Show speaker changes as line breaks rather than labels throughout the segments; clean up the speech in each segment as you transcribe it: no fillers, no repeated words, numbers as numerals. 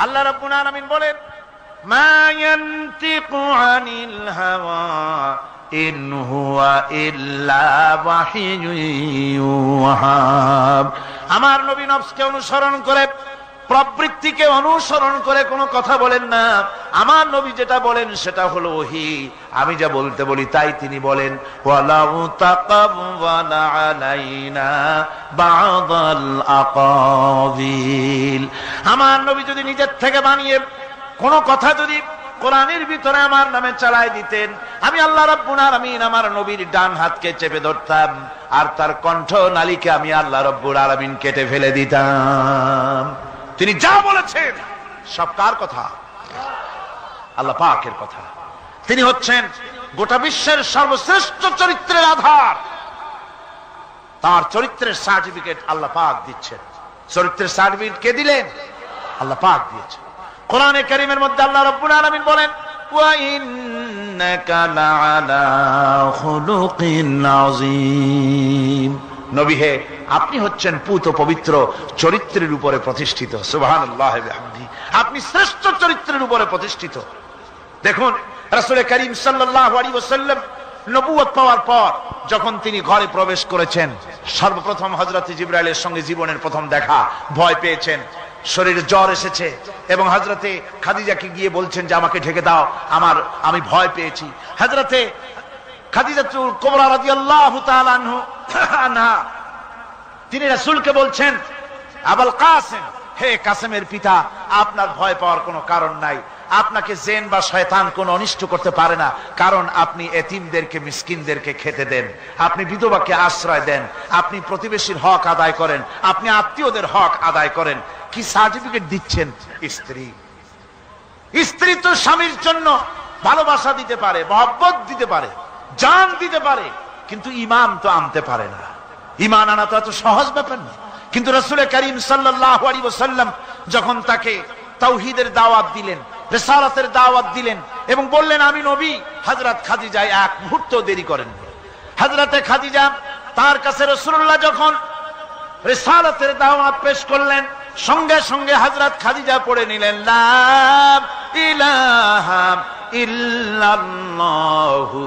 আল্লাহ রাব্বুল আলামিন বলেন, মা ইয়ানতিকু আনিল হাওয়া ইন হুয়া ইল্লা ওয়াহিয়ুন ইউহা। আমার নবী নফসকে অনুসরণ করে, প্রবৃত্তিকে অনুসরণ করে কোনো কথা বলেন না। আমার নবী যেটা বলেন সেটা হলো ওহী। আমি যা বলতে বলি তাই তিনি বলেন। ওয়ালাউ তাকাওয়ালা আলাইনা বা'দাল আকাবিল। আমার নবী যদি নিজের থেকে বানিয়ে কোনো কথা যদি কোরআনের ভিতরে আমার নামে চালায় দিতেন, আমি আল্লাহ রাব্বুল আলামিন আমার নবীর ডান হাতকে চেপে ধরতাম, আর তার কণ্ঠ নালীকে আমি আল্লাহ রাব্বুল আলামিন কেটে ফেলে দিতাম। তিনি যা বলেছেন সব কার কথা? আল্লাহ পাকের কথা। তিনি হচ্ছেন গোটা বিশ্বের সর্বশ্রেষ্ঠ চরিত্রের আধার। তার চরিত্রের সার্টিফিকেট আল্লাহ পাক দিচ্ছেন। চরিত্রের সার্টিফিকেট কে দিলেন? আল্লাহ পাক দিয়েছেন। কোরআনে কারীমের মধ্যে আল্লাহ রাব্বুল আলামিন বলেন, ওয়া ইন্নাকা লাআলা খুলুকিন আযীম। নবী হে, আপনি হচ্ছেন পুত পবিত্র চরিত্রের উপরে প্রতিষ্ঠিত। সুবহানাল্লাহি ওয়া বিহামদিহি। আপনি শ্রেষ্ঠ চরিত্রের উপরে প্রতিষ্ঠিত। দেখুন, রাসূল করিম সাল্লাল্লাহু আলাইহি ওয়াসাল্লাম নবুয়ত পাওয়ার পর যখন তিনি ঘরে প্রবেশ করেছেন, সর্বপ্রথম হযরত জিবরাইলের সঙ্গে জীবনের প্রথম দেখা। ভয় পেয়েছেন, শরীরে জ্বর এসেছে, এবং হযরতে খাদিজাকে গিয়ে বলছেন যে আমাকে ঢেকে দাও, আমি ভয় পেয়েছি। হযরতে খাদিজাতুল কুবরা রাদিয়াল্লাহু তাআলা আনহা তিনি রাসূলকে বলছেন, আবুল কাসেম, হে কাসেমের পিতা, আপনার ভয় পাওয়ার কোনো কারণ নাই। আপনাকে জিন বা শয়তান কোনো অনিষ্ট করতে পারে না, কারণ আপনি এতিমদেরকে, মিসকিনদেরকে খেতে দেন, আপনি বিধবাকে আশ্রয় দেন, আপনি প্রতিবেশীর হক আদায় করেন, আপনি আত্মীয়দের হক আদায় করেন। কি সার্টিফিকেট দিচ্ছেন? স্ত্রী তো স্বামীর জন্য ভালোবাসা দিতে পারে, মহব্বত দিতে পারে, জান দিতে পারে, কিন্তু ঈমান তো আনতে পারে না। ঈমান আনা তো এত সহজ ব্যাপার না। কিন্তু রাসূল করিম সাল্লাল্লাহু আলাইহি ওয়াসাল্লাম যখন তাকে তাওহীদের দাওয়াত দিলেন, রিসালাতের দাওয়াত দিলেন, এবং বললেন আমি নবী, হযরত খাদিজা এক মুহূর্ত দেরি করেন। হযরতে খাদিজা তার কাছে রাসূলুল্লাহ যখন রিসালাতের দাওয়াত পেশ করলেন, সঙ্গে সঙ্গে হযরত খাদিজা পড়ে নিলেন, লা ইলাহা ইল্লাল্লাহু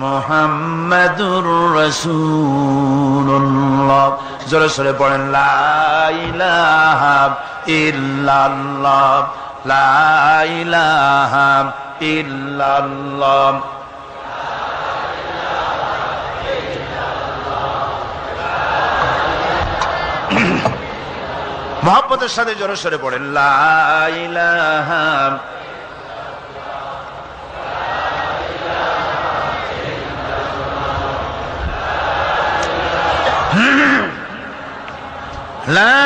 মুহাম্মাদুর রাসূলুল্লাহ। জোরে জোরে পড়েন, লা ইলাহা ইল্লাল্লাহ, লা ইলাহা ইল্লাল্লাহ। মুহাব্বতের সাথে জোরে জোরে পড়েন, লা ইলাহা লা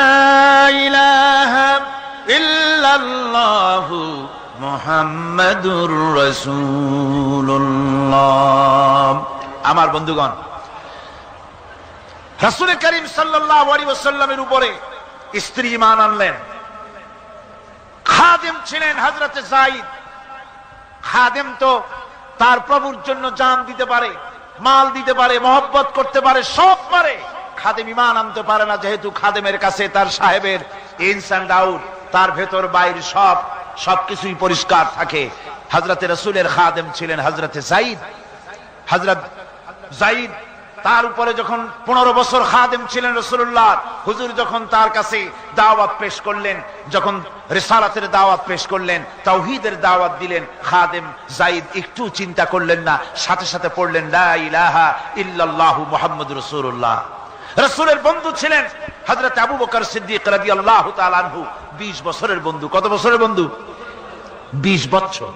ইলাহা ইল্লাল্লাহু মুহাম্মাদুর রাসূলুল্লাহ। আমার বন্ধুগণ, রাসূল করিম সাল্লাল্লাহু আলাইহি ওয়াসাল্লামের উপরে স্ত্রী ঈমান আনলেন। খাদেম ছিলেন হযরতে যায়েদ। খাদেম তো তার প্রভুর জন্য জান দিতে পারে, মাল দিতে পারে, মহব্বত করতে পারে, সব পারে। খাদেম ঈমান আনতে পারে না, যেহেতু খাদেমের কাছে তার সাহেবের ইনস এন্ড আউট, তার ভেতর বাইরে সবকিছুই পরিষ্কার থাকে। হযরতে রাসূলের খাদেম ছিলেন হযরতে যায়েদ। হযরত যায়েদ তার উপরে যখন 15 বছর খাদেম ছিলেন রাসূলুল্লাহ, হুজুর যখন তার কাছে দাওয়াত পেশ করলেন, যখন রিসালাতের দাওয়াত পেশ করলেন, তাওহীদের দাওয়াত দিলেন, খাদেম যায়েদ একটু চিন্তা করলেন না, সাথে সাথে পড়লেন, লা ইলাহা ইল্লাল্লাহু মুহাম্মাদুর রাসূলুল্লাহ। রাসূলের বন্ধু ছিলেন হযরত আবু বকর সিদ্দিক রাদিয়াল্লাহু তাআলা আনহু। 20 বছরের বন্ধু। কত বছরের বন্ধু? 20 বছর।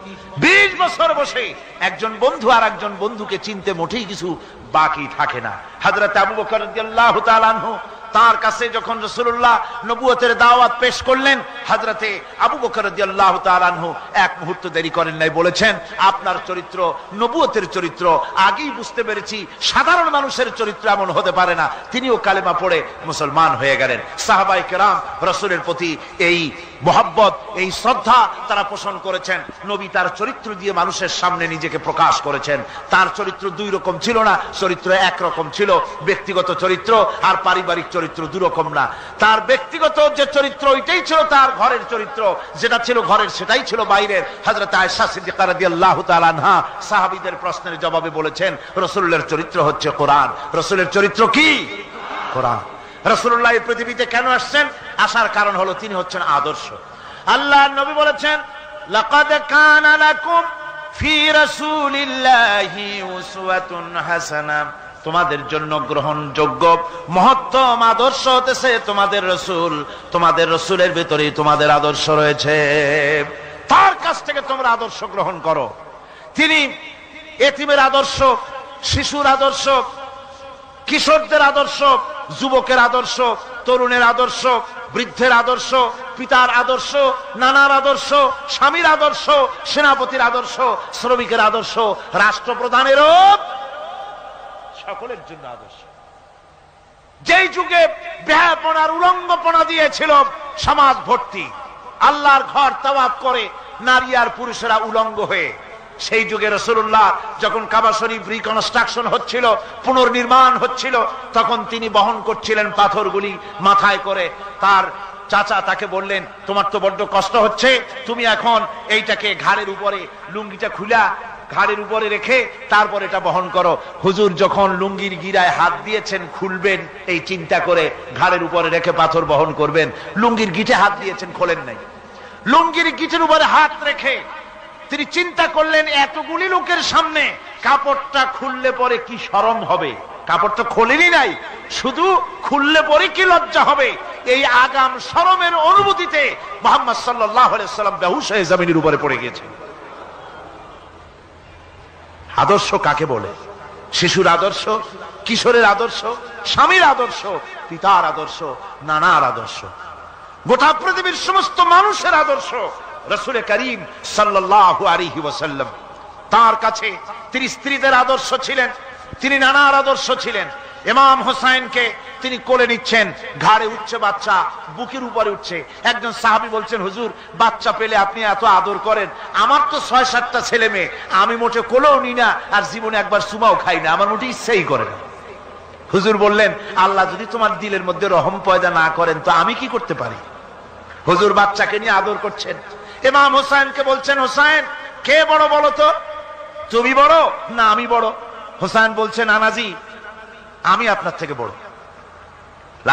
20 বছর বসে একজন বন্ধু আর একজন বন্ধুকে চিনতে মোটেই কিছু বাকি থাকে না। হযরত আবু বকর রাদিয়াল্লাহু তাআলা আনহু তার কাছে যখন রাসূলুল্লাহ নবুয়তের দাওয়াত পেশ করলেন, হযরতে আবু বকর রাদিয়াল্লাহু তাআলা আনহু এক মুহূর্ত দেরি করেন নাই, বলেছেন আপনার চরিত্র নবুয়তের চরিত্র। আগেই বুঝতে পেরেছি সাধারণ মানুষের চরিত্র এমন হতে পারে না। তিনিও কালেমা পড়ে মুসলমান হয়ে গেলেন। সাহাবায়ে কেরাম রাসূলের প্রতি এই মহব্বত, এই শ্রদ্ধা তারা পোষণ করেছেন। নবী তার চরিত্র দিয়ে মানুষের সামনে নিজেকে প্রকাশ করেছেন। তার চরিত্র দুই রকম ছিল না, চরিত্র একরকম ছিল, ব্যক্তিগত চরিত্র আর পারিবারিক চরিত্র চরিত্র দুরকম না। তার ব্যক্তিগত যে চরিত্র ওইটাই ছিল তার ঘরের চরিত্র, যেটা ছিল ঘরের সেটাই ছিল বাইরের। হযরত আয়েশা সিদ্দিকা রাদিয়াল্লাহু তাআলা আনহা সাহাবীদের প্রশ্নের জবাবে বলেছেন, রাসূলের চরিত্র হচ্ছে কোরআন। রাসূলের চরিত্র কি? কোরআন। রাসূলুল্লাহ এই পৃথিবীতে কেন আসছেন? আসার কারণ হলো তিনি হচ্ছেন আদর্শ। আল্লাহর নবী বলেছেন, লাকাদ কানা লাকুম ফি রাসূলিল্লাহি উসওয়াতুন হাসানাহ, তোমাদের জন্য গ্রহণযোগ্য মহত্তম আদর্শ হতেছে তোমাদের রাসূল। তোমাদের রাসূলের ভিতরেই তোমাদের আদর্শ রয়েছে, তার কাছ থেকে তোমরা আদর্শ গ্রহণ করো। তিনি এতিমের আদর্শ, শিশুর আদর্শ, কিশোরদের আদর্শ, যুবকের আদর্শ, তরুণের আদর্শ, বৃদ্ধের আদর্শ, পিতার আদর্শ, নানার আদর্শ, স্বামীর আদর্শ, সেনাপতির আদর্শ, শ্রমিকের আদর্শ, রাষ্ট্রপ্রধানেরও সকলের জন্য আদর্শ। যেই যুগে বেহায়াপনার উলঙ্গপনা দিয়েছিল সমাজ ভর্তি, আল্লাহর ঘর তাওয়াফ করে নারী আর পুরুষেরা উলঙ্গ হয়ে, সেই যুগে রাসূলুল্লাহ যখন কাবা শরীফ রিকনস্ট্রাকশন হচ্ছিল, পুনর্নির্মাণ হচ্ছিল, তখন তিনি বহন করছিলেন পাথরগুলি মাথায় করে। তার চাচা তাকে বললেন, তোমার তো বড্ড কষ্ট হচ্ছে, তুমি এখন এইটাকে ঘাড়ের উপরে, লুঙ্গিটা খুলা ঘাড়ের উপরে রেখে তারপর এটা বহন করো। হুজুর যখন লুঙ্গির গিরায় হাত দিয়েছেন খুলবেন এই চিন্তা করে ঘাড়ের উপরে রেখে পাথর বহন করবেন, লুঙ্গির গিটে হাত দিয়েছেন, খোলেন নাই। লুঙ্গির গিটের উপরে হাত রেখে তিনি চিন্তা করলেন, এতগুলি লোকের সামনে কাপড়টা খুললে পরে কি শরম হবে। কাপড়টা খোলেনি নাই, শুধু খুললে পরে কি লজ্জা হবে। এই আগাম শরমের অনুভূতিতে মুহাম্মদ সাল্লাল্লাহু আলাইহি ওয়াসাল্লাম বেহুশ হয়ে জমিনের উপরে পড়ে গেছেন। আদর্শ কাকে বলে? শিশুর আদর্শ, কিশোরের আদর্শ, স্বামীর আদর্শ, পিতার আদর্শ, নানার আদর্শ, গোটা পৃথিবীর সমস্ত মানুষের আদর্শ রাসূল করিম সাল্লাল্লাহু আলাইহি ওয়াসাল্লাম। তার কাছে তিনি স্ত্রীদের আদর্শ ছিলেন, তিনি নানার আদর্শ ছিলেন। ইমাম হোসেনকে তিনি কোলে নিচ্ছেন, ঘাড়ে উঠছে বাচ্চা, বুকের উপরে উঠছে। একজন সাহাবী বলছেন, হুজুর বাচ্চা পেলে আপনি এত আদর করেন, আমার তো ৬-৭টা ছেলে মেয়ে, আমি মোটে কোলেও নি না, আর জীবনে একবার সুমাও খাই না, আমার মোটে ইচ্ছাই করে না। হুজুর বললেন, আল্লাহ যদি তোমার দিলের মধ্যে রহম পয়দা না করেন তো আমি কি করতে পারি? হুজুর বাচ্চাকে নিয়ে আদর করছেন। ইমাম হোসেনকে বলছেন, হোসেন কে বড় বলো তো, তুমি বড় না আমি বড়? হোসেন বলছেন, নানাজি আমি আপনার থেকে বড়।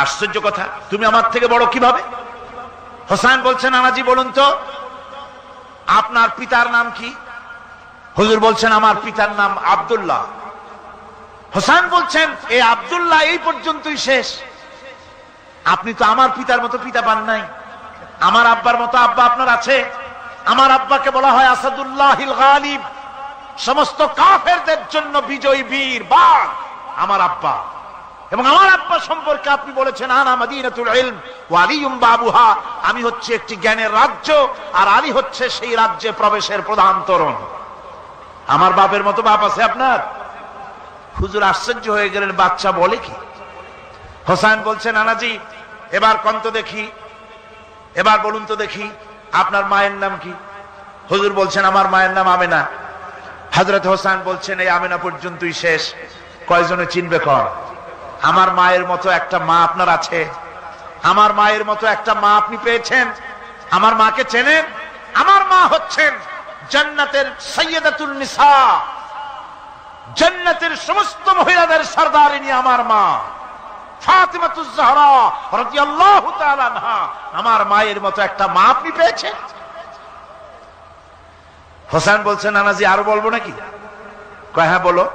আশ্চর্য কথা, তুমি আমার থেকে বড় কিভাবে? হোসেন বলছেন, নানাজি বলুন তো আপনার পিতার নাম কি? হুজুর বলছেন, আমার পিতার নাম আব্দুল্লাহ। হোসেন বলছেন, এই আব্দুল্লাহ এই পর্যন্তই শেষ, আপনি তো আমার পিতার মতো পিতা পান নাই, আমার আব্বার মতো আব্বা আপনার আছে। আমার আব্বাকে বলা হয় আসাদুল্লাহিল গালিব, সমস্ত কাফেরদের জন্য বিজয়ী বীর বাঘ আমার আব্বা। এবং আমার আব্বা সম্পর্কে আপনি বলেছেন, আনা মাদিনাতুল ইলম ওয়া আলিয়ুম বাবুহা, আমি হচ্ছে একটি জ্ঞানের রাজ্য আর আলী হচ্ছে সেই রাজ্যে প্রবেশের প্রধান তরুণ। আমার বাপের মতো বাপ আছে আপনার? হুজুর আশ্চর্য হয়ে গেলেন, বাচ্চা বলে কি? হোসেন বলছেন, নানাজি এবার কন্ত দেখি, এবার বলুন তো দেখি আপনার মায়ের নাম কি? হুজুর বলছেন, আমার মায়ের নাম আমেনা। হযরত হোসেন বলছেন, এই আমেনা পর্যন্তই শেষ, কয়জনে চিনবে কর? আমার মায়ের মতো একটা মা আপনার আছে? আমার মায়ের মতো একটা মা আপনি পেয়েছেন? আমার মাকে চেনেন? আমার মা হচ্ছেন জান্নাতের সাইয়্যিদাতুন নিসা, জান্নাতের সমস্ত মহিলাদের সরদারিনী আমার মা ফাতিমাতুজ জাহরা রাদিয়াল্লাহু তাআলা আনহা। আমার মায়ের মতো একটা মা আপনি পেয়েছেন? হোসেন বলছেন, নানাজি আরো বলবো নাকি? কয় হ্যাঁ বলো।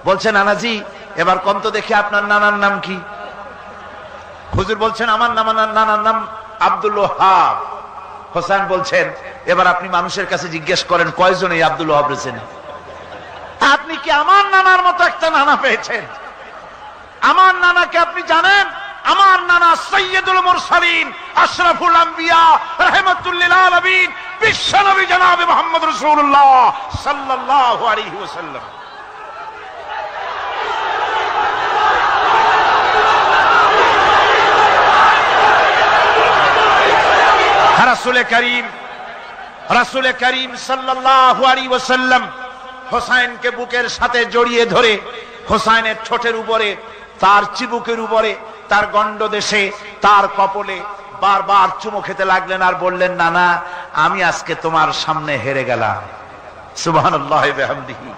বলছেন, নানাজি এবার কন্ত দেখি আপনার নানার নাম কি? হুজুর বলছেন, আমার নানার নাম আব্দুল ওয়াহাব। হোসেন বলছেন, এবার আপনি মানুষের কাছে জিজ্ঞেস করেন কয়জন এই আব্দুল ওয়াহাব রয়েছেন? আপনি কি আমার নানার মতো একটা নানা পেয়েছেন? আমার নানাকে আপনি জানেন? আমার নানা সাইয়্যিদুল মুরসালিন, আশরাফুল আম্বিয়া, রাহমাতুল লিল আলামিন, বিশ্বনবী জনাবে মুহাম্মদ রাসূলুল্লাহ সাল্লাল্লাহু আলাইহি ওয়াসাল্লাম। রাসূল করিম সাল্লাল্লাহু আলাইহি ওয়াসাল্লাম হোসেনকে বুকের সাথে জড়িয়ে ধরে হোসেনের ঠোঁটের উপরে, তার চিবুকের উপরে তার গণ্ড দেশে তার কপলে বারবার চুমো খেতে লাগলেন আর বললেন, না না, আমি আজকে তোমার সামনে হেরে গেলাম। সুবহানাল্লাহ ওয়া বিহামদিহি।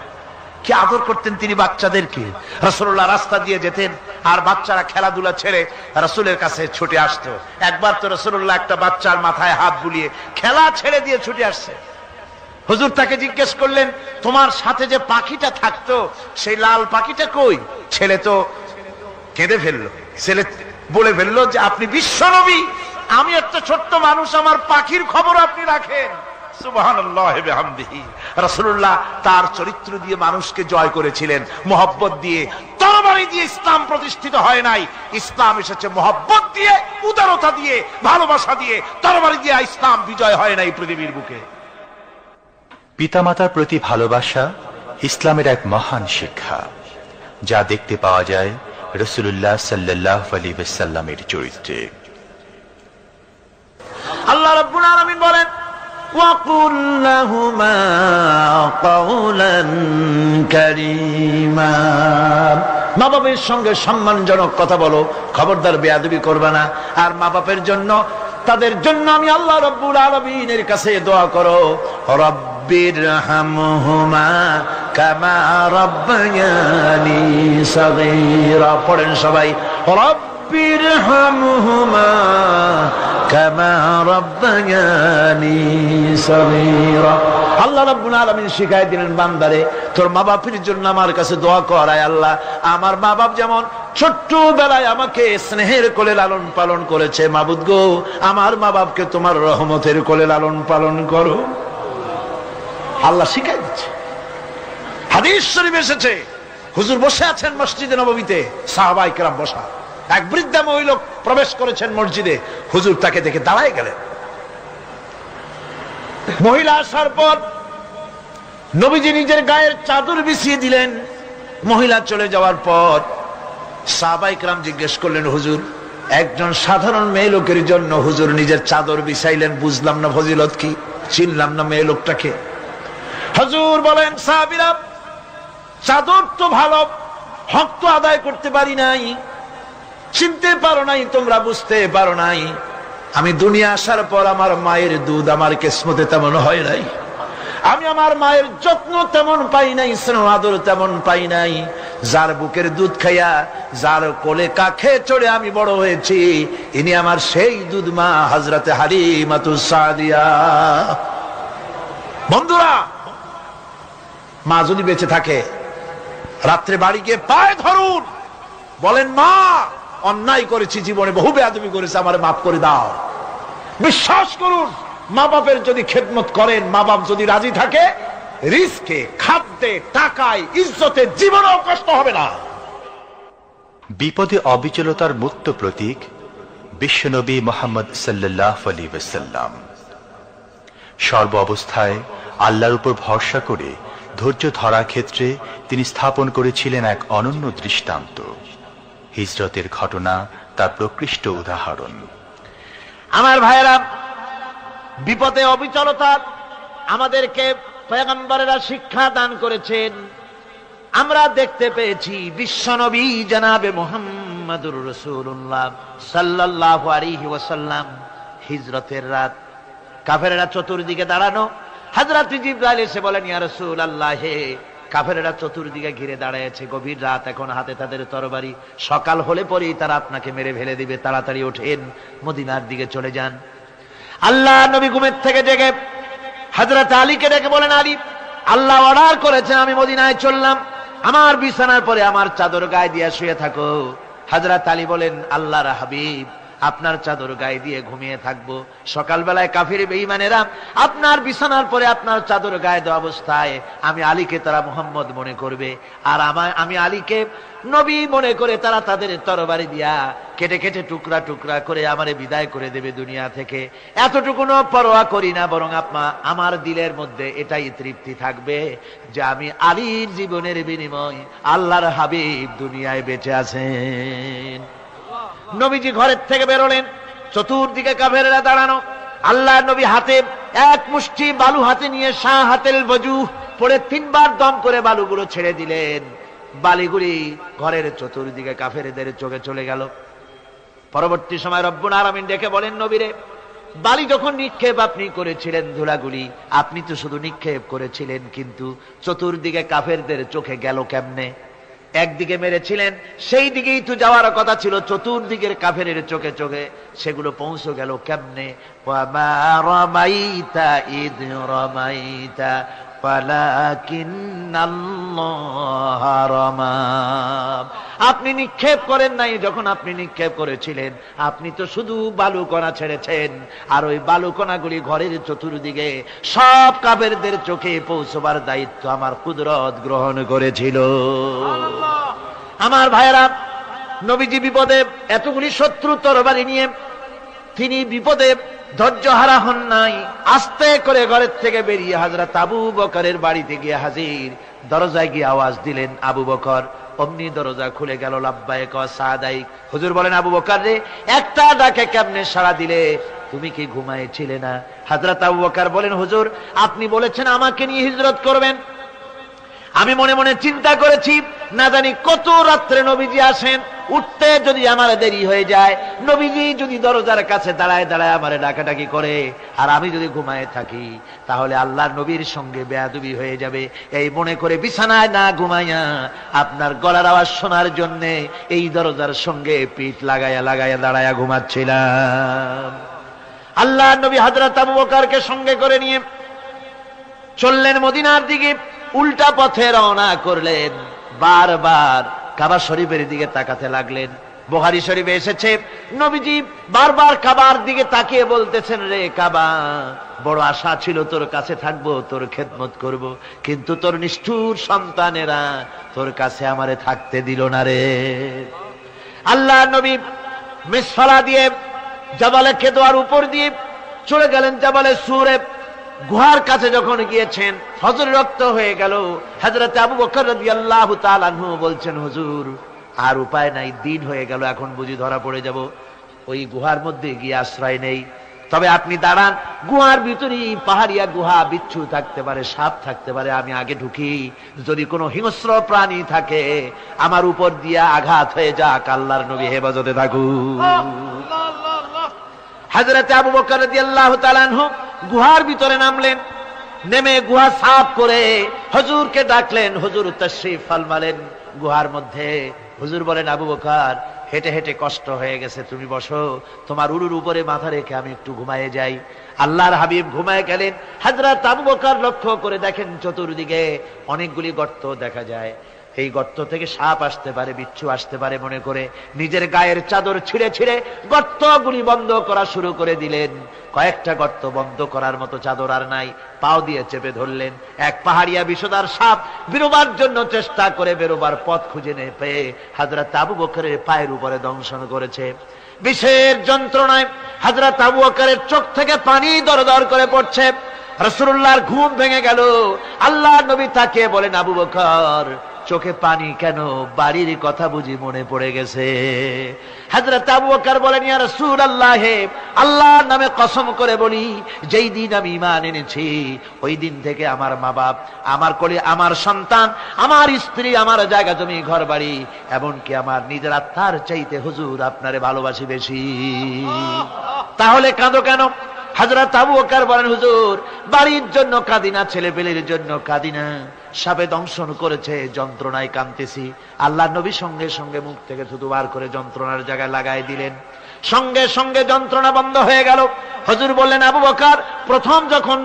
কি আদর করতেন তিনি বাচ্চাদেরকে। রাসূলুল্লাহ রাস্তা দিয়ে যেতেন আর বাচ্চারা খেলাধুলা ছেড়ে রাসূলের কাছে ছুটে আসতো। একবার তো রাসূলুল্লাহ একটা বাচ্চার মাথায় হাত বুলিয়ে খেলা ছেড়ে দিয়ে ছুটে আসছে। হুজুর তাকে জিজ্ঞেস করলেন, তোমার সাথে যে পাখিটা থাকতো সেই লাল পাখিটা কই? ছেলে তো কেঁদে ফেললো। ছেলে বলে ফেললো যে আপনি বিশ্বনবী, আমি একটা ছোট্ট মানুষ, আমার পাখির খবর আপনি রাখেন। সুবহানাল্লাহ ওয়া বিহামদিহি। রাসূলুল্লাহ তার চরিত্র দিয়ে মানুষকে জয় করেছিলেন, মুহাব্বত দিয়ে। তরবারি দিয়ে ইসলাম প্রতিষ্ঠিত হয় নাই, ইসলাম এসেছে মুহাব্বত দিয়ে, উদারতা দিয়ে, ভালোবাসা দিয়ে। তরবারি দিয়ে ইসলাম বিজয় হয় নাই পৃথিবীর বুকে।
পিতামাতার প্রতি ভালোবাসা ইসলামের এক মহান শিক্ষা, যা দেখতে পাওয়া যায় রাসূলুল্লাহ সাল্লাল্লাহু আলাইহি ওয়াসাল্লামের চরিত্রে।
আল্লাহ রাব্বুল আলামিন বলেন, وَقُلْ لَهُمَا قَوْلًا كَرِيمًا। মা বাবার সঙ্গে সম্মানজনক কথা বলো, খবরদার বেয়াদবি করবে না। আর মা বাপের জন্য, তাদের জন্য আমি আল্লাহ রাব্বুল আলামিনের কাছে দোয়া করো, রব্বিরহামহুমা কামা রাব্বায়ানি সাগীরা। পড়েন সবাই, রব্বিরহামহুমা কামা রাব্বায়ানি সাগীরা। আল্লাহ রাব্বুল আলামিন শিখাই দিলেন, বান্দারে তোর মা বাপের জন্য আমার কাছে দোয়া কর, আয় আল্লাহ আমার মা বাপ যেমন ছোট্টবেলায় আমাকে স্নেহের কোলে লালন পালন করেছে, মাবুদ গো আমার মা বাপকে তোমার রহমতের কোলে লালন পালন করো। আল্লাহ শিখাই দিচ্ছে। হাদিস শরীফ এসেছে, হুজুর বসে আছেন মসজিদে নববীতে, সাহাবায়ে কেরাম বসা। এক বৃদ্ধা মহিলা প্রবেশ করেছেন মসজিদে, হুজুর তাকে দেখে দাঁড়ায় গেলেন। মহিলা আসার পর নবীজি নিজের গায়ের চাদর বিছিয়ে দিলেন। মহিলা চলে যাওয়ার পর সাহাবায়ে কেরাম জিজ্ঞেস করলেন, হুজুর একজন সাধারণ মেয়ে লোকের জন্য হুজুর নিজের চাদর বিছাইলেন, বুঝলাম না ফজিলত কি, চিনলাম না মেয়ে লোকটাকে। হুজুর বলেন, সাহাবীরা চাদর তো ভালো, হক তো আদায় করতে পারি নাই, চিনতে পারো নাই, তোমরা বুঝতে পারো নাই। আমি দুনিয়া আসার পর আমার মায়ের দুধ আমার কিসমতে তেমন হয় নাই, আমি আমার মায়ের যত্ন তেমন পাই নাই, স্নেহ আদর তেমন পাই নাই। যার বুকের দুধ খাইয়া, যার কোলে কাখে চড়ে আমি বড় হয়েছি, ইনি আমার সেই দুধ মা হযরতে হালিমাতুস সাদিয়া। বন্ধুরা, মা যদি বেঁচে থাকে, রাত্রে বাড়ি গিয়ে পায়ে ধরুন, বলেন মা অন্যায় করেছি, জীবনে বহু বেয়াদবি করেছি, আমার মাফ করে দাও। বিশ্বাস করুন, মা বাপের যদি খেদমত করেন, মা বাপ যদি রাজি থাকে, রিজকে, খাদ্যে, টাকায়, ইজ্জতে জীবনেও কষ্ট হবে না।
বিপদে অবিচলতার মুক্ত প্রতীক বিশ্বনবী মুহাম্মদ সাল্লাল্লাহু আলাইহি ওয়াসাল্লাম। সর্ব অবস্থায় আল্লাহর উপর ভরসা করে ধৈর্য ধরার ক্ষেত্রে তিনি স্থাপন করেছিলেন এক অনন্য দৃষ্টান্ত। হিজরতের ঘটনা তার প্রকৃষ্ট উদাহরণ।
আমার ভাইয়েরা, বিপদে অবিচলতা আমাদেরকে পয়গম্বরেরা শিক্ষা দান করেছেন। আমরা দেখতে পেয়েছি বিশ্বনবী জনাবে মুহাম্মদুর রাসূলুল্লাহ সাল্লাল্লাহু আলাইহি ওয়াসাল্লাম হিজরতের রাত, কাফেররা চতুর্দিকে দাঁড়ানো। হযরত জিবরাইল এসে বলেন, ইয়া রাসূলুল্লাহ, হে কাফেররা চতুর্দিকে ঘিরে দাঁড়িয়েছে, গভীর রাত, এখন হাতে তাদের তরবারি, সকাল হলে পরেই তারা আপনাকে মেরে ফেলে দিবে, তাড়াতাড়ি ওঠেন, মদিনার দিকে চলে যান। আল্লাহ নবী ঘুমের থেকে জেগে হযরত আলীকে ডেকে বলেন, আলী, আল্লাহ অর্ডার করেছেন আমি মদিনায় চললাম, আমার বিছানার পরে আমার চাদর গায়ে দিয়ে শুয়ে থাকো। হযরত আলী বলেন, আল্লাহর হাবিব, আপনার চাদর গায়ে দিয়ে ঘুমিয়ে থাকবো, সকালবেলায় কাফির বেঈমানেরা আপনার বিছানার পরে আপনার চাদর গায়ে দেওয়া অবস্থায় আমি আলীকে তারা মুহাম্মদ মনে করবে, আর আমি আলীকে নবী মনে করে তারা তাদের তরবারি দিয়া কেটে কেটে টুকরা টুকরা করে আমারে বিদায় করে দেবে দুনিয়া থেকে। এতটুকুনো পরোয়া করি না, বরং আমার দিলের মধ্যে এটাই তৃপ্তি থাকবে যে আমি আলীর জীবনের বিনিময় আল্লাহর হাবিব দুনিয়ায় বেঁচে আছেন। নবীজি ঘরের থেকে বেরোলেন, চতুর্দিকে কাফেররা দাঁড়ানো। আল্লাহ নবী হাতে এক মুষ্টি বালু হাতে নিয়ে শাহাতেল ওযু পড়ে 3 বার দম করে বালুগুলো ছেড়ে দিলেন। বালিগুলি ঘরের চতুর্দিকে কাফেরদের চোখে চলে গেল। পরবর্তী সময় রব্বুল আলামিন ডেকে বলেন, নবীরে, বালি যখন নিক্ষেপ আপনি করেছিলেন, ধুলাগুলি আপনি তো শুধু নিক্ষেপ করেছিলেন, কিন্তু চতুর্দিকে কাফেরদের চোখে গেল কেমনে? একদিকে মেরেছিলেন, সেই দিকেই তো যাওয়ার কথা ছিল, চতুর্দিকের কাফেরের চোখে চোখে সেগুলো পৌঁছে গেল কেমনে? ওয়ামা রামাইতা ইদ রামাইতা ওয়ালাকিন্নাল্লাহ রামা। আপনি নিক্ষেপ করেন নাই, যখন আপনি নিক্ষেপ করেছিলেন আপনি তো শুধু বালুকণা ছেড়েছেন, আর ওই বালুকণাগুলি ঘরের চতুর্দিকে সব কাফেরদের চোখে পৌঁছবার দায়িত্ব আমার কুদরত গ্রহণ করেছিল। আমার ভাইয়েরা, নবীজি বিপদে, এতগুলি শত্রু তরবারি নিয়ে তিনি বিপদে ধৈর্য হারা হন নাই। আস্তে করে ঘরের থেকে বেরিয়ে হযরত আবু বকরের বাড়িতে গিয়ে হাজির। দরজায় গিয়ে আওয়াজ দিলেন, আবু বকর। অমনি দরজা খুলে গেল। লাব্বাইক ওয়া সাদাইক। হুজুর বলেন, আবু বকর রে, একটা ডাকে কেমনে সাড়া দিলে? তুমি কি ঘুমাইছিলে না? হযরত আবু বকর বলেন, হুজুর, আপনি বলেছেন আমাকে নিয়ে হিজরত করবেন, আমি মনে মনে চিন্তা করেছি, না জানি কত রাত্রে নবীজি আসেন, উঠতে যদি আমার দেরি হয়ে যায়, নবীজি যদি দরজার কাছে দাঁড়ায় দাঁড়ায় আমারে ডাকাডাকি করে, আর আমি যদি ঘুমায় থাকি, তাহলে আল্লাহর নবীর সঙ্গে বেয়াদবি হয়ে যাবে। এই মনে করে বিছানায় না ঘুমাইয়া আপনার গলার আওয়াজ শোনার জন্য এই দরজার সঙ্গে পিঠ লাগাইয়া লাগাইয়া দাঁড়াইয়া ঘুমাচ্ছিলাম। আল্লাহর নবী হযরত আবু বকরকে সঙ্গে করে নিয়ে চললেন মদিনার দিকে। উল্টা পথে রওনা করলেন। বারবার কাবা শরীফের দিকে তাকাতে লাগলেন। বুখারী শরীফে এসেছে, নবীজি বারবার কাবার দিকে তাকিয়ে বলতেছেন, রে কাবা, বড় আশা ছিল তোর কাছে থাকবো, তোর খেদমত করব, কিন্তু তোর নিষ্ঠুর সন্তানেরা তোর কাছে আমারে থাকতে দিল না রে। আল্লাহ নবী মিসফালা দিয়ে জাবালে কেদোয়ার উপর দিয়ে চলে গেলেন জাবালে সুরে। গুহার কাছে যখন গিয়েছেন, ফজর রক্ত হয়ে গেল। হযরত আবু বকর রাদিয়াল্লাহু তাআলা আনহু বলছেন, হুজুর, আর উপায় নাই, দিন হয়ে গেল, এখন বুঝি ধরা পড়ে যাব, ওই গুহার মধ্যে গিয়ে আশ্রয় নেই। তবে আপনি দাঁড়ান, গুহার ভিতরে পাহাড়িয়া গুহা, বিচ্ছু থাকতে পারে, সাপ থাকতে পারে, আমি আগে ঢুকি, যদি কোনো হিংস্র প্রাণী থাকে আমার উপর দিয়া আঘাত হয়ে যাক, আল্লাহর নবী হেফাজতে থাকুক। হযরত আবু বকর রাদিয়াল্লাহু তাআলা আনহু গুহার ভিতরে নামলেন। নেমে গুহা সাফ করে হুজুরকে ডাকলেন। হুজুর তাশরীফ ফরমালেন গুহার মধ্যে। হুজুর বলেন, আবু বকর, হেঁটে হেঁটে কষ্ট হয়ে গেছে, তুমি বসো, তোমার উরুর উপরে মাথা রেখে আমি একটু ঘুমায়ে যাই। আল্লাহর হাবিব ঘুমায়ে গেলেন। হযরত আবু বকর লক্ষ্য করে দেখেন চতুর্দিকে অনেকগুলি গর্ত দেখা যায়। এই গর্ত থেকে সাপ আসতে পারে, বিচ্ছু আসতে পারে মনে করে নিজের গায়ের চাদর ছিঁড়ে ছিঁড়ে গর্তগুলি বন্ধ করা শুরু করে দিলেন। কয়েকটা গর্ত বন্ধ করার মতো চাদর আর নাই, পাও দিয়ে চেপে ধরলেন। এক পাহাড়িয়া বিষধর সাপ বেরোবার জন্য চেষ্টা করে বেরোবার পথ খুঁজে না পেয়ে হযরত আবু বকরের পায়ের উপরে দংশন করেছে। বিষের যন্ত্রণায় হযরত আবু বকরের চোখ থেকে পানি দরদর করে পড়ছে। রাসূলুল্লাহর ঘুম ভেঙে গেল। আল্লাহর নবী তাকিয়ে বলেন, আবু বকর, চোখে পানি কেন? বাড়ির কথা বুঝি মনে পড়ে গেছে? হযরত আবু বকর বলেন, ইয়া রাসূলুল্লাহ, আল্লাহর নামে কসম করে বলি, যেই দিন আমি ঈমান এনেছি ওই দিন থেকে আমার মা বাপ, আমার কোলে আমার সন্তান, আমার স্ত্রী, আমার জায়গা জমি ঘর বাড়ি, এমনকি আমার নিজের আত্মার চাইতে হুজুর আপনারে ভালোবাসি বেশি। তাহলে কাঁদো কেন? হযরত আবু বকর বলেন, হুজুর, বাড়ির জন্য কাঁদি না, ছেলে পেলের জন্য কাঁদি না, সাপে দংশন করেছে, যন্ত্রণায় কাঁদতেছি। আল্লাহর নবী সঙ্গে সঙ্গে মুখ থেকে থুতু বার করে যন্ত্রণার জায়গায় লাগাই দিলেন। সঙ্গে সঙ্গে যন্ত্রণা বন্ধ হয়ে গেল। হুজুর বললেন, আবু বকর, প্রথম যখন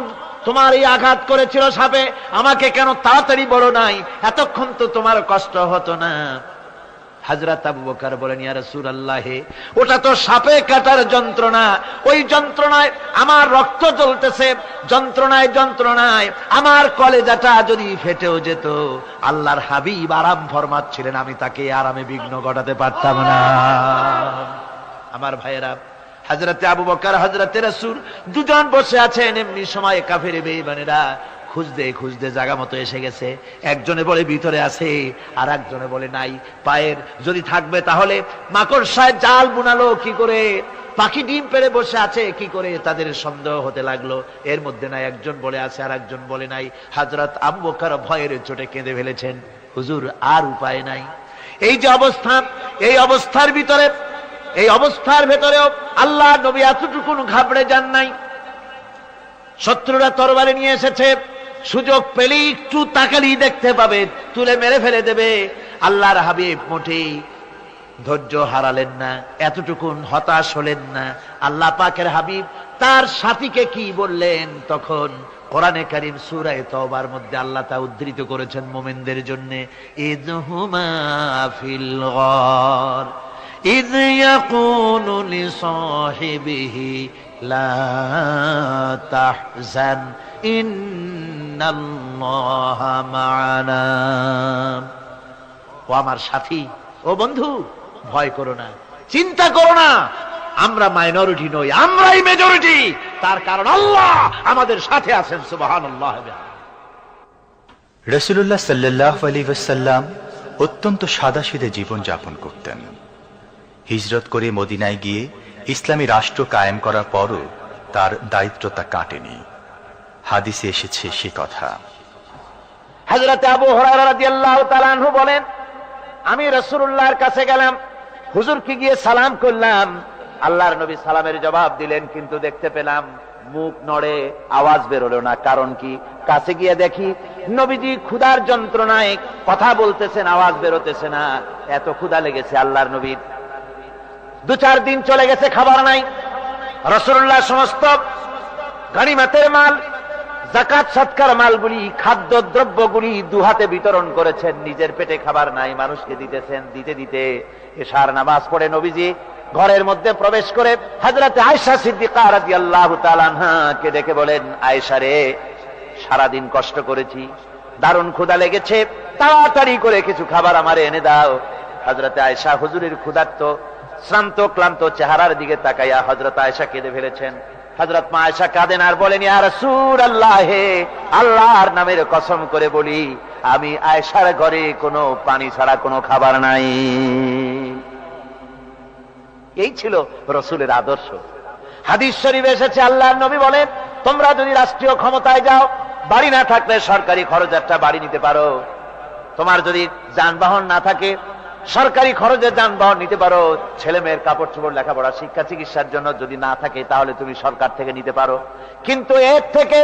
তোমার এই আঘাত করেছিল সাপে, আমাকে কেন তাড়াতাড়ি বলো নাই? এতক্ষণ তো তোমার কষ্ট হতো না। হযরত আবু বকর বলেন, ইয়া রাসূলুল্লাহ, ওটা তো সাপে কাটার যন্ত্রণা, ওই যন্ত্রণায় আমার রক্ত জ্বলতেছে, যন্ত্রণায় যন্ত্রণায় আমার কলেজাটা যদি ফেটেও যেত, আল্লাহর হাবিব আরাম ফরমাচ্ছিলেন, আমি তাকে আরামে বিঘ্ন ঘটাতে পারতাম না। আমার ভাইয়েরা, হযরতে আবু বকর, হযরতে রাসূল দুজন বসে আছেন। এমনি সময় কাফের বেঈমানেরা খুঁজতে খুঁজতে জায়গা মতো এসে গেছে। একজনে বলে ভিতরে আছে, আর একজনে বলে নাই। পায়ের যদি থাকবে তাহলে মাকড়সায় জাল বুনালো কি করে, পাখি ডিম পেড়ে বসে আছে কি করে, তাদের সন্দেহ হতে লাগলো। এর মধ্যে নাই, একজন বলে আছে আর একজন বলে নাই। হযরত আবু বকর ভয়ের চোটে কেঁদে ফেলেছেন, হুজুর আর উপায় নাই। এই যে অবস্থা, এই অবস্থার ভিতরে এই অবস্থার ভেতরেও আল্লাহ নবী এতটুকু ঘাবড়ে যান নাই। শত্রুরা তরবারি নিয়ে এসেছে, সুযোগ পেলেই একটু তাকালেই দেখতে পাবে, তুলে মেরে ফেলে দেবে। আল্লাহর হাবিব মোটেই ধৈর্য হারালেন না, এতটুকুন হতাশ হলেন না। আল্লাহ পাকের হাবিব তার সাথীকে কি বললেন? তখন কোরআনে কারীম সূরা তাওবার মধ্যে আল্লাহ তা উদ্ধৃত করেছেন মুমিনদের জন্য, ইযহুমা ফিল গার ইয ইয়াকুলু লিসাহিবিহি লা তাহজান ইন্নাল্লাহা মা'ানা। ও আমার সাথী, ও বন্ধু, ভয় করো না, চিন্তা করো না, আমরা মাইনরিটি নই, আমরাই মেজরিটি। তার কারণ আল্লাহ আমাদের সাথে আছেন। সুবহানাল্লাহ।
রাসূলুল্লাহ সাল্লাল্লাহু আলাইহি ওয়াসাল্লাম অত্যন্ত সাদাসিধে জীবন যাপন করতেন। হিজরত করে মদিনায় গিয়ে ইসলামী রাষ্ট্র কায়েম করার পরও তার দায়িত্বটা কাটেনি। হাদিসে এসেছে সে কথা।
হযরত আবু হুরায়রা রাদিয়াল্লাহু তাআলা আনহু বলেন, আমি রাসূলুল্লাহর কাছে গেলাম, হুজুরকে গিয়ে সালাম করলাম। আল্লাহর নবী সালামের জবাব দিলেন, কিন্তু দেখতে পেলাম মুখ নড়ে, আওয়াজ বেরোলো না। কারণ কি? কাছে গিয়ে দেখি নবীজি ক্ষুধার যন্ত্রণায় কথা বলতেছেন, আওয়াজ বেরোতেছে না। এত ক্ষুধা লেগেছে আল্লাহর নবীর। 2-4 দিন চলে গেছে, খাবার নাই। রাসূলুল্লাহ সমস্ত গনিমতের মাল, যাকাত সদকার মালগুলি, খাদ্য দ্রব্যগুলি দুহাতে বিতরণ করেছেন। নিজের পেটে খাবার নাই, মানুষকে দিতেছেন। দিতে দিতে এশার নামাজ পড়ে নবীজি ঘরের মধ্যে প্রবেশ করে হযরত আয়েশা সিদ্দিকা রাদিয়াল্লাহু তাআলা আনহাকে ডেকে বলেন, আয়েশা রে, সারাদিন কষ্ট করেছি, দারুণ ক্ষুধা লেগেছে, তাড়াতাড়ি করে কিছু খাবার আমারে এনে দাও। হযরত আয়েশা হুজুরের ক্ষুধার্ত শ্রান্ত ক্লান্ত চেহারার দিকে তাকাইয়া হযরত আয়েশা কেঁদে ফেলেছেন। হযরত মা আয়েশা কাঁদেন আর বলেন, ইয়া রাসূলুল্লাহ, হে আল্লাহর নামের কসম করে বলি, আমি আয়েশার ঘরে কোনো পানি ছাড়া কোনো খাবার নাই। এই ছিল রাসূলের আদর্শ। হাদিস শরীফে এসেছে, আল্লাহর নবী বলেন, তোমরা যদি রাষ্ট্রীয় ক্ষমতায় যাও, বাড়ি না থাকলে সরকারি খরচ একটা বাড়ি নিতে পারো। তোমার যদি যানবাহন না থাকে, সরকারি খরচে যানবাহন নিতে পারো। ছেলে মেয়ের কাপড় চোপড়, লেখাপড়া, শিক্ষা, চিকিৎসার জন্য যদি না থাকে, তাহলে তুমি সরকার থেকে নিতে পারো। কিন্তু এর থেকে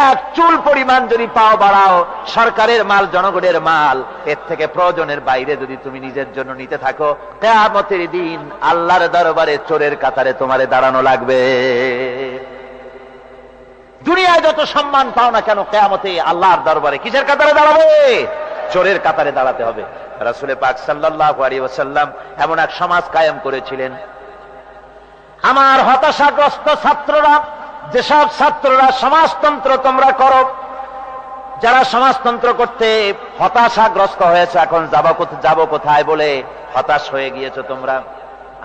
এক চুল পরিমাণ যদি পাও বাড়াও, সরকারের মাল জনগণের মাল, এর থেকে প্রয়োজনের বাইরে যদি তুমি নিজের জন্য নিতে থাকো, কিয়ামতের দিন আল্লাহর দরবারে চোরের কাতারে তোমারে দাঁড়ানো লাগবে। দুনিয়ায় যত সম্মান পাও না কেন, কিয়ামতে আল্লাহর দরবারে কিসের কাতারে দাঁড়াবে? চোরের কাতারে দাঁড়াতে হবে। রাসূল পাক সাল্লাল্লাহু আলাইহি ওয়াসাল্লাম এমন এক সমাজ কায়েম করেছিলেন। আমার হতাশাগ্রস্ত ছাত্ররা, যেসব ছাত্ররা সমাজতন্ত্র তোমরা করো, যারা সমাজতন্ত্র করতে হতাশাগ্রস্ত হয়েছে, এখন যাব কোথায় বলে হতাশ হয়ে গিয়েছো তোমরা,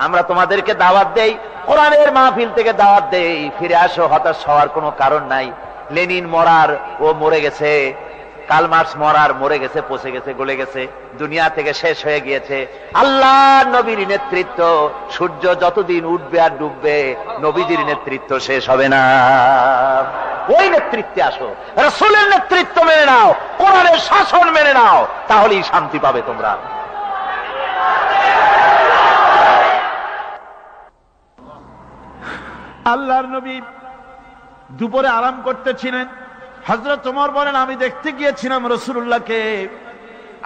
আমরা তোমাদেরকে দাওয়াত দেই, কোরআনের মাহফিল থেকে দাওয়াত দেই, ফিরে আসো। হতাশ হওয়ার কোনো কারণ নাই। লেনিন মরার, ও মরে গেছে। কার্ল মার্কস মরার, মরে গেছে, পচে গেছে, গলে গেছে, দুনিয়া থেকে শেষ হয়ে গিয়েছে। আল্লাহর নবীর নেতৃত্ব, সূর্য যতদিন উঠবে আর ডুববে, নবীজির নেতৃত্ব শেষ হবে না। ওই নেতৃত্বে আসো, রাসূলের নেতৃত্ব মেনে নাও, কোরআনের শাসন মেনে নাও, তাহলেই শান্তি পাবে তোমরা। আল্লাহর নবী দুপুরে আরাম করতেছিলেন। হযরত ওমর বলেন, আমি দেখতে গিয়েছিলাম রাসূলুল্লাহকে,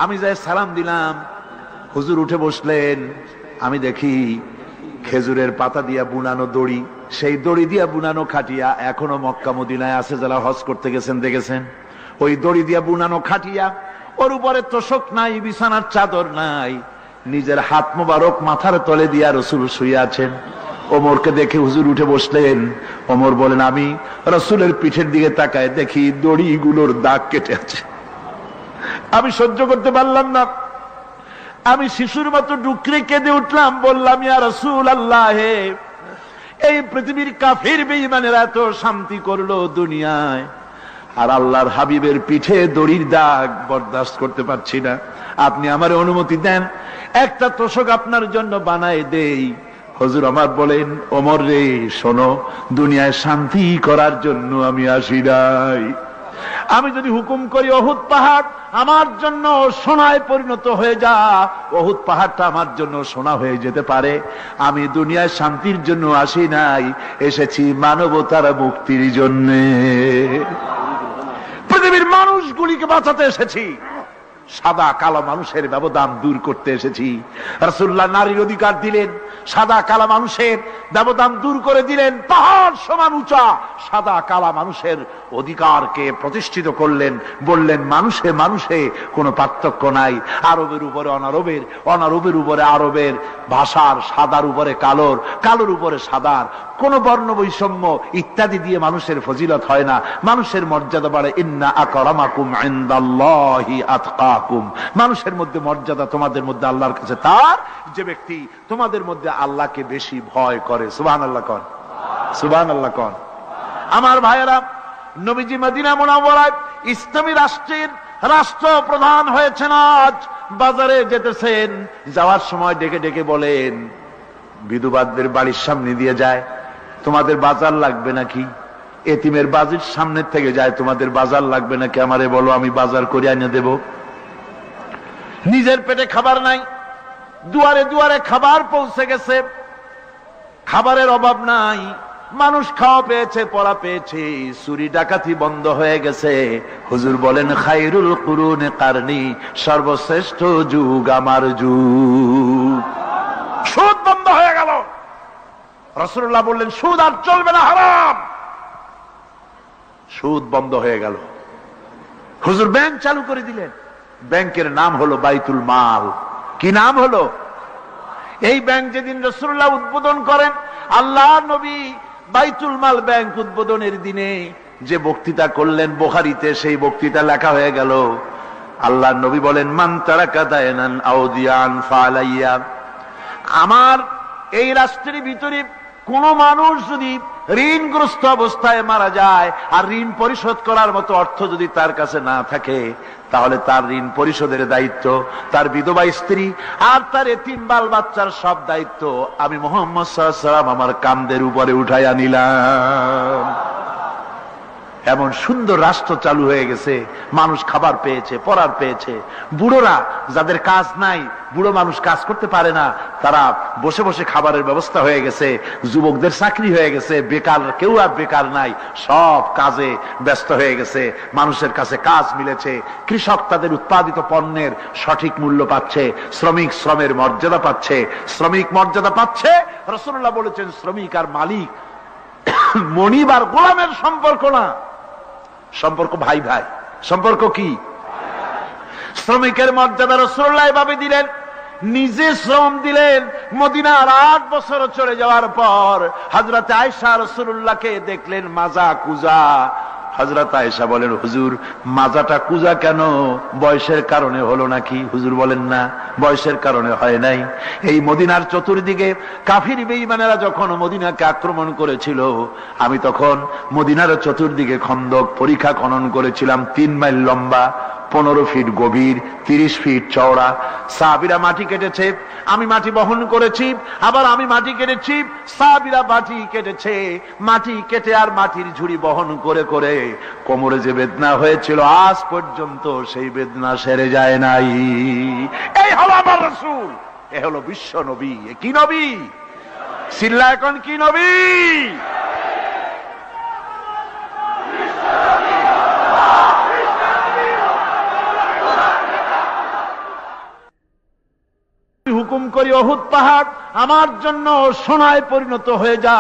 আমি যাই সালাম দিলাম, হুজুর উঠে বসলেন। আমি দেখি খেজুরের পাতা দিয়া বুনানো দড়ি, সেই দড়ি দিয়া বুনানো খাটিয়া এখনো মক্কা মদিনায় আছে, যারা হজ করতে গেছেন দেখেছেন। ওই দড়ি দিয়া বুনানো খাটিয়া, ওর উপরে তোশক নাই, বিছানার চাদর নাই, নিজের হাত মোবারক মাথার তলে দিয়া রাসূল শুয়ে আছেন। ওমরকে দেখে হুজুর উঠে বসলেন। ওমর বলেন, আমি রাসূলের পিঠের দিকে তাকায় দেখি দড়িগুলোর দাগ কেটে আছে। আমি সহ্য করতে পারলাম না, আমি শিশুর মতো ডুকরে কেঁদে উঠলাম, বললাম, ইয়া রাসূলুল্লাহ, এই পৃথিবীর কাফির বেঈমানেরা এত শান্তি করলো দুনিয়ায়, আর আল্লাহর হাবিবের পিঠে দড়ির দাগ বরদাস্ত করতে পারছি না। আপনি আমার অনুমতি দেন, একটা তোশক আপনার জন্য বানায় দেই। হুজুর আমার বলেন, ওমর রে, শোনো, দুনিয়ায় শান্তি করার জন্য আমি আসি নাই, আমি যদি হুকুম করি উহুদ পাহাড় আমার জন্য সোনায় পরিণত হয়ে যা, উহুদ পাহাড়টা আমার জন্য সোনা হয়ে যেতে পারে। আমি দুনিয়ায় শান্তির জন্য আসি নাই, এসেছি মানবতার মুক্তির জন্য। পৃথিবীর মানুষগুলিকে বাঁচাতে এসেছি, সাদা কালো মানুষের ব্যবধান দূর করতে এসেছি। রাসূলুল্লাহ নারীর অধিকার দিলেন, সাদা কালা মানুষের ব্যবধান দূর করে দিলেন। পাহাড় সমান উঁচা সাদা কালা মানুষের অধিকারকে প্রতিষ্ঠিত করলেন, বললেন মানুষে মানুষে কোনো পার্থক্য নাই। আরবের উপরে অনারবের, অনারবের উপরে আরবের, ভাষার সাদার উপরে কালোর, কালোর উপরে সাদার, কোন বর্ণ বৈষম্য ইত্যাদি দিয়ে মানুষের ফজিলত হয় না। মানুষের মর্যাদা বাড়ে। ইন্না আকরামাকুম ইনদাল্লাহি আতকাকুম। মানুষের মধ্যে মর্যাদা তোমাদের মধ্যে আল্লাহর কাছে তার যে ব্যক্তি তোমাদের মধ্যে আল্লাহকে বেশি ভয় করে। সুবহানাল্লাহ কোন, সুবহানাল্লাহ কোন। আমার ভাইয়েরা, নবীজি মদিনা মুনাওয়ারায় ইসলামী রাষ্ট্রের রাষ্ট্রপ্রধান হয়েছেন। আজ বাজারে যেতেছেন, যাওয়ার সময় ডেকে ডেকে বলেন, বিধবাদের বাড়ির সামনে দিয়ে যায়, তোমাদের বাজার লাগবে নাকি? এতিমের বাড়ির সামনে থেকে যায়, তোমাদের বাজার লাগবে নাকি? আমারে বলো, আমি বাজার করে এনে দেব। নিজের পেটে খাবার নাই, দুয়ারে দুয়ারে খাবার পৌঁছে গেছে, খাবারের অভাব নাই, মানুষ খাওয়া পেয়েছে, পড়া পেয়েছে, চুরি ডাকাতি বন্ধ হয়ে গেছে। হুজুর বলেন খায়রুল কুরুনে কারনি, সর্বশ্রেষ্ঠ যুগ আমার যুগ। সুদ বন্ধ হয়ে গেল। রাসূলুল্লাহ বললেন সুদ আর চলবে না, হারাম। সুদ বন্ধ হয়ে গেল। হুজুর ব্যাংক চালু করে দিলেন। ব্যাংকের নাম হলো বাইতুল মাল। কি নাম হলো? এই ব্যাংক যেদিন রাসূলুল্লাহ উদ্বোধন করেন, আল্লাহর নবী বাইতুল মাল ব্যাংক উদ্বোধনের দিনে যে বক্তৃতা করলেন, বুখারীতে সেই বক্তৃতা লেখা হয়ে গেল। আল্লাহর নবী বলেন মান তারাকা দায়নান আও দিয়ান ফালাইয়া। আমার এই রাষ্ট্রের ভিতরে কোন মানুষ যদি ঋণগ্রস্ত অবস্থায় মারা যায় আর ঋণ পরিশোধ করার মতো অর্থ যদি তার কাছে না থাকে, তাহলে তার ঋণ পরিশোধের দায়িত্ব, তার বিধবা স্ত্রী আর তার এতিম বাল বাচ্চার সব দায়িত্ব আমি মুহাম্মদ সাল্লাল্লাহু আলাইহি ওয়াসাল্লাম আমার কাঁধের উপরে উঠাইয়া নিলাম। এমন সুন্দর রাষ্ট্র চালু হয়ে গেছে, মানুষ খাবার পেয়েছে, পড়ার পেয়েছে। বুড়োরা যাদের কাজ নাই, বুড়ো মানুষ কাজ করতে পারে না, তারা বসে বসে খাবারের ব্যবস্থা হয়ে গেছে। যুবকদের চাকরি হয়ে গেছে, বেকার কেউ আর বেকার নাই, সব কাজে ব্যস্ত হয়ে গেছে, মানুষের কাছে কাজ মিলেছে। কৃষক তাদের উৎপাদিত পণ্যের সঠিক মূল্য পাচ্ছে, শ্রমিক শ্রমের মর্যাদা পাচ্ছে, শ্রমিক মর্যাদা পাচ্ছে। রাসূলুল্লাহ বলেছেন শ্রমিক আর মালিক মনিব আর গোলামের সম্পর্ক না, সম্পর্ক ভাই ভাই। সম্পর্ক কি? শ্রমিকের মর্যাদা রাসূলুল্লাহ এভাবে দিলেন, নিজে শ্রম দিলেন। মদিনার 8 বছর চলে যাওয়ার পর হযরত আয়েশা রাসূলুল্লাহকে দেখলেন মাজা কুজা। হযরত আয়েশা বলেন হুজুর মাজাটা কুজা কেন? বয়সের কারণে হলো নাকি? হুজুর বলেন না, বয়সের কারণে হয় নাই। এই মদিনার চতুর্দিকে কাফির বেঈমানেরা যখন মদিনাকে আক্রমণ করেছিল, আমি তখন মদিনার চতুর্দিকে খন্দক পরিখা খনন করেছিলাম, 3 মাইল লম্বা, 15 ফিট গভীর, 30 ফিট চওড়া। সাহাবীরা মাটি কেটেছে, আমি মাটি বহন করেছি, আবার আমি মাটি কেটেছি, সাহাবীরা মাটি কেটেছে। মাটি কেটে আর মাটির ঝুড়ি বহন করে করে কোমরে যে বেদনা হয়েছিল আজ পর্যন্ত সেই বেদনা সেরে যায় নাই। এই হলো আমার রাসূল, এ হলো বিশ্ব নবী। কি নবী? সিল্লা এখন কি নবী? হুকুম করি উহুদ পাহাড় আমার জন্য সোনায় পরিণত হয়ে যা,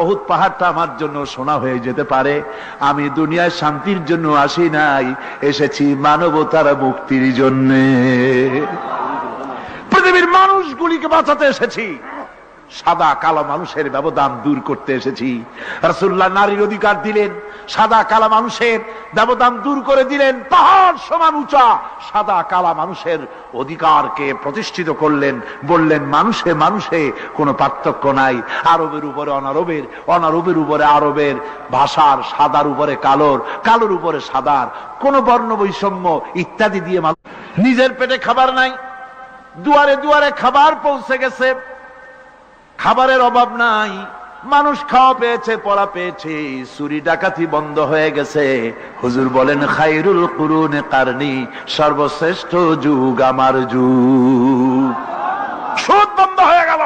উহুদ পাহাড়টা আমার জন্য সোনা হয়ে যেতে পারে। আমি দুনিয়ায় শান্তির জন্য আসি নাই, এসেছি মানবতার মুক্তির জন্য। পৃথিবীর মানুষগুলিকে বাঁচাতে এসেছি, সাদা কালো মানুষের ব্যবধান দূর করতে এসেছি। রাসূলুল্লাহ নারীর অধিকার দিলেন, সাদা কালা মানুষের ব্যবধান দূর করে দিলেন। পাহাড় সমান উঁচা সাদা কালা মানুষের অধিকারকে প্রতিষ্ঠিত করলেন, বললেন মানুষে মানুষে কোনো পার্থক্য নাই। আরবের উপরে অনারবের, অনারবের উপরে আরবের, ভাষার সাদার উপরে কালোর, কালোর উপরে সাদার, কোন বর্ণ বৈষম্য ইত্যাদি দিয়ে নিজের পেটে খাবার নাই, দুয়ারে দুয়ারে খাবার পৌঁছে গেছে, খাবারের অভাব নাই, মানুষ খাওয়া পেয়েছে, পড়া পেয়েছে, চুরি ডাকাতি বন্ধ হয়ে গেছে। হুজুর বলেন খায়রুল কুরুনে কারনি, সর্বশ্রেষ্ঠ যুগ আমার যুগ। সুদ বন্ধ হয়ে গেল।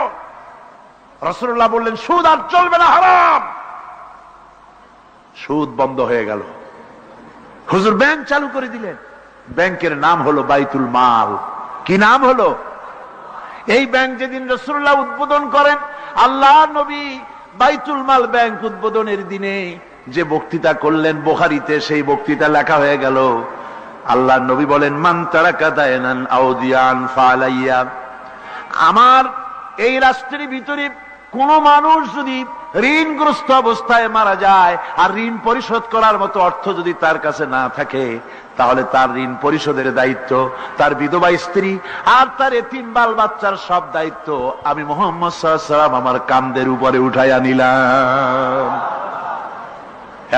রাসূলুল্লাহ বললেন সুদ আর চলবে না, হারাম। সুদ বন্ধ হয়ে গেল। হুজুর ব্যাংক চালু করে দিলেন। ব্যাংকের নাম হলো বাইতুল মাল। কি নাম হলো? এই ব্যাংক যেদিন রাসূলুল্লাহ উদ্বোধন করেন, আল্লাহ নবী বাইতুল মাল ব্যাংক উদ্বোধনের দিনে যে বক্তৃতা করলেন, বুখারীতে সেই বক্তৃতা লেখা হয়ে গেল। আল্লাহ নবী বলেন মান তারাকা দায়নান আউদিয়ান ফালাইয়া, আমার এই রাষ্ট্রের ভিতরে কোন মানুষ যদি ঋণগ্রস্ত অবস্থায় মারা যায় আর ঋণ পরিশোধ করার মতো অর্থ যদি তার কাছে না থাকে, তাহলে তার ঋণ পরিশোধের দায়িত্ব, তার বিধবা স্ত্রী আর তার এতিম বাল বাচ্চার সব দায়িত্ব আমি মুহাম্মদ সাল্লাল্লাহু আলাইহি ওয়াসাল্লাম আমার কাঁধের উপরে উঠাইয়া নিলাম।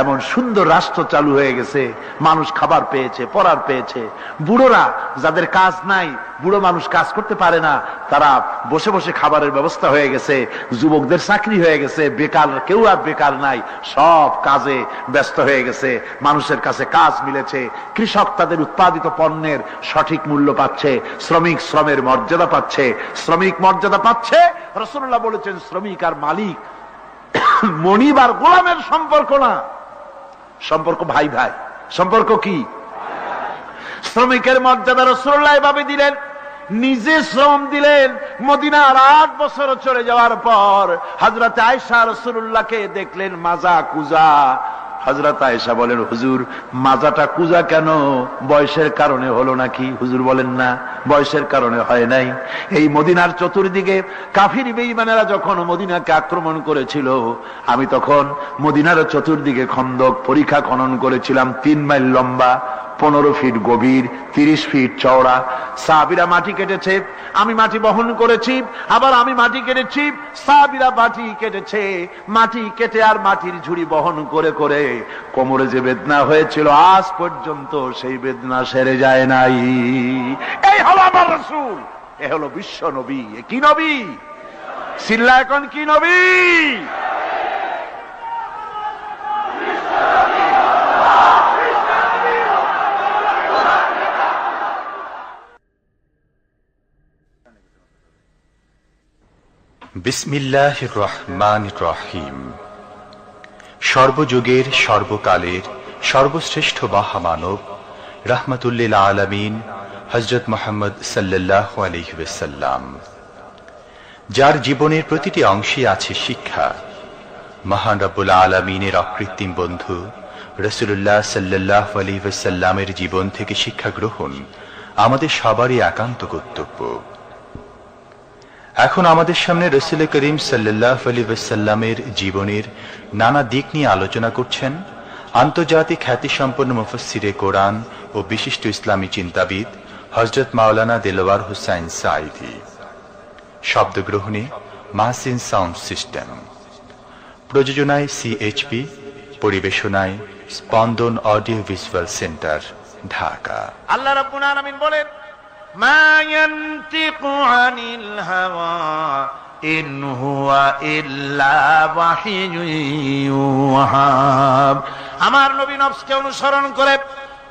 এমন সুন্দর রাষ্ট্র চালু হয়ে গেছে। মানুষ খাবার পেয়েছে, পড়ার পেয়েছে। বুড়োরা যাদের কাজ নাই, বুড়ো মানুষ কাজ করতে পারে না, তারা বসে বসে খাবারের ব্যবস্থা হয়ে গেছে। যুবকদের চাকরি হয়ে গেছে, বেকার কেউ আর বেকার নাই, সব কাজে ব্যস্ত হয়ে গেছে। মানুষের কাছে কাজ মিলেছে। কৃষক তাদের উৎপাদিত পণ্যের সঠিক মূল্য পাচ্ছে, শ্রমিক শ্রমের মর্যাদা পাচ্ছে। শ্রমিক মর্যাদা পাচ্ছে। রাসূলুল্লাহ বলেছেন শ্রমিক আর মালিক, মনিব আর গোলামের সম্পর্ক না, সম্পর্ক ভাই ভাই। সম্পর্ক কি? শ্রমিকের মর্যাদা রাসূলুল্লাহ এভাবে দিলেন, নিজে শ্রম দিলেন। মদিনার 8 বছর চলে যাওয়ার পর হযরত আয়েশা রাসূলুল্লাহকে দেখলেন মাজা কুজা। হযরত আয়েশা বলেন হুজুর মাজাটা কুজা কেন? বয়সের কারণে হলো নাকি? হুজুর বলেন না, বয়সের কারণে হয় নাই। এই মদিনার চতুর্দিকে কাফির বেঈমানেরা যখন মদিনাকে আক্রমণ করেছিল, আমি তখন মদিনার চতুর্দিকে খন্দক পরিখা খনন করেছিলাম। 3 মাইল লম্বা, 15 ফিট গভীর, 30 ফিট চওড়া। সাহাবীরা মাটি কেটেছে, আমি মাটি বহন করেছি, আবার আমি মাটি কেটেছি, সাহাবীরা মাটি কেটেছে। মাটি কেটে আর মাটির ঝুড়ি বহন করে করে কোমরে যে বেদনা হয়েছিল আজ পর্যন্ত সেই বেদনা সেরে যায় নাই। এই হলো আমার রাসূল, এ হলো বিশ্ব নবী। এ কি নবী? সিল্লা এখন কি নবী?
বিসমিল্লাহির রহমানির রহিম। সর্বযুগের সর্বকালের সর্বশ্রেষ্ঠ মহামানব রাহমাতুল্লিল আলামিন হযরত মুহাম্মদ সাল্লাল্লাহু আলাইহি ওয়াসাল্লাম, যার জীবনের প্রতিটি অংশে আছে শিক্ষা, মহান রব্বুল আলামিনের অকৃত্রিম বন্ধু রাসূলুল্লাহ সাল্লাল্লাহু আলাইহি ওয়াসাল্লামের জীবন থেকে শিক্ষা গ্রহণ আমাদের সবারই একান্ত কর্তব্য। এখন আমাদের সামনে রাসূল করিম সাল্লাল্লাহু আলাইহি ওয়াসাল্লামের জীবনের নানা দিক নিয়ে আলোচনা করছেন আন্তর্জাতিক খ্যাতিসম্পন্ন মুফাসসিরে কোরআন ও বিশিষ্ট ইসলামী চিন্তাবিদ হযরত মাওলানা দেলোয়ার হোসাইন সাঈদী। শব্দগ্রহণে মাহসিন সাউন্ড সিস্টেম, প্রযোজনায় সিএইচপি, পরিবেশনায় স্পন্দন অডিও ভিজুয়াল সেন্টার, ঢাকা।
আল্লাহ রাব্বুল আলামিন বলেন মা ইয়ানতিকু আনিল হাওয়া ইন হুয়া ইল্লা ওয়াহিয়ুন ইউহা। আমার নবী নফসকে অনুসরণ করে,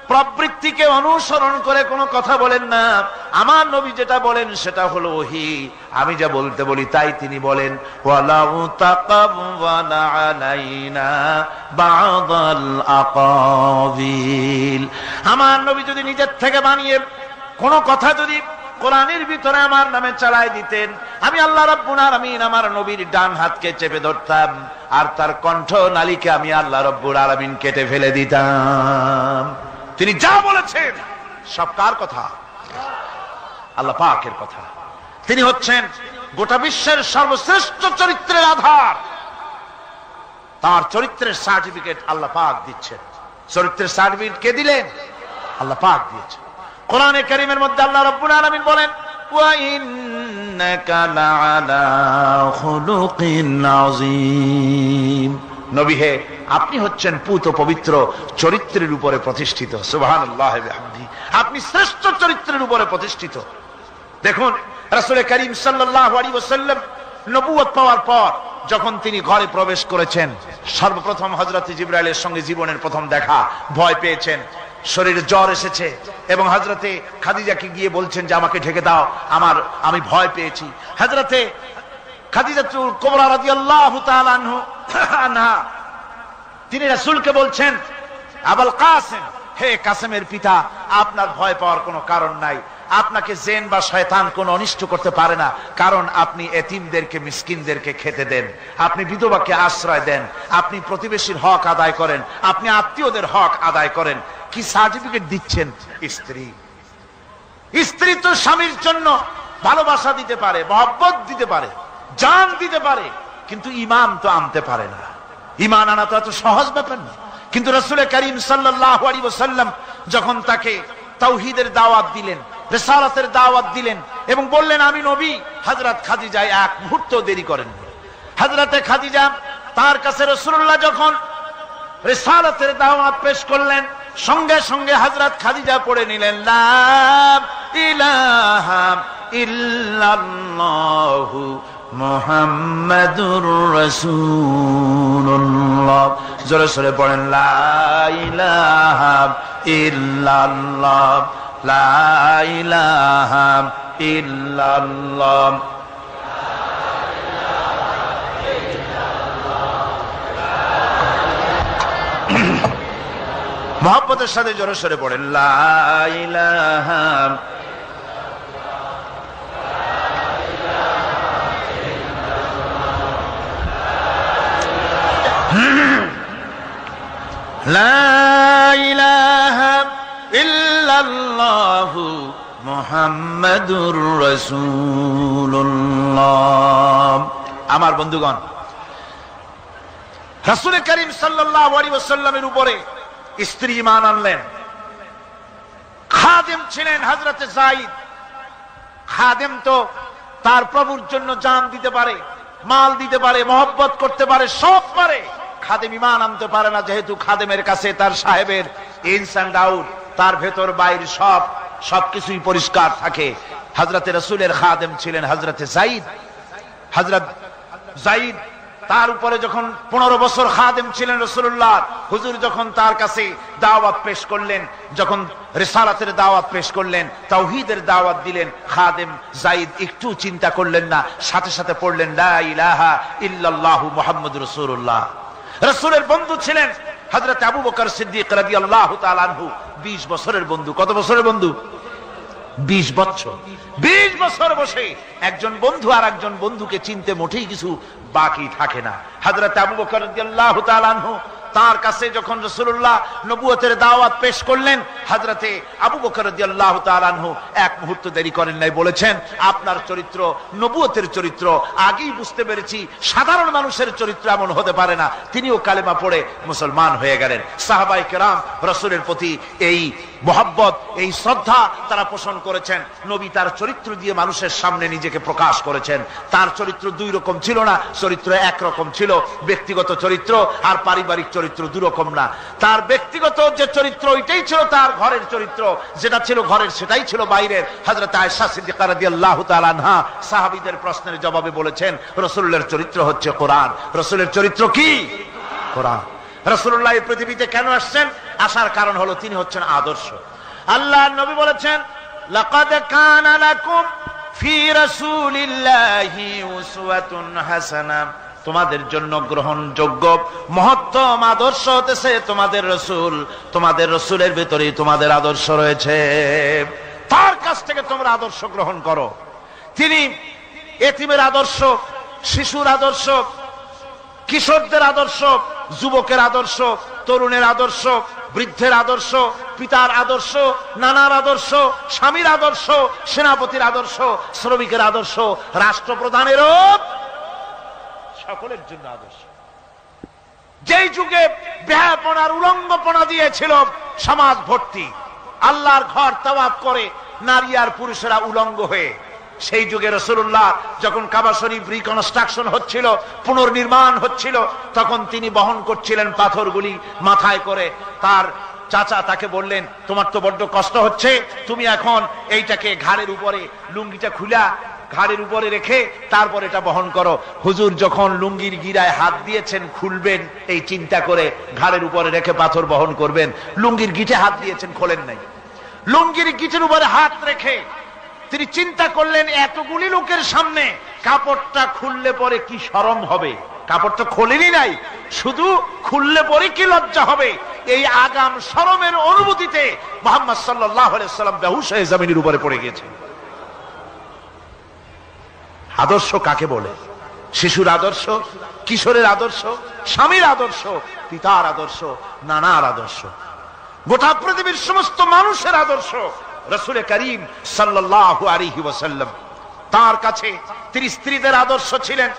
প্রবৃত্তিকে অনুসরণ করে কোনো কথা বলেন না। আমার নবী যেটা বলেন সেটা হলো ওহী। আমি যা বলতে বলি তাই তিনি বলেন। ওয়ালাউ তাকাওয়ালা আলাইনা বা'দাল আকাবিল। আমার নবী যদি নিজের থেকে বানিয়ে কোন কথা যদি কোরআনের ভিতরে আমার নামে চালায় দিতেন, আমি আল্লাহ রাব্বুল আলামিন আমার নবীর ডান হাতকে চেপে ধরতাম আর তার কণ্ঠ নালীকে আমি আল্লাহ রাব্বুল আলামিন কেটে ফেলে দিতাম। তিনি যা বলেছেন সব কার কথা? আল্লাহ পাকের কথা। তিনি হচ্ছেন গোটা বিশ্বের সর্বশ্রেষ্ঠ চরিত্রের আধার। তার চরিত্রের সার্টিফিকেট আল্লাহ পাক দিচ্ছেন। চরিত্রের সার্টিফিকেট কে দিলেন? আল্লাহ পাক দিয়েছেন। কোরআনে কারীমের মধ্যে আল্লাহ রাব্বুল আলামিন বলেন ওয়া ইন্নাকা লাআলা খুলুকিন আযীম। নবী হে, আপনি হচ্ছেন পুত পবিত্র চরিত্রের উপরে প্রতিষ্ঠিত। সুবহানাল্লাহ ওয়া বিহামদিহি। আপনি শ্রেষ্ঠ চরিত্রের উপরে প্রতিষ্ঠিত। দেখুন রাসূল করিম সাল্লাল্লাহু আলাইহি ওয়াসাল্লাম নবুয়ত পাওয়ার পর যখন তিনি ঘরে প্রবেশ করেছেন, সর্বপ্রথম হযরত জিবরাইলের সঙ্গে জীবনের প্রথম দেখা, ভয় পেয়েছেন, শরীরে জ্বর এসেছে এবং হযরতে খাদিজাকে গিয়ে বলছেন যে আমাকে ঢেকে দাও, আমি ভয় পেয়েছি। হযরতে খাদিজাতুল কুবরা রাদিয়াল্লাহু তাআলা আনহা তিনি রাসূলকে বলছেন, আবুল কাসেম, হে কাসেমের পিতা, আপনার ভয় পাওয়ার কোনো কারণ নাই, আপনাকে জিন বা শয়তান কোনো অনিষ্ট করতে পারে না, কারণ আপনি এতিমদেরকে, মিসকিনদেরকে খেতে দেন, আপনি বিধবাকে আশ্রয় দেন, আপনি প্রতিবেশীর হক আদায় করেন, আপনি আত্মীয়দের হক আদায় করেন। কি সার্টিফিকেট দিচ্ছেন? স্ত্রী তো স্বামীর জন্য ভালোবাসা দিতে পারে, মহব্বত দিতে পারে, জান দিতে পারে, কিন্তু ঈমান তো আনতে পারে না। ঈমান আনা তো এত সহজ ব্যাপার না। কিন্তু রাসূল করিম সাল্লাল্লাহু আলাইহি ওয়াসাল্লাম যখন তাকে তাওহীদের দাওয়াত দিলেন, রিসালাতের দাওয়াত দিলেন এবং বললেন আমি নবী, হযরত খাদিজা এক মুহূর্ত দেরি করেন। হযরতে খাদিজা তার কাছে রাসূলুল্লাহ যখন রিসালাতের দাওয়াত পেশ করলেন, সঙ্গে সঙ্গে হযরত খাদিজা পড়ে নিলেন লা ইলাহা ইল্লাল্লাহু মুহাম্মাদুর রাসূলুল্লাহ। জোরে জোরে পড়েন লা ইলাহা ইল্লাল্লাহ, লা ইলাহা ইল্লাল্লাহ। মুহাব্বতের সাথে জোরে জোরে পড়েন লা ইলাহা লা ইলাহা ইল্লাল্লাহু মুহাম্মাদুর রাসূলুল্লাহ। আমার বন্ধুগণ, রাসূল করিম সাল্লাল্লাহু আলাইহি ওয়াসাল্লামের উপরে স্ত্রী ঈমান আনলেন। খাদেম ছিলেন হযরতে যায়েদ। খাদেম তো তার প্রভুর জন্য জান দিতে পারে, মাল দিতে পারে, মহব্বত করতে পারে, সব পারে। খাদেম ঈমান আনতে পারে না, যেহেতু খাদেমের কাছে তার সাহেবের ইনস এন্ড আউট, তার ভেতর বাইরে সবকিছুই পরিষ্কার থাকে। হযরতে রাসূলের খাদেম ছিলেন হযরতে যায়েদ। হযরত যায়েদ তার উপরে যখন 15 বছর খাদেম ছিলেন রাসূলুল্লাহ, হুজুর যখন তার কাছে দাওয়াত পেশ করলেন, যখন রিসালাতের দাওয়াত পেশ করলেন, তাওহীদের দাওয়াত দিলেন, খাদেম যায়েদ একটু চিন্তা করলেন না, সাথে সাথে পড়লেন লা ইলাহা ইল্লাল্লাহু মুহাম্মাদুর রাসূলুল্লাহ। রাসূলের বন্ধু ছিলেন হযরত আবু বকর সিদ্দিক রাদিয়াল্লাহু তাআলা আনহু। 20 বছরের বন্ধু। কত বছরের বন্ধু? 20 বছর। 20 বছর বসে একজন বন্ধু আর একজন বন্ধুকে চিনতে মোটেই কিছু বাকি থাকে না। হযরত আবু বকর রাদিয়াল্লাহু তাআলা আনহু তার কাছে যখন রাসূলুল্লাহ নবুয়তের দাওয়াত পেশ করলেন, হযরতে আবু বকর রাদিয়াল্লাহু তাআলা আনহু এক মুহূর্ত দেরি করেন নাই, বলেছেন আপনার চরিত্র নবুয়তের চরিত্র। আগেই বুঝতে পেরেছি সাধারণ মানুষের চরিত্র এমন হতে পারে না। তিনিও কালেমা পড়ে মুসলমান হয়ে গেলেন। সাহাবায়ে কেরাম রাসূলের প্রতি এই মহব্বত, এই শ্রদ্ধা তারা পোষণ করেছেন। নবী তার চরিত্র দিয়ে মানুষের সামনে নিজেকে প্রকাশ করেছেন। তার চরিত্র দুই রকম ছিল না, চরিত্র একরকম ছিল। ব্যক্তিগত চরিত্র আর পারিবারিক চরিত্র দুরকম না। তার ব্যক্তিগত যে চরিত্র ওইটাই ছিল তার ঘরের চরিত্র, যেটা ছিল ঘরের সেটাই ছিল বাইরের। হযরত আয়েশা সিদ্দিকা রাদিয়াল্লাহু তাআলা আনহা সাহাবীদের প্রশ্নের জবাবে বলেছেন রাসূলের চরিত্র হচ্ছে কোরআন। রাসূলের চরিত্র কি? কোরআন। রাসূলুল্লাহ এই পৃথিবীতে কেন আসছেন? আসার কারণ হলো তিনি হচ্ছেন আদর্শ। আল্লাহর নবী বলেছেন লাকাদ কানা লাকুম ফি রাসূলিল্লাহি উসওয়াতুন হাসানাহ, তোমাদের জন্য গ্রহণযোগ্য মহত্তম আদর্শ হতেছে তোমাদের রাসূল। তোমাদের রাসূলের ভিতরে তোমাদের আদর্শ রয়েছে, তার কাছ থেকে তোমরা আদর্শ গ্রহণ করো। তিনি এতিমের আদর্শ, শিশুর আদর্শ, কিশোরদের আদর্শ, যুবকের আদর্শ, তরুণের আদর্শ, বৃদ্ধের আদর্শ, পিতার আদর্শ, নানার আদর্শ, স্বামীর আদর্শ, সেনাপতির আদর্শ, শ্রমিকের আদর্শ, রাষ্ট্রপ্রধানেরও সকলের জন্য আদর্শ। যেই যুগে বেহাপনার উলঙ্গপনা দিয়েছিল সমাজ ভর্তি, আল্লাহর ঘর তাওয়াফ করে নারী আর পুরুষেরা উলঙ্গ হয়ে, সেই যুগে রাসূলুল্লাহ যখন কাবা শরীফ রিকনস্ট্রাকশন হচ্ছিল, পুনর্নির্মাণ হচ্ছিল, তখন তিনি বহন করছিলেন পাথরগুলি মাথায় করে। তার চাচা তাকে বললেন তোমার তো বড্ড কষ্ট হচ্ছে, তুমি এখন এইটাকে ঘাড়ের উপরে লুঙ্গিটা খুলা ঘাড়ের উপরে রেখে তারপর এটা বহন করো। হুজুর যখন লুঙ্গির গিরায় হাত দিয়েছেন খুলবেন এই চিন্তা করে ঘাড়ের উপরে রেখে পাথর বহন করবেন, লুঙ্গির গিটে হাত দিয়েছেন, খোলেন নাই। লুঙ্গির গিটের উপরে হাত রেখে তিনি চিন্তা করলেন এতগুলি লোকের সামনে কাপড়টা খুললে পরে কি শরম হবে। কাপড় তো খোলেনি নাই, শুধু খুললে পরে কি লজ্জা হবে। এই আগাম শরমের অনুভূতিতে মুহাম্মদ সাল্লাল্লাহু আলাইহি ওয়াসাল্লাম বেহুশ হয়ে জমিনের উপরে পড়ে গেছেন। আদর্শ কাকে বলে? শিশুর আদর্শ, কিশোরের আদর্শ, স্বামীর আদর্শ, পিতার আদর্শ, নানার আদর্শ, গোটা পৃথিবীর সমস্ত মানুষের আদর্শ রাসূল করিম সাল্লাল্লাহু আলাইহি ওয়াসাল্লাম। তার কাছে তিনি স্ত্রীদের আদর্শ ছিলেন,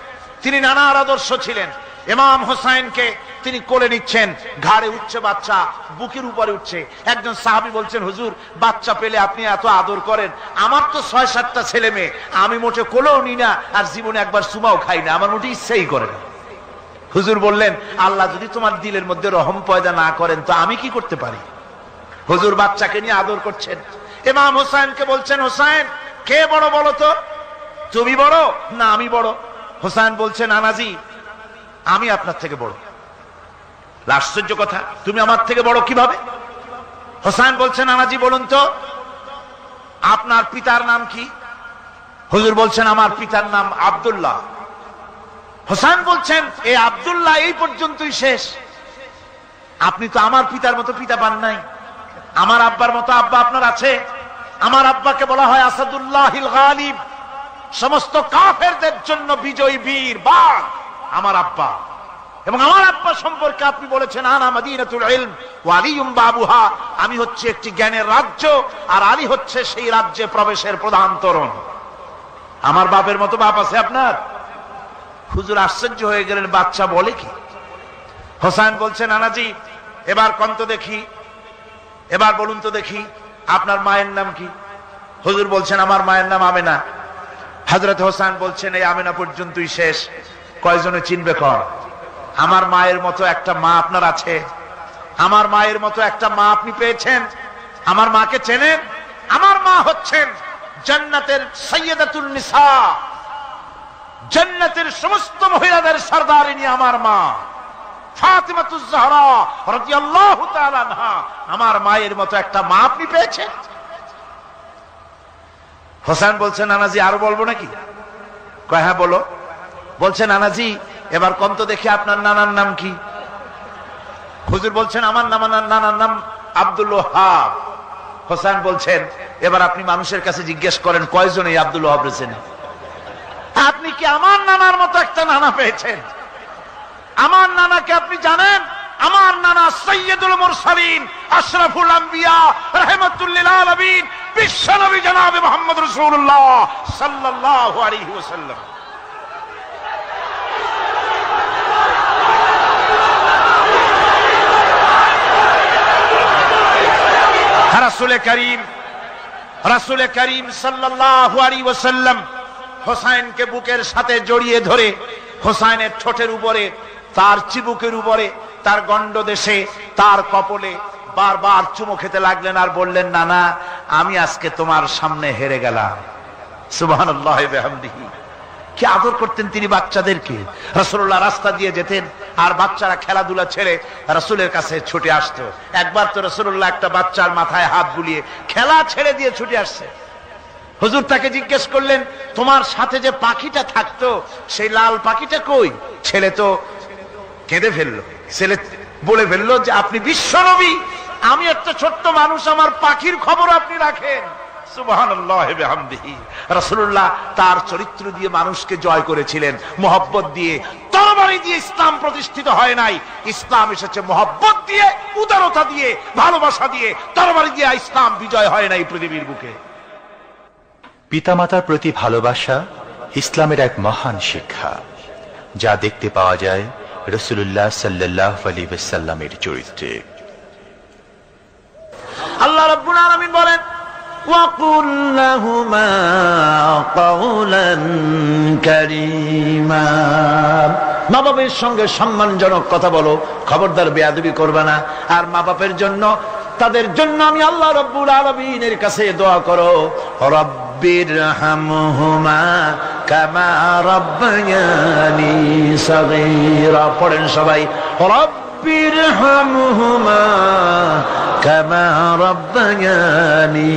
তিনি নানার আদর্শ ছিলেন। ইমাম হোসেনকে তিনি কোলে নিচ্ছেন, ঘাড়ে উঠছে বাচ্চা, বুকের উপরে উঠছে। একজন সাহাবী বলছেন, হুজুর বাচ্চা পেলে আপনি এত আদর করেন, আমার তো ৬-৭টা ছেলে মেয়ে, আমি মোটে কোলেও নি না, আর জীবনে একবার সুমাও খাই না, আমার মোটে ইচ্ছাই করে না। হুজুর বললেন, আল্লাহ যদি তোমার দিলের মধ্যে রহম পয়দা না করেন তো আমি কি করতে পারি। হুজুর বাচ্চাকে নিয়ে আদর করছেন। ইমাম হোসেনকে বলছেন, হোসেন কে বড় বলো তো, তুমি বড় না আমি বড়? হোসেন বলছেন, নানাজি আমি আপনার থেকে বড়। আশ্চর্য কথা, তুমি আমার থেকে বড় কিভাবে? হোসেন বলছেন, নানাজি বলুন তো আপনার পিতার নাম কি? হুজুর বলছেন, আমার পিতার নাম আব্দুল্লাহ। হোসেন বলছেন, এই আব্দুল্লাহ এই পর্যন্তই শেষ, আপনি তো আমার পিতার মতো পিতা পান নাই, আমার আব্বার মতো আব্বা আপনার আছে। আমার আব্বাকে বলা হয় আসাদুল্লাহিল গালিব, সমস্ত কাফেরদের জন্য বিজয়ী বীর বাঘ আমার আব্বা। এবং আমার আব্বা সম্পর্কে আপনি বলেছেন, আনা মাদিনাতুল ইলম ওয়া আলিয়ুম বাবুহা, আমি হচ্ছে একটি জ্ঞানের রাজ্য আর আলী হচ্ছে সেই রাজ্যে প্রবেশের প্রধান তোরণ। আমার বাপের মতো বাপ আছে আপনার? হুজুর আশ্চর্য হয়ে গেলেন, বাচ্চা বলে কি? হোসেন বলছেন, নানাজি এবার কোন তো দেখি, এবার বলুন তো দেখি আপনার মায়ের নাম কি? হুজুর বলছেন, আমার মায়ের নাম আমেনা। হযরত হোসেন বলছেন, এই আমেনা পর্যন্তই শেষ, কয়জনে চিনবে কর? আমার মায়ের মতো একটা মা আপনার আছে? আমার মায়ের মতো একটা মা আপনি পেয়েছেন? আমার মাকে চেনেন? আমার মা হচ্ছেন জান্নাতের সাইয়্যিদাতুন নিসা, জান্নাতের সমস্ত মহিলাদের সরদারিনী আমার মা ফাতিমাতুজ জাহরা রাদিয়াল্লাহু তাআলা আনহা। আমার মায়ের মতো একটা মা আপনি পেয়েছেন? হোসেন বলছেন, নানাজি আরো বলবো নাকি? কয় হ্যাঁ বলো। বলছেন, নানাজি এবার কোন তো দেখি আপনার নানার নাম কি? হুজুর বলছেন, আমার নানার নাম আব্দুল ওয়াহাব। হোসেন বলছেন, এবার আপনি মানুষের কাছে জিজ্ঞেস করেন কয়জন এই আব্দুল ওয়াহাব রয়েছেন? আপনি কি আমার নানার মতো একটা নানা পেয়েছেন? আমার নানাকে আপনি জানেন? আমার নানা সাইয়্যিদুল মুরসালিন, আশরাফুল আম্বিয়া, রাহমাতুল লিল আলামিন, বিশ্বনবী জনাবে মুহাম্মদ রাসূলুল্লাহ সাল্লাল্লাহু আলাইহি ওয়াসাল্লাম। রাসূল করিম সাল্লাল্লাহু আলাইহি ওয়াসাল্লাম হোসেনকে বুকের সাথে জড়িয়ে ধরে হোসেনের ঠোঁটের উপরে, তার চিবুকের উপরে, তার গণ্ডদেশে, তার কপলে বারবার চুমো খেতে লাগলেন আর বললেন, নানা আমি আজকে তোমার সামনে হেরে গেলাম। সুবহানাল্লাহি ওয়া বিহামদিহি। কি আদর করতেন তিনি বাচ্চাদেরকে। রাসূলুল্লাহ রাস্তা দিয়ে যেতেন আর বাচ্চারা খেলাধুলা ছেড়ে রাসূলের কাছে ছুটে আসতো। একবার তো রাসূলুল্লাহ একটা বাচ্চার মাথায় হাত বুলিয়ে খেলা ছেড়ে দিয়ে ছুটে আসছে। হুজুর তাকে জিজ্ঞেস করলেন, তোমার সাথে যে পাখিটা থাকতো সেই লাল পাখিটা কই? ছেলে তো কেঁদে ফেললো। ছেলে বলে ফেললো যে আপনি বিশ্বনবী, আমি একটা ছোট্ট মানুষ, আমার পাখির খবর আপনি রাখেন। সুবহানাল্লাহি ওয়া বিহামদিহি। রাসূলুল্লাহ তার চরিত্র দিয়ে মানুষকে জয় করেছিলেন, মহব্বত দিয়ে। তরবারি দিয়ে ইসলাম প্রতিষ্ঠিত হয় নাই, ইসলাম এসেছে মহব্বত দিয়ে, উদারতা দিয়ে, ভালোবাসা দিয়ে। তরবারি দিয়ে ইসলাম বিজয় হয় নাই পৃথিবীর বুকে।
পিতামাতার প্রতি ভালোবাসা ইসলামের এক মহান শিক্ষা, যা দেখতে পাওয়া যায় রাসূলুল্লাহ সাল্লাল্লাহু আলাইহি ওয়াসাল্লামের চরিত্রে।
আল্লাহ রাব্বুল আলামিন বলেন, وَقُلْ لَهُمَا قَوْلًا كَرِيمًا, মা বাবার সঙ্গে সম্মানজনক কথা বলো, খবরদার বেয়াদবি করবে না। আর মা বাবার জন্য, তাদের জন্য আমি আল্লাহ রাব্বুল আলামিনের কাছে দোয়া করো, রব্বি রব্বিরহামহুমা কামা রাব্বায়ানি সাগীরা। পড়েন সবাই, রব্বিরহামহুমা কামা রাব্বায়ানি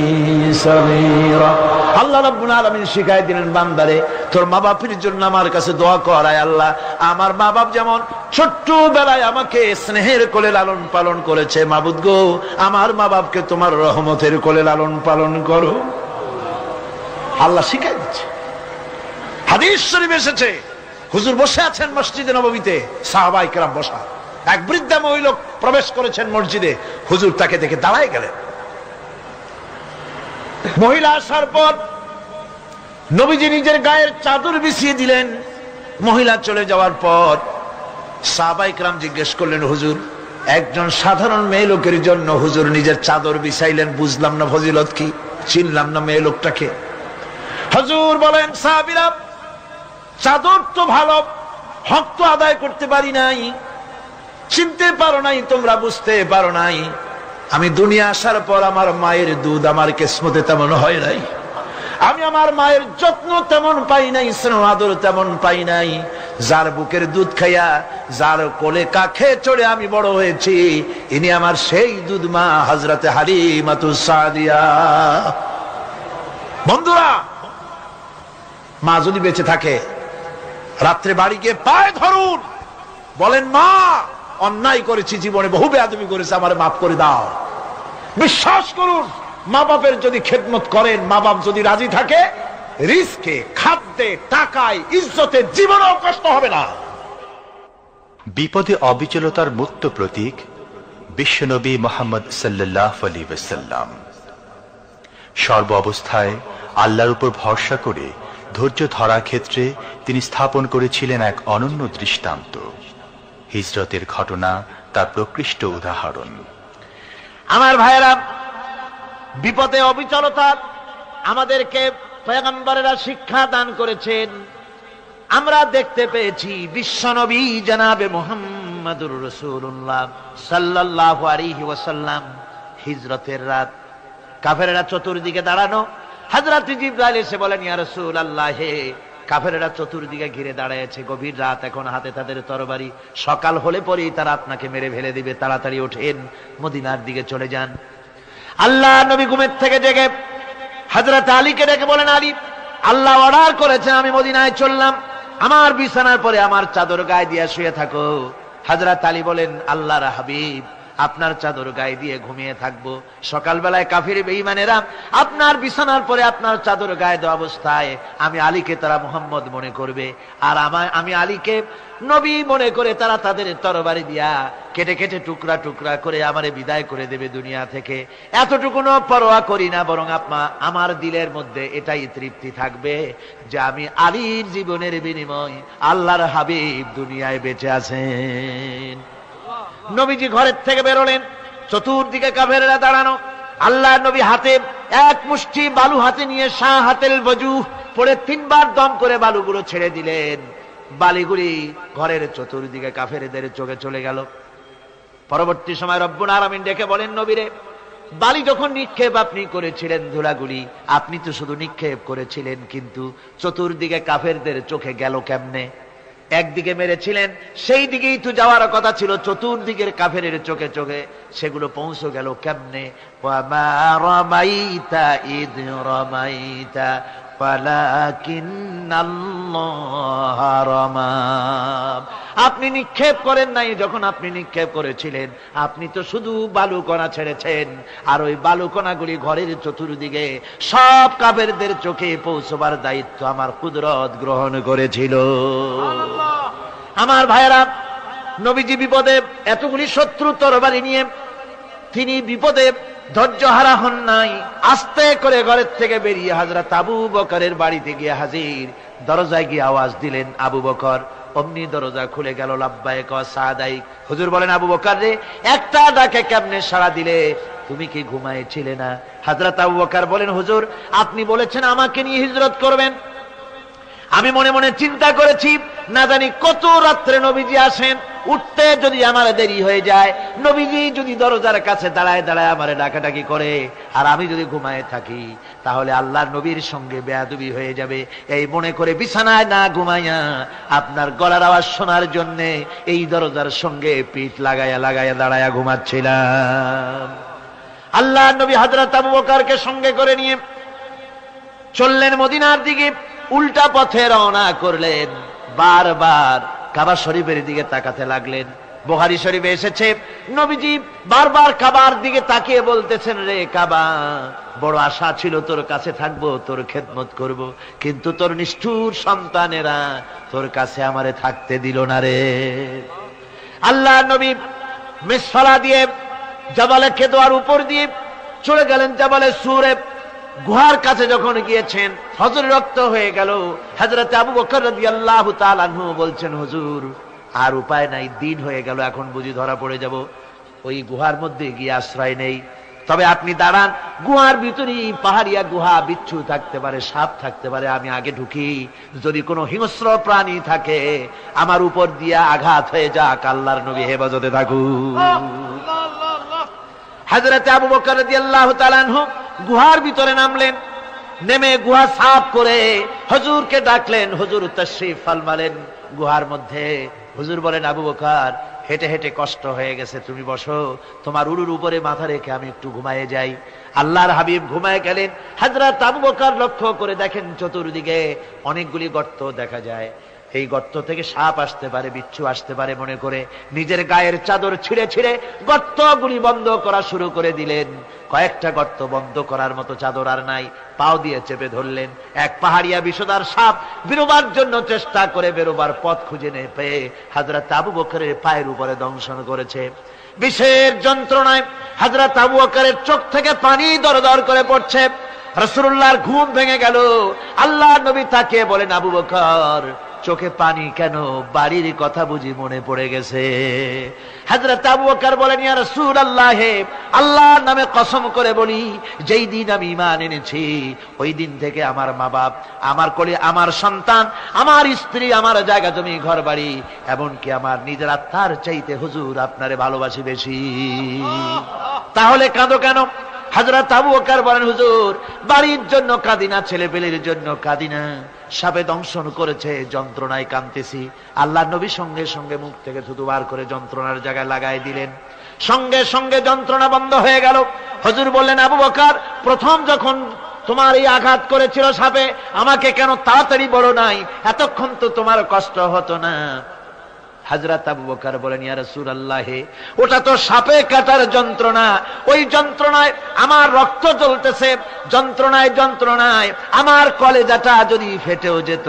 সাগীরা। আল্লাহ রাব্বুল আলামিন শিখাই দিলেন বান্দারে, তোর মা বাপের জন্য আমার কাছে দোয়া করায়। আল্লাহ, আমার মা বাপ যেমন ছোট্ট বেলায় আমাকে স্নেহের কোলে লালন পালন করেছে, মাবুদ গো আমার মা বাপকে তোমার রহমতের কোলে লালন পালন করো। আল্লাহ শিখাই দিচ্ছে। হাদিস শরীফ এসেছে, হুজুর বসে আছেন মসজিদে নববীতে, সাহাবায়ে কেরাম বসা, এক বৃদ্ধা মহিলা প্রবেশ করেছেন মসজিদে, হুজুর তাকে দেখে দাঁড়ায় গেলেন। মহিলা আসার পর নবীজি নিজের গায়ের চাদর বিছিয়ে দিলেন। মহিলা চলে যাওয়ার পর সাহাবায়ে কেরাম জিজ্ঞেস করলেন, হুজুর একজন সাধারণ মেয়ে লোকের জন্য হুজুর নিজের চাদর বিছাইলেন, বুঝলাম না ফজিলত কি, চিনলাম না মেয়ে লোকটাকে। হুজুর বলেন, সাহাবীরা চাদর তো ভালো, হক তো আদায় করতে পারি নাই, চিনতে পারো নাই, তোমরা বুঝতে পারো নাই। আমি দুনিয়া আসার পর আমার মায়ের দুধ আমার কিসমতে তেমন হয় নাই, আমি আমার মায়ের যত্ন তেমন পাই নাই, স্নেহ আদর তেমন পাই নাই। যার বুকের দুধ খাইয়া, যার কোলে কাখে চড়ে আমি বড় হয়েছি, ইনি আমার সেই দুধ মা হযরতে হালিমাতুস সাদিয়া। বন্ধুরা, মা যদি বেঁচে থাকে, রাত্রে বাড়ি গিয়ে পায়ে ধরুন, বলেন মা অন্যায় করেছি, জীবনে বহু বেয়াদবি করেছি, আমার মাফ করে দাও। বিশ্বাস করুন, মা বাপের যদি খেদমত করেন, মা বাপ যদি রাজি থাকে, রিজকে, খাদ্যে, টাকায়, ইজ্জতে জীবনেও কষ্ট হবে না।
বিপদে অবিচলতার মুক্ত প্রতীক বিশ্বনবী মুহাম্মদ সাল্লাল্লাহু আলাইহি ওয়াসাল্লাম। সর্ব অবস্থায় আল্লাহর উপর ভরসা করে ধৈর্য ধরার ক্ষেত্রে তিনি স্থাপন করেছিলেন এক অনন্য দৃষ্টান্ত। হিজরতের ঘটনা তার প্রকৃষ্ট উদাহরণ।
আমার ভাইয়েরা, বিপদে অবিচলতা আমাদেরকে পয়গম্বরেরা শিক্ষা দান করেছেন। আমরা দেখতে পেয়েছি বিশ্বনবী জনাবে মুহাম্মদুর রাসূলুল্লাহ সাল্লাল্লাহু আলাইহি ওয়াসাল্লাম হিজরতের রাত, কাফেররা চতুর্দিকে দাঁড়ানো, হযরত জিবরাইল এসে বলেন, ইয়া রাসূলুল্লাহ, হে কাফেররা চতুর্দিকে ঘিরে দাঁড়িয়েছে, গভীর রাত, এখন হাতে তাদের তরবারি, সকাল হলে পরেই তারা আপনাকে মেরে ফেলে দিবে, তাড়াতাড়ি ওঠেন, মদিনার দিকে চলে যান। আল্লাহ নবী ঘুমের থেকে জেগে হযরত আলীকে ডেকে বলেন, আলী, আল্লাহ অর্ডার করেছেন আমি মদিনায় চললাম, আমার বিছানার পরে আমার চাদর গায়ে দিয়ে শুয়ে থাকো। হযরত আলী বলেন, আল্লাহর হাবিব, আপনার চাদর গায়ে দিয়ে ঘুমিয়ে থাকবো, সকালবেলায় কাফির বেঈমানেরা আপনার বিছানার পরে আপনার চাদর গায়ে দেওয়া অবস্থায় আমি আলীকে তারা মুহাম্মদ মনে করবে, আর আমি আলীকে নবী মনে করে তারা তাদের তরবারি দিয়া কেটে কেটে টুকরা টুকরা করে আমারে বিদায় করে দেবে দুনিয়া থেকে। এতটুকুনো পরোয়া করি না, বরং আমার দিলের মধ্যে এটাই তৃপ্তি থাকবে যে আমি আলীর জীবনের বিনিময় আল্লাহর হাবিব দুনিয়ায় বেঁচে আছেন। নবীজি ঘরের থেকে বেরোলেন, চতুর্দিকে কাফেররা দাঁড়ানো। আল্লাহ নবী হাতে এক মুষ্টি বালু হাতে নিয়ে শাহাদাতুল ওযু পড়ে 3 বার দম করে বালুগুলো ছেড়ে দিলেন। বালিগুলি ঘরের চতুর্দিকে কাফেরদের চোখে চলে গেল। পরবর্তী সময় রব্বুল আলামিন ডেকে বলেন, নবীরে, বালি যখন নিক্ষেপ আপনি করেছিলেন, ধুলাগুলি আপনি তো শুধু নিক্ষেপ করেছিলেন, কিন্তু চতুর্দিকে কাফেরদের চোখে গেল কেমনে? একদিকে মেরেছিলেন, সেই দিকেই তো যাওয়ার কথা ছিল, চতুর্দিকের কাফেরের চোখে চোখে সেগুলো পৌঁছে গেল কেমনে? ওয়ামা রামাইতা ইদ রামাইতা ওয়ালাকিন্নাল্লাহ রামা। আপনি নিক্ষেপ করেন নাই, যখন আপনি নিক্ষেপ করেছিলেন আপনি তো শুধু বালুকণা ছেড়েছেন, আর ওই বালুকণাগুলি ঘরের চতুর্দিকে সব কাফেরদের চোখে পৌঁছবার দায়িত্ব আমার কুদরত গ্রহণ করেছিল। আমার ভাইয়েরা, নবীজি বিপদে, এতগুলি শত্রু তরবারি নিয়ে তিনি বিপদে ধৈর্য হারা হন নাই। আস্তে করে ঘরের থেকে বেরিয়ে হযরত আবু বকরের বাড়িতে গিয়ে হাজির। দরজায় গিয়ে আওয়াজ দিলেন, আবু বকর। অমনি দরজা খুলে গেল। লাব্বাইক ওয়া সাদাইক। হুজুর বলেন, আবু বকর রে, একটা ডাকে কেমনে সাড়া দিলে? তুমি কি ঘুমাইছিলে না? হযরত আবু বকর বলেন, হুজুর আপনি বলেছেন আমাকে নিয়ে হিজরত করবেন, আমি মনে মনে চিন্তা করেছি, না জানি কত রাত্রে নবীজি আসেন, উঠতে যদি আমার দেরি হয়ে যায়, নবীজি যদি দরজার কাছে দাঁড়ায় দাঁড়ায় আমারে ডাকাডাকি করে আর আমি যদি ঘুমায় থাকি, তাহলে আল্লাহর নবীর সঙ্গে বেয়াদবি হয়ে যাবে। এই মনে করে বিছানায় না ঘুমাইয়া আপনার গলার আওয়াজ শোনার জন্য এই দরজার সঙ্গে পিঠ লাগাইয়া লাগাইয়া দাঁড়াইয়া ঘুমাচ্ছিলাম। আল্লাহর নবী হযরত আবু বকরকে সঙ্গে করে নিয়ে চললেন মদিনার দিকে, উল্টা পথে রওনা করলেন। বারবার কাবা শরীফের দিকে তাকাতে লাগলেন। বুখারী শরীফে এসেছে, নবীজি বারবার কাবার দিকে তাকিয়ে বলতেছেন, রে কাবা, বড় আশা ছিল তোর কাছে থাকবো, তোর খেদমত করব, কিন্তু তোর নিষ্ঠুর সন্তানেরা তোর কাছে আমারে থাকতে দিল না রে। আল্লাহ নবী মিসফালা দিয়ে জাবালে কেদোয়ার উপর দিয়ে চলে গেলেন জাবালে সুরে। গুহার কাছে যখন গিয়েছেন, হযরত রক্ত হয়ে গেল। হযরত আবু বকর রাদিয়াল্লাহু তাআলা আনহু বলছেন, হুজুর আর উপায় নাই, দিন হয়ে গেল, এখন বুঝি ধরা পড়ে যাব, ওই গুহার মধ্যে গিয়ে আশ্রয় নেই। তবে আপনি দাঁড়ান, গুহার ভিতরে পাহাড়িয়া গুহা, বিচ্ছু থাকতে পারে, সাপ থাকতে পারে, আমি আগে ঢুকি, যদি কোনো হিংস্র প্রাণী থাকে আমার উপর দিয়া আঘাত হয়ে যাক, আল্লাহর নবী হেফাজতে থাকুক। হযরত আবু বকর রাদিয়াল্লাহু তাআলা আনহু গুহার ভিতরে নামলেন। নেমে গুহা সাফ করে হুজুরকে ডাকলেন। হুজুর তাশরীফ ফরমালেন গুহার মধ্যে। হুজুর বলেন, আবু বকর, হেঁটে হেঁটে কষ্ট হয়ে গেছে, তুমি বসো, তোমার উরুর উপরে মাথা রেখে আমি একটু ঘুমায়ে যাই। আল্লাহর হাবিব ঘুমায়ে গেলেন। হযরত আবু বকর লক্ষ্য করে দেখেন চতুর্দিকে অনেকগুলি গর্ত দেখা যায়। এই গর্ত থেকে সাপ আসতে পারে, বিচ্ছু আসতে পারে মনে করে নিজের গায়ের চাদর ছিঁড়ে ছিঁড়ে গর্তগুলি বন্ধ করা শুরু করে দিলেন। কয়েকটা গর্ত বন্ধ করার মতো চাদর আর নাই, পাও দিয়ে চেপে ধরলেন। এক পাহাড়িয়া বিষধর সাপ বেরোবার জন্য চেষ্টা করে বেরোবার পথ খুঁজে না পেয়ে হযরত আবু বকরের পায়ের উপরে দংশন করেছে। বিষের যন্ত্রণায় হযরত আবু বকরের চোখ থেকে পানি দরদর করে পড়ছে। রাসূলুল্লাহর ঘুম ভেঙে গেল। আল্লাহর নবী তাকিয়ে বলেন, আবু বকর, চোখে পানি কেন? বাড়ির কথা বুঝি মনে পড়ে গেছে? হযরত আবু বকর বলেন, ইয়া রাসূলুল্লাহ, আল্লাহর নামে কসম করে বলি, যেই দিন আমি ঈমান এনেছি ওই দিন থেকে আমার মা বাপ, আমার কোলে আমার সন্তান, আমার স্ত্রী, আমার জায়গা জমি ঘর বাড়ি, এমনকি আমার নিজের আত্মার চাইতে হুজুর আপনারে ভালোবাসি বেশি। তাহলে কাঁদো কেন? হযরত আবু বকর বলেন, হুজুর, বাড়ির জন্য কাঁদি না, ছেলে পেলের জন্য কাঁদি না, সাপে দংশন করেছে, যন্ত্রণায় কাঁদতেছি। আল্লাহ নবী সঙ্গে সঙ্গে মুখ থেকে থুতু বার করে যন্ত্রণার জায়গায় লাগাই দিলেন। সঙ্গে সঙ্গে যন্ত্রণা বন্ধ হয়ে গেল। হুজুর বললেন, আবু বকর, প্রথম যখন তোমার এই আঘাত করেছিল সাপে, আমাকে কেন তাড়াতাড়ি বলো নাই? এতক্ষণ তো তোমার কষ্ট হতো না। হযরত আবু বকর বলেন, ইয়া রাসূলুল্লাহ, ওটা তো সাপে কাটার যন্ত্রণা, ওই যন্ত্রণায় আমার রক্ত জ্বলতেছে, যন্ত্রণায় যন্ত্রণায় আমার কলেজাটা যদি ফেটেও যেত,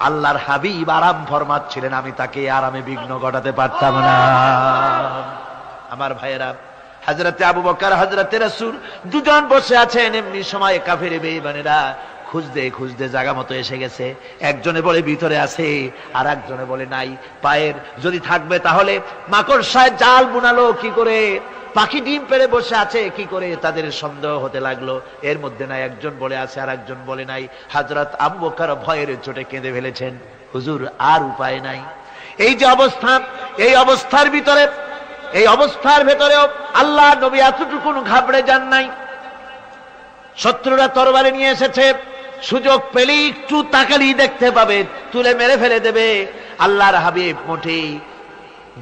আল্লাহর হাবিব আরাম ফরমাচ্ছিলেন, আমি তাকে আরামে বিঘ্ন ঘটাতে পারতাম না। আমার ভাইয়েরা, হযরতে আবু বকর, হযরতে রাসূল দুজন বসে আছেন। এমনি সময় কাফের বেঈমানেরা খুঁজতে খুঁজতে জায়গা মতো এসে গেছে। একজনে বলে ভিতরে আছে, আর একজনে বলে নাই। পায়ের যদি থাকবে তাহলে মাকড়সায় জাল বুনালো কি করে, পাখি ডিম পেড়ে বসে আছে কি করে, তাদের সন্দেহ হতে লাগলো। এর মধ্যে নাই একজন বলে আছে, আর একজন বলে নাই। হযরত আবু বকর ভয়ের চোটে কেঁদে ফেলেছেন, হুজুর আর উপায় নাই। এই যে অবস্থা, এই অবস্থার ভিতরে, এই অবস্থার ভেতরেও আল্লাহ নবী এতটুকু ঘাবড়ে যান নাই। শত্রুরা তরবারি নিয়ে এসেছে, সুযোগ পেলেই একটু তাকালেই দেখতে পাবে, তুলে মেরে ফেলে দেবে। আল্লাহর হাবিব মোটেই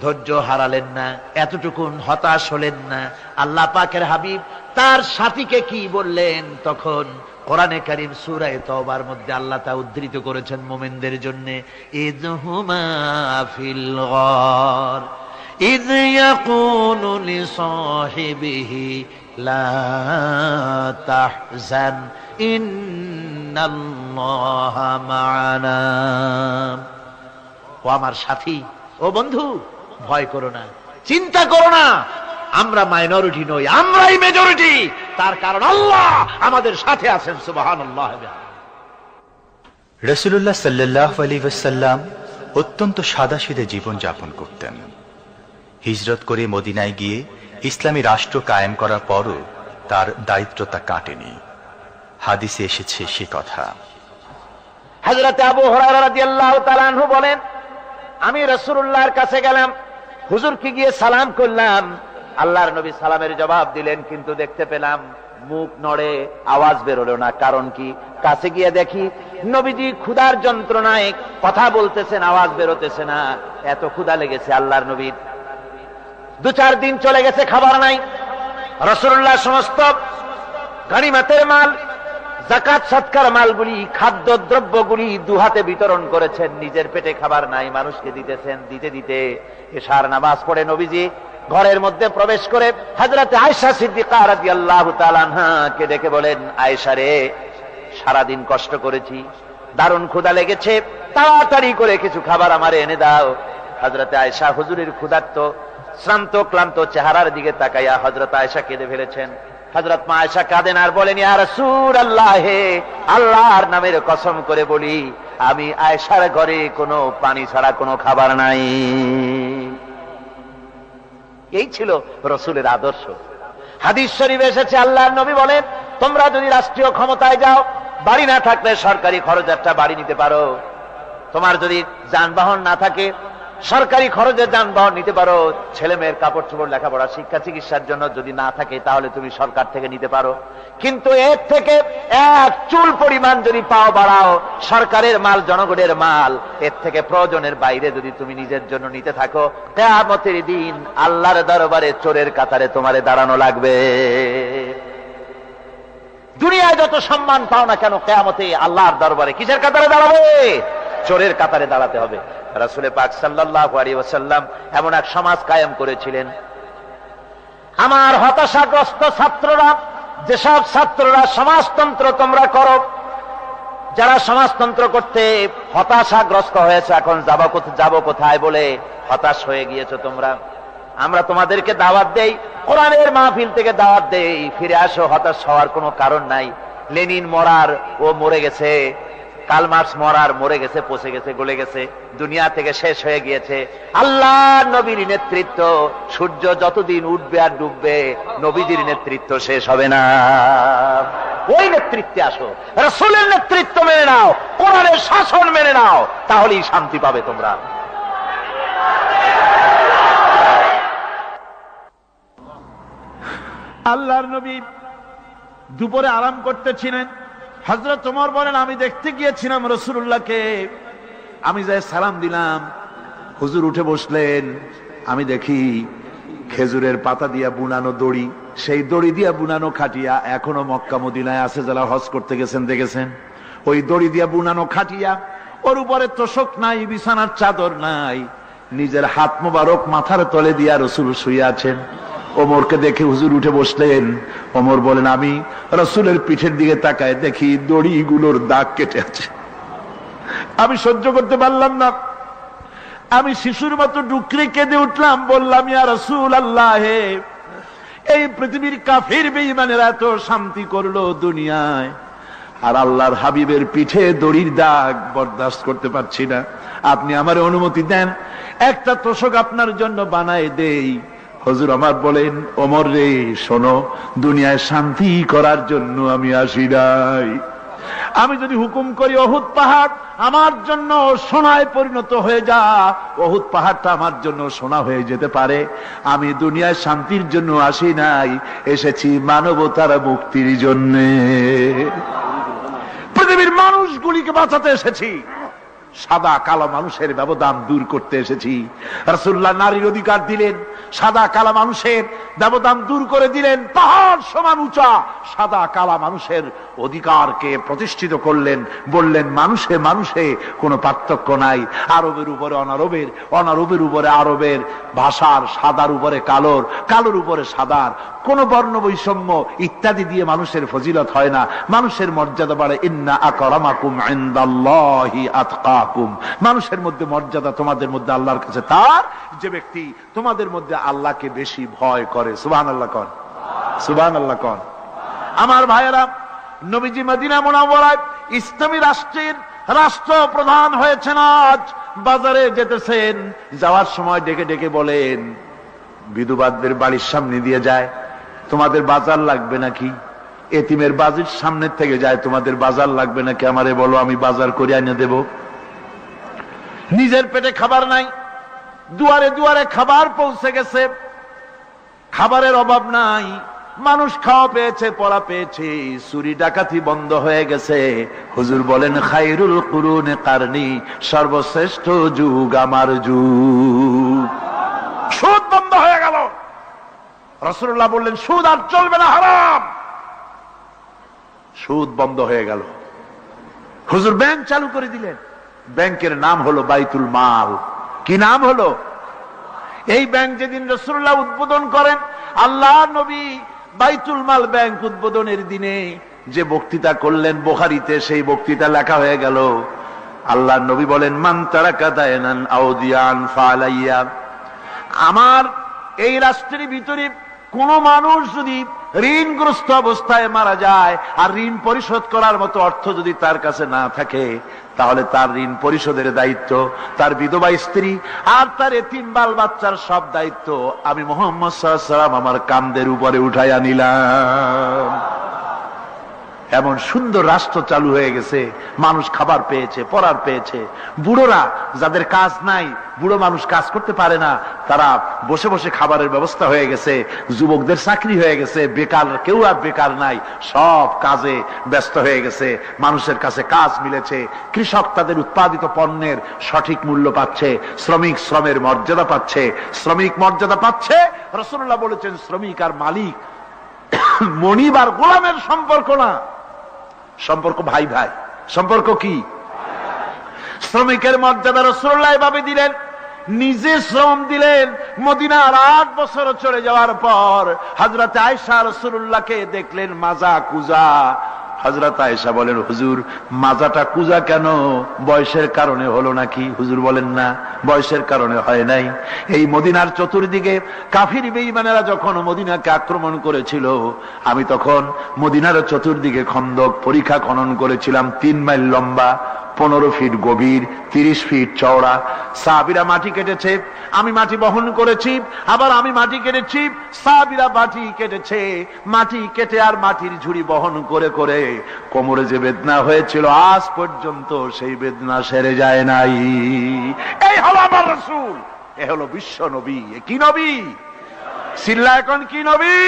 ধৈর্য হারালেন না, এতটুকু হতাশ হলেন না। আল্লাহ পাকের হাবিব তার সাথীকে কি বললেন? তখন কোরআনে কারীম সূরা তাওবার মধ্যে আল্লাহ তা উদ্ধৃত করেছেন মুমিনদের জন্য, ইযহুমা ফিল গার ইয ইয়াকুলু লিসাহিবিহি লা তাহজান ইন্নাল্লাহা মা'ানা। ও আমার সাথী, ও বন্ধু, ভয় করো না, চিন্তা করো না, আমরা মাইনরিটি নই, আমরাই মেজরিটি। তার কারণ আল্লাহ আমাদের সাথে আছেন। সুবহানাল্লাহ।
রাসূলুল্লাহ সাল্লাল্লাহু আলাইহি ওয়াসাল্লাম অত্যন্ত সাদাসিধে জীবন যাপন করতেন। হিজরত করে মদিনায় গিয়ে ইসলামী রাষ্ট্র কায়েম করার পরও তার দায়িত্বটা কাটেনি। হাদিসে এসেছে সে কথা।
হযরত আবু হুরায়রা রাদিয়াল্লাহু তাআলা আনহু বলেন, আমি রাসূলুল্লাহর কাছে গেলাম, হুজুরকে গিয়ে সালাম করলাম, আল্লাহর নবী সালামের জবাব দিলেন, কিন্তু দেখতে পেলাম মুখ নড়ে, আওয়াজ বেরোলো না। কারণ কি? কাছে গিয়ে দেখি নবীজি ক্ষুধার যন্ত্রণায় কথা বলতেছেন, আওয়াজ বেরোতেছে না। এত ক্ষুধা লেগেছে আল্লাহর নবীর। 2-4 দিন চলে গেছে, খাবার নাই। রাসূলুল্লাহ সমস্ত গনিমতের মাল, যাকাত সদকার মালগুলি, খাদ্য দ্রব্যগুলি দুহাতে বিতরণ করেছেন। নিজের পেটে খাবার নাই, মানুষকে দিতেছেন। দিতে দিতে এশার নামাজ পড়ে নবীজি ঘরের মধ্যে প্রবেশ করে হযরত আয়েশা সিদ্দিকা রাদিয়াল্লাহু তাআলা আনহাকে ডেকে বলেন, আয়েশা রে, সারাদিন কষ্ট করেছি, দারুণ ক্ষুধা লেগেছে, তাড়াতাড়ি করে কিছু খাবার আমারে এনে দাও। হযরত আয়েশা হুজুরের ক্ষুধার্ত শ্রান্ত ক্লান্ত চেহারার দিকে তাকাইয়া হযরত আয়েশা কেঁদে ফেলেছেন। হযরত মা আয়েশা কাঁদেন আর বলেন, ইয়া রাসূলুল্লাহ, হে আল্লাহর নামের কসম করে বলি, আমি আয়েশার ঘরে কোনো পানি ছাড়া কোনো খাবার নাই। এই ছিল রাসূলের আদর্শ। হাদিস শরীফে এসেছে, আল্লাহর নবী বলেন, তোমরা যদি রাষ্ট্রীয় ক্ষমতায় যাও, বাড়ি না থাকলে সরকারি খরচ একটা বাড়ি নিতে পারো। তোমার যদি যানবাহন না থাকে, সরকারি খরচে যানবাহন নিতে পারো। ছেলে মেয়ের কাপড় চোপড়, লেখাপড়া, শিক্ষা চিকিৎসার জন্য যদি না থাকে, তাহলে তুমি সরকার থেকে নিতে পারো। কিন্তু এর থেকে এক চুল পরিমাণ যদি পাও বাড়াও, সরকারের মাল জনগণের মাল, এর থেকে প্রয়োজনের বাইরে যদি তুমি নিজের জন্য নিতে থাকো, কিয়ামতের দিন আল্লাহর দরবারে চোরের কাতারে তোমারে দাঁড়ানো লাগবে। দুনিয়ায় যত সম্মান পাও না কেন, কিয়ামতে আল্লাহর দরবারে কিসের কাতারে দাঁড়াবে? চোরের কাতারে দাঁড়াতে হবে। রাসূল পাক সাল্লাল্লাহু আলাইহি ওয়াসাল্লাম এমন এক সমাজ কায়েম করেছিলেন। আমার হতাশাগ্রস্ত ছাত্ররা, যেসব ছাত্ররা সমাজতন্ত্র তোমরা করো, যারা সমাজতন্ত্র করতে হতাশাগ্রস্ত হয়েছে, এখন যাব কোথায় বলে হতাশ হয়ে গিয়েছো তোমরা, আমরা তোমাদেরকে দাওয়াত দেই, কোরআনের মাহফিল থেকে দাওয়াত দেই, ফিরে আসো। হতাশ হওয়ার কোনো কারণ নাই। লেনিন মরার, ও মরে গেছে। কার্ল মার্কস মরার, মরে গেছে, পচে গেছে, গলে গেছে, দুনিয়া থেকে শেষ হয়ে গিয়েছে। আল্লাহর নবীর নেতৃত্ব, সূর্য যতদিন উঠবে আর ডুববে, নবীজির নেতৃত্ব শেষ হবে না। ওই নেতৃত্বে আসো, রাসূলের নেতৃত্ব মেনে নাও, কোরআনের শাসন মেনে নাও, তাহলেই শান্তি পাবে তোমরা। আল্লাহর নবী দুপুরে আরাম করতেছিলেন। হযরত ওমর বলেন, আমি দেখতে গিয়েছিলাম রাসূলুল্লাহকে, আমি যাই সালাম দিলাম, হুজুর উঠে বসলেন। আমি দেখি খেজুরের পাতা দিয়া বুনানো দড়ি, সেই দড়ি দিয়া বুনানো খাটিয়া এখনো মক্কা মদিনায় আছে, যারা হজ করতে গেছেন দেখেছেন। ওই দড়ি দিয়া বুনানো খাটিয়া, ওর উপরে তোশক নাই, বিছানার চাদর নাই, নিজের হাত মোবারক মাথার তলে দিয়া রাসূল শুয়ে আছেন। ওমরকে দেখে হুজুর উঠে বসলেন। ওমর বলেন, আমি রাসূলের পিঠের দিকে তাকায় দেখি দড়িগুলোর দাগ কেটে আছে। আমি সহ্য করতে পারলাম না, আমি শিশুর মতো ডুকরে কেঁদে উঠলাম, বললাম, ইয়া রাসূলুল্লাহ, এই পৃথিবীর কাফির বেঈমানেরা এত শান্তি করলো দুনিয়ায়, আর আল্লাহর হাবিবের পিঠে দড়ির দাগ বরদাস্ত করতে পারছি না। আপনি আমার অনুমতি দেন, একটা তোশক আপনার জন্য বানায় দেই। হুজুর আমার বলেন, ওমর রে, শোনো, দুনিয়ায় শান্তি করার জন্য আমি আসি নাই। আমি যদি হুকুম করি উহুদ পাহাড় আমার জন্য সোনায় পরিণত হয়ে যা, উহুদ পাহাড়টা আমার জন্য সোনা হয়ে যেতে পারে। আমি দুনিয়ায় শান্তির জন্য আসি নাই, এসেছি মানবতার মুক্তির জন্য। পৃথিবীর মানুষগুলিকে বাঁচাতে এসেছি, সাদা কালো মানুষের ব্যবধান দূর করতে এসেছি। রাসূলুল্লাহ নারীর অধিকার দিলেন, সাদা কালা মানুষের ব্যবধান দূর করে দিলেন। পাহাড় সমান উঁচা সাদা কালা মানুষের অধিকারকে প্রতিষ্ঠিত করলেন, বললেন মানুষে মানুষে কোনো পার্থক্য নাই। আরবের উপরে অনারবের, অনারবের উপরে আরবের, ভাষার, সাদার উপরে কালোর, কালোর উপরে সাদার, কোন বর্ণ বৈষম্য ইত্যাদি দিয়ে মানুষের ফজিলত হয় না। মানুষের মর্যাদা বাড়ে। ইন্না আকরামাকুম ইনদাল্লাহি আতকাকুম, মানুষের মধ্যে মর্যাদা তোমাদের মধ্যে আল্লাহর কাছে তার, যে ব্যক্তি তোমাদের মধ্যে আল্লাহকে বেশি ভয় করে। সুবহানাল্লাহ কোন, সুবহানাল্লাহ কোন। আমার ভাইয়েরা, নবীজি মদিনা মুনাওয়ারায় ইসলামী রাষ্ট্রের রাষ্ট্রপ্রধান হয়েছেন। আজ বাজারে যেতেছেন, যাওয়ার সময় ডেকে ডেকে বলেন, বিধবাদের বাড়ির সামনে দিয়ে যায়, তোমাদের বাজার লাগবে নাকি? এতিমের বাড়ির সামনে থেকে যায়, তোমাদের বাজার লাগবে নাকি? আমারে বলো, আমি বাজার করে এনে দেব। নিজের পেটে খাবার নাই, দুয়ারে দুয়ারে খাবার পৌঁছে গেছে, খাবারের অভাব নাই, মানুষ খাওয়া পেয়েছে, পড়া পেয়েছে, চুরি ডাকাতি বন্ধ হয়ে গেছে। হুজুর বলেন খায়রুল কুরুনে কারনি, সর্বশ্রেষ্ঠ যুগ আমার যুগ। সুদ বন্ধ হয়ে গেল। রাসূলুল্লাহ বললেন সুদ আর চলবে না, হারাম। সুদ বন্ধ হয়ে গেল। হুজুর ব্যাংক চালু করে দিলেন। ব্যাংকের নাম হলো বাইতুল মাল। কি নাম হলো? এই ব্যাংক যেদিন রাসূলুল্লাহ উদ্বোধন করেন, আল্লাহ নবী বাইতুল মাল ব্যাংক উদ্বোধনের দিনে যে বক্তৃতা করলেন, বুখারীতে সেই বক্তৃতা লেখা হয়ে গেল। আল্লাহ নবী বলেন মান তারাকা দায়নান আও দিয়ান ফালাইয়া, আমার এই রাষ্ট্রের ভিতরে কোন মানুষ যদি ঋণগ্রস্ত অবস্থায় মারা যায় আর ঋণ পরিশোধ করার মতো অর্থ যদি তার কাছে না থাকে, তাহলে তার ঋণ পরিশোধের দায়িত্ব, তার বিধবা স্ত্রী আর তার এতিম বাল বাচ্চার সব দায়িত্ব আমি মুহাম্মদ সাল্লাল্লাহু আলাইহি ওয়াসাল্লাম আমার কাঁধের উপরে উঠাইয়া নিলাম। এমন সুন্দর রাষ্ট্র চালু হয়ে গেছে, মানুষ খাবার পেয়েছে, পড়ার পেয়েছে। বুড়োরা যাদের কাজ নাই, বুড়ো মানুষ কাজ করতে পারে না, তারা বসে বসে খাবারের ব্যবস্থা হয়ে গেছে। যুবকদের চাকরি হয়ে গেছে, বেকার কেউ আর বেকার নাই, সব কাজে ব্যস্ত হয়ে গেছে, মানুষের কাছে কাজ মিলেছে। কৃষক তাদের উৎপাদিত পণ্যের সঠিক মূল্য পাচ্ছে, শ্রমিক শ্রমের মর্যাদা পাচ্ছে, শ্রমিক মর্যাদা পাচ্ছে। রাসূলুল্লাহ বলেছেন শ্রমিক আর মালিক, মনিব আর গোলামের সম্পর্ক না, সম্পর্ক ভাই ভাই। সম্পর্ক কি? শ্রমিকের মর্যাদা রাসূলুল্লাহ এভাবে দিলেন, নিজে শ্রম দিলেন। মদিনার 8 বছর চলে যাওয়ার পর হযরত আয়েশা রাসূলুল্লাহকে দেখলেন মাজা কুজা। হযরত আয়েশা বলেন হুজুর মাজাটা কুজা কেন? বয়সের কারণে হলো নাকি? হুজুর বলেন না, বয়সের কারণে হয় নাই। এই মদিনার চতুর্দিকে কাফির বেঈমানেরা যখন মদিনাকে আক্রমণ করেছিল, আমি তখন মদিনার চতুর্দিকে খন্দক পরিখা খনন করেছিলাম, 3 মাইল লম্বা, 15 ফিট গভীর, 30 ফিট চওড়া। সাহাবীরা মাটি কেটেছে, আমি মাটি বহন করেছি, আবার আমি মাটি কেটেছি, সাহাবীরা মাটি কেটেছে। মাটি কেটে আর মাটির ঝুড়ি বহন করে করে কোমরে যে বেদনা হয়েছিল আজ পর্যন্ত সেই বেদনা সেরে যায় নাই। এই হলো আমার রাসূল, এ হলো বিশ্ব নবী। কি নবী? সিল্লা এখন কি নবী?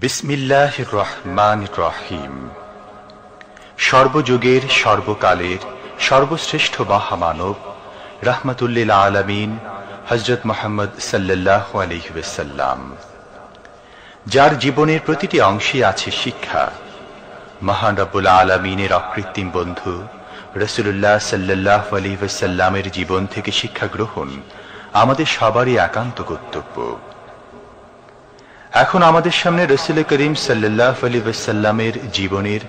বিসমিল্লাহির রহমানির রহিম। সর্বযুগের সর্বকালের সর্বশ্রেষ্ঠ মহামানব রাহমাতুল্লিল আলামিন হযরত মুহাম্মদ সাল্লাল্লাহু আলাইহি ওয়াসাল্লাম, যার জীবনের প্রতিটি অংশে আছে শিক্ষা, মহান রব্বুল আলামিনের অকৃত্রিম বন্ধু রাসূলুল্লাহ সাল্লাল্লাহু আলাইহি ওয়াসাল্লামের জীবন থেকে শিক্ষা গ্রহণ আমাদের সবারই একান্ত কর্তব্য। এখন আমাদের সামনে রাসূল করিম সাল্লাল্লাহু আলাইহি ওয়াসাল্লামের জীবনের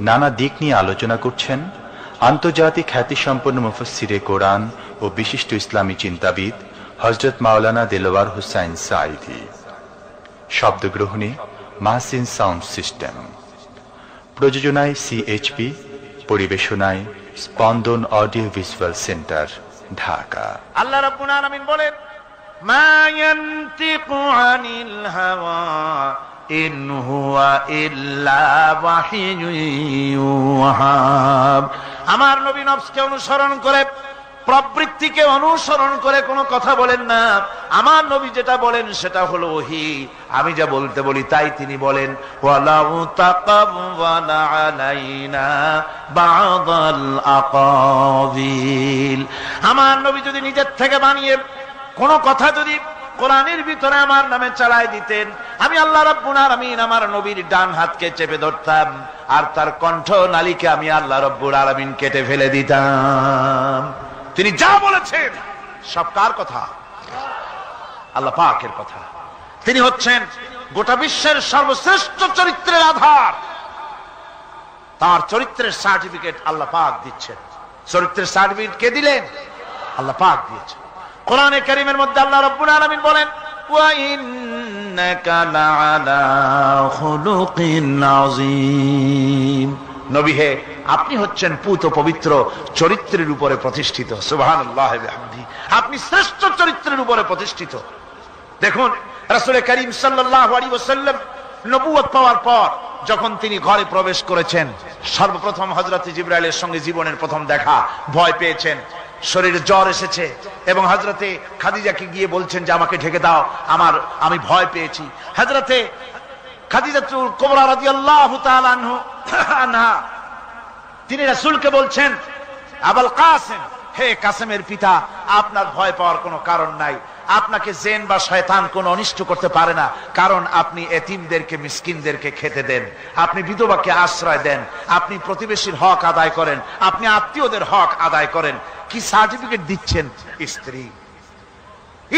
নানা দিক নিয়ে আলোচনা করছেন আন্তর্জাতিক খ্যাতিসম্পন্ন মুফাসসিরে কোরআন ও বিশিষ্ট ইসলামী চিন্তাবিদ হযরত মাওলানা দেলোয়ার হোসাইন সাঈদী। শব্দগ্রহণে মাহসিন সাউন্ড সিস্টেম, প্রযোজনায় সিএইচপি, পরিবেশনায় স্পন্দন অডিও ভিজুয়াল সেন্টার, ঢাকা।
আল্লাহ রাব্বুল আলামিন বলেন মা ইয়ানতিকু আনিল হাওয়া ইন হুয়া ইল্লা ওয়াহিয়ুন ইউহা। আমার নবী নফসকে অনুসরণ করে, প্রবৃত্তিকে অনুসরণ করে কোনো কথা বলেন না। আমার নবী যেটা বলেন সেটা হলো ওহী। আমি যা বলতে বলি তাই তিনি বলেন। ওয়ালাউ তাকাওয়ালা আলাইনা বা'দাল আকাবিল। আমার নবী যদি নিজের থেকে বানিয়ে কোন কথা যদি কোরআনের ভিতরে আমার নামে চালায় দিতেন, আমি আল্লাহ রাব্বুল আলামিন আমার নবীর ডান হাতকে চেপে ধরতাম আর তার কণ্ঠ নালীকে আমি আল্লাহ রাব্বুল আলামিন কেটে ফেলে দিতাম। তিনি যা বলেছেন সব কার কথা? আল্লাহ পাকের কথা। তিনি হচ্ছেন গোটা বিশ্বের সর্বশ্রেষ্ঠ চরিত্রের আধার। তার চরিত্রের সার্টিফিকেট আল্লাহ পাক দিচ্ছেন। চরিত্রের সার্টিফিকেট কে দিলেন? আল্লাহ পাক দিয়েছেন। কোরআনে কারীমের মধ্যে আল্লাহ রাব্বুল আলামিন বলেন ওয়া ইন্নাকা লাআলা খুলুকিন আযীম। নবী হে, আপনি হচ্ছেন পুত পবিত্র চরিত্রের উপরে প্রতিষ্ঠিত। সুবহানাল্লাহি ওয়া বিহামদিহি। আপনি শ্রেষ্ঠ চরিত্রের উপরে প্রতিষ্ঠিত। দেখুন রাসূল করিম সাল্লাল্লাহু আলাইহি ওয়াসাল্লাম নবুয়ত পাওয়ার পর যখন তিনি ঘরে প্রবেশ করেছেন, সর্বপ্রথম হযরত জিবরাইলের সঙ্গে জীবনের প্রথম দেখা, ভয় পেয়েছেন, শরীরে জ্বর এসেছে এবং হযরতে খাদিজাকে গিয়ে বলছেন যে আমাকে ঢেকে দাও, আমি ভয় পেয়েছি। হযরতে খাদিজাতুল কুবরা রাদিয়াল্লাহু তাআলা আনহা তিনি রাসূলকে বলছেন, আবুল কাসেম, হে কাসেমের পিতা, আপনার ভয় পাওয়ার কোনো কারণ নাই, আপনাকে জিন বা শয়তান কোনো অনিষ্ট করতে পারে না, কারণ আপনি এতিমদেরকে, মিসকিনদেরকে খেতে দেন, আপনি বিধবাকে আশ্রয় দেন, আপনি প্রতিবেশীর হক আদায় করেন, আপনি আত্মীয়দের হক আদায় করেন। কি সার্টিফিকেট দিচ্ছেন?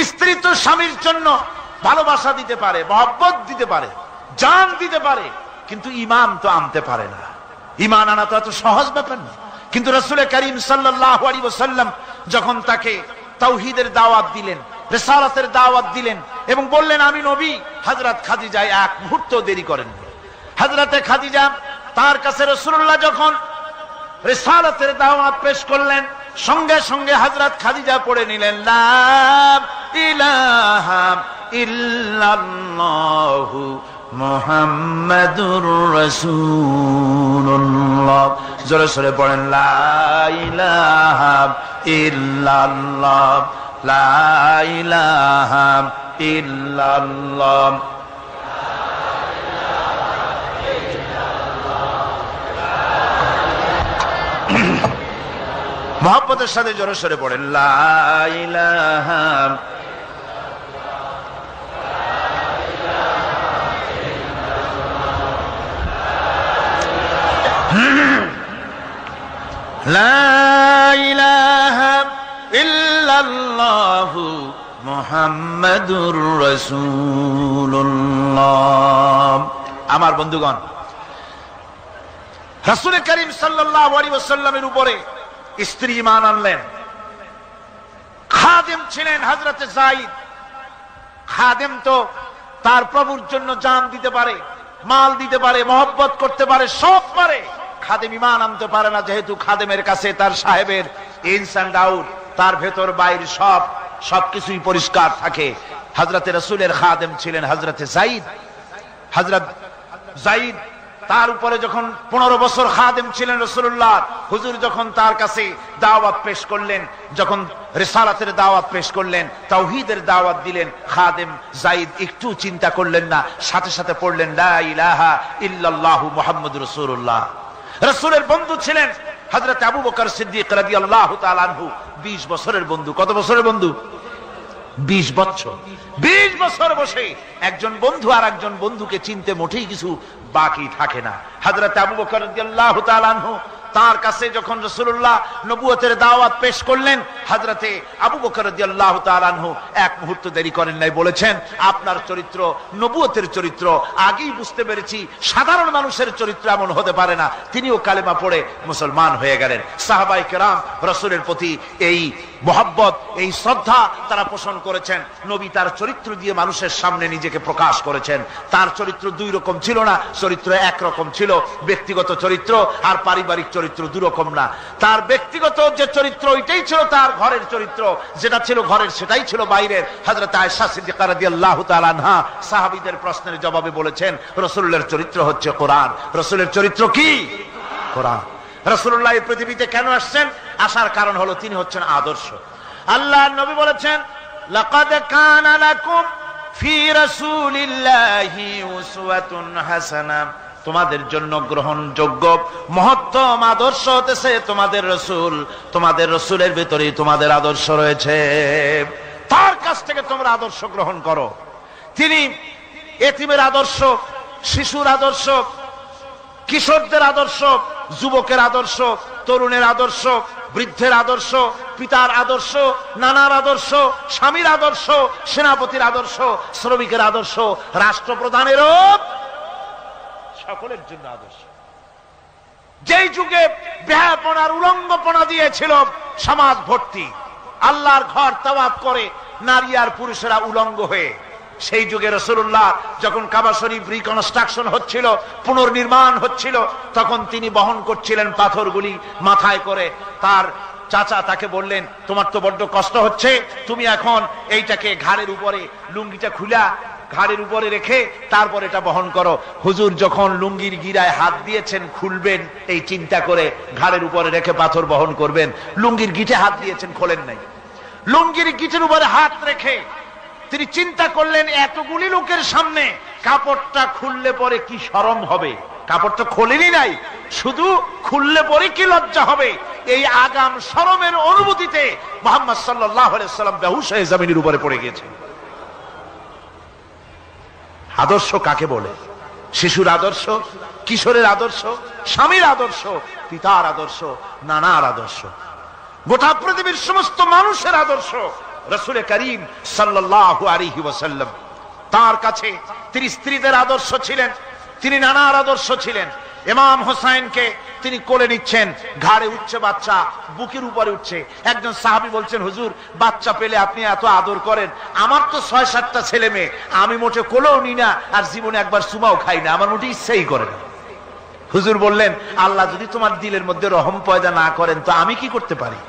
স্ত্রী তো স্বামীর জন্য ভালোবাসা দিতে পারে, মহব্বত দিতে পারে, জান দিতে পারে, কিন্তু ঈমান তো আনতে পারে না। ঈমান আনা তো এত সহজ ব্যাপার না। কিন্তু রাসূল করিম সাল্লাল্লাহু আলাইহি ওয়াসাল্লাম যখন তাকে তাওহীদের দাওয়াত দিলেন, রিসালাতের দাওয়াত দিলেন এবং বললেন আমি নবী, হযরত খাদিজা এক মুহূর্ত দেরি করেন। হযরতে খাদিজা তার কাছে রাসূলুল্লাহ যখন রিসালাতের দাওয়াত পেশ করলেন, সঙ্গে সঙ্গে হযরত খাদিজা পড়ে নিলেন লা ইলাহা ইল্লাল্লাহু মুহাম্মাদুর রাসূলুল্লাহ। জোরে জোরে পড়েন লা ইলাহা ইল্লাল্লাহ, লা ইলাহা ইল্লাল্লাহ। মহব্বতের সাথে জোরে সোরে পড়েন লা ইলাহা লা ইলাহা ইল্লাল্লাহু মুহাম্মাদুর রাসূলুল্লাহ। আমার বন্ধুগণ, রাসূল করিম সাল্লাল্লাহু আলাইহি ওয়াসাল্লামের উপরে স্ত্রী ঈমান আনলেন। খাদেম ছিলেন হযরতে যায়েদ। খাদেম তো তার প্রভুর জন্য জান দিতে পারে, মাল দিতে পারে, মহব্বত করতে পারে, সব পারে। খাদেম ঈমান আনতে পারে না, যেহেতু খাদেমের কাছে তার সাহেবের ইনস এন্ড আউট, তার ভেতর বাইরে সবকিছুই পরিষ্কার থাকে। হযরতে রাসূলের খাদেম ছিলেন হযরতে যায়েদ। হযরত যায়েদ তার উপরে যখন 15 বছর খাদেম ছিলেন রাসূলুল্লাহ, হুজুর যখন তার কাছে দাওয়াত পেশ করলেন, যখন রিসালাতের দাওয়াত পেশ করলেন, তাওহীদের দাওয়াত দিলেন, খাদেম যায়েদ একটু চিন্তা করলেন না, সাথে সাথে পড়লেন লা ইলাহা ইল্লাল্লাহু মুহাম্মাদুর রাসূলুল্লাহ। রাসূলের বন্ধু ছিলেন হযরত আবু বকর সিদ্দিক রাদিয়াল্লাহু তাআলা আনহু। 20 বছরের বন্ধু। কত বছরের বন্ধু? 20 বছর। 20 বছর বসে একজন বন্ধু আর একজন বন্ধুকে চিনতে মোটেই কিছু বাকি থাকে না। হযরত আবু বকর রাদিয়াল্লাহু তাআলা আনহু তার কাছে যখন রাসূলুল্লাহ নবুয়তের দাওয়াত পেশ করলেন, হযরতে আবু বকর রাদিয়াল্লাহু তাআলা আনহু এক মুহূর্ত দেরি করেন নাই, বলেছেন আপনার চরিত্র নবুয়তের চরিত্র। আগেই বুঝতে পেরেছি সাধারণ মানুষের চরিত্র এমন হতে পারে না। তিনিও কালেমা পড়ে মুসলমান হয়ে গেলেন। সাহাবায়ে কেরাম রাসূলের প্রতি এই মহব্বত, এই শ্রদ্ধা তারা পোষণ করেছেন। নবী তার চরিত্র দিয়ে মানুষের সামনে নিজেকে প্রকাশ করেছেন। তার চরিত্র দুই রকম ছিল না, চরিত্র একরকম ছিল। ব্যক্তিগত চরিত্র আর পারিবারিক চরিত্র দুরকম না। তার ব্যক্তিগত যে চরিত্র ওইটাই ছিল তার ঘরের চরিত্র, যেটা ছিল ঘরের সেটাই ছিল বাইরের। হযরত আয়েশা সিদ্দিকা রাদিয়াল্লাহু তাআলা আনহা সাহাবীদের প্রশ্নের জবাবে বলেছেন রাসূলের চরিত্র হচ্ছে কোরআন। রাসূলের চরিত্র কি? কোরআন। রাসূলুল্লাহ এই পৃথিবীতে কেন আসছেন? আসার কারণ হলো তিনি হচ্ছেন আদর্শ। আল্লাহর নবী বলেছেন লাকাদ কানা লাকুম ফি রাসূলিল্লাহি উসওয়াতুন হাসানাহ, তোমাদের জন্য গ্রহণযোগ্য মহত্তম আদর্শ হতেছে তোমাদের রাসূল। তোমাদের রাসূলের ভিতরেই তোমাদের আদর্শ রয়েছে। তার কাছ থেকে তোমরা আদর্শ গ্রহণ করো। তিনি এতিমের আদর্শ, শিশুর আদর্শ, কিশোরদের আদর্শ, যুবকের আদর্শ, তরুণের আদর্শ, বৃদ্ধের আদর্শ, পিতার আদর্শ, নানার আদর্শ, স্বামীর আদর্শ, সেনাপতির আদর্শ, শ্রমিকের আদর্শ, রাষ্ট্রপ্রধানেরও সকলের জন্য আদর্শ। যেই যুগে বেহায়াপনার উলঙ্গপনা দিয়েছিল সমাজ ভর্তি, আল্লাহর ঘর তাওয়াফ করে নারী আর পুরুষেরা উলঙ্গ হয়ে, সেই যুগে রাসূলুল্লাহ যখন কাবা শরীফ রিকনস্ট্রাকশন হচ্ছিল, পুনর্নির্মাণ হচ্ছিল, তখন তিনি বহন করছিলেন পাথরগুলি মাথায় করে। তার চাচা তাকে বললেন, তোমার তো বড্ড কষ্ট হচ্ছে, তুমি এখন এইটাকে ঘাড়ের উপরে, লুঙ্গিটা খুলা ঘাড়ের উপরে রেখে তারপর এটা বহন করো। হুজুর যখন লুঙ্গির গিরায় হাত দিয়েছেন খুলবেন এই চিন্তা করে, ঘাড়ের উপরে রেখে পাথর বহন করবেন, লুঙ্গির গিটে হাত দিয়েছেন, খোলেন নাই। লুঙ্গির গিটের উপরে হাত রেখে তিনি চিন্তা করলেন, এতগুলি লোকের সামনে কাপড়টা খুললে পরে কি শরম হবে। কাপড় তো খোলেনি নাই, শুধু খুললে পরে কি লজ্জা হবে। এই আগাম শরমের অনুভূতিতে মুহাম্মদ সাল্লাল্লাহু আলাইহি ওয়াসাল্লাম বেহুশ হয়ে জমিনের উপরে পড়ে গিয়েছেন। আদর্শ কাকে বলে? শিশুর আদর্শ, কিশোরের আদর্শ, স্বামীর আদর্শ, পিতার আদর্শ, নানার আদর্শ, গোটা পৃথিবীর সমস্ত মানুষের আদর্শ রাসূল করিম সাল্লাল্লাহু আলাইহি ওয়াসাল্লাম। তার কাছে তিনি স্ত্রীদের আদর্শ ছিলেন, তিনি নানার আদর্শ ছিলেন। ইমাম হোসেনকে তিনি কোলে নিচ্ছেন, ঘাড়ে উঠছে বাচ্চা, বুকের উপরে উঠছে। একজন সাহাবী বলছেন, হুজুর বাচ্চা পেলে আপনি এত আদর করেন, আমার তো ৬-৭টা ছেলে মেয়ে, আমি মোটে কোলেও নি না, আর জীবনে একবার সুমাও খাই না, আমার মোটে ইচ্ছাই করে না। হুজুর বললেন, আল্লাহ যদি তোমার দিলের মধ্যে রহম পয়দা না করেন তো আমি কি করতে পারি।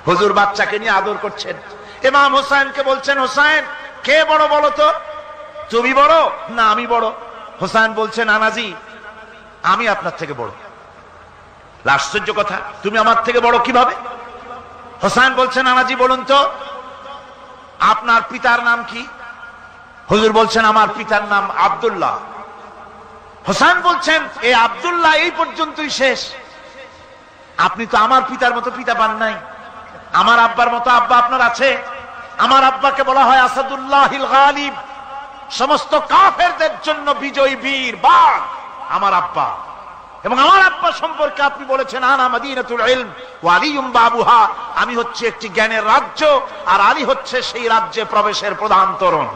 হুজুর বাচ্চাকে নিয়ে আদর করছেন। ইমাম হোসেনকে বলছেন, হোসেন কে বড় বলো তো, তুমি বড় না আমি বড়? হোসেন বলছেন, নানাজি আমি আপনার থেকে বড়। আশ্চর্য কথা, তুমি আমার থেকে বড় কিভাবে? হোসেন বলছেন, নানাজি বলুন তো আপনার পিতার নাম কি? হুজুর বলছেন, আমার পিতার নাম আব্দুল্লাহ। হোসেন বলছেন, এই আব্দুল্লাহ এই পর্যন্তই শেষ, আপনি তো আমার পিতার মতো পিতা পান নাই, আমার আব্বার মতো আব্বা আপনার আছে। আমার আব্বাকে বলা হয় আসাদুল্লাহিল গালিব, সমস্ত কাফেরদের জন্য বিজয়ী বীর বাঘ আমার আব্বা। এবং আমার আব্বা সম্পর্কে আপনি বলেছেন, আনা মাদিনাতুল ইলম ওয়া আলিয়ুম বাবুহা, আমি হচ্ছে একটি জ্ঞানের রাজ্য আর আলী হচ্ছে সেই রাজ্যে প্রবেশের প্রধান তোরণ।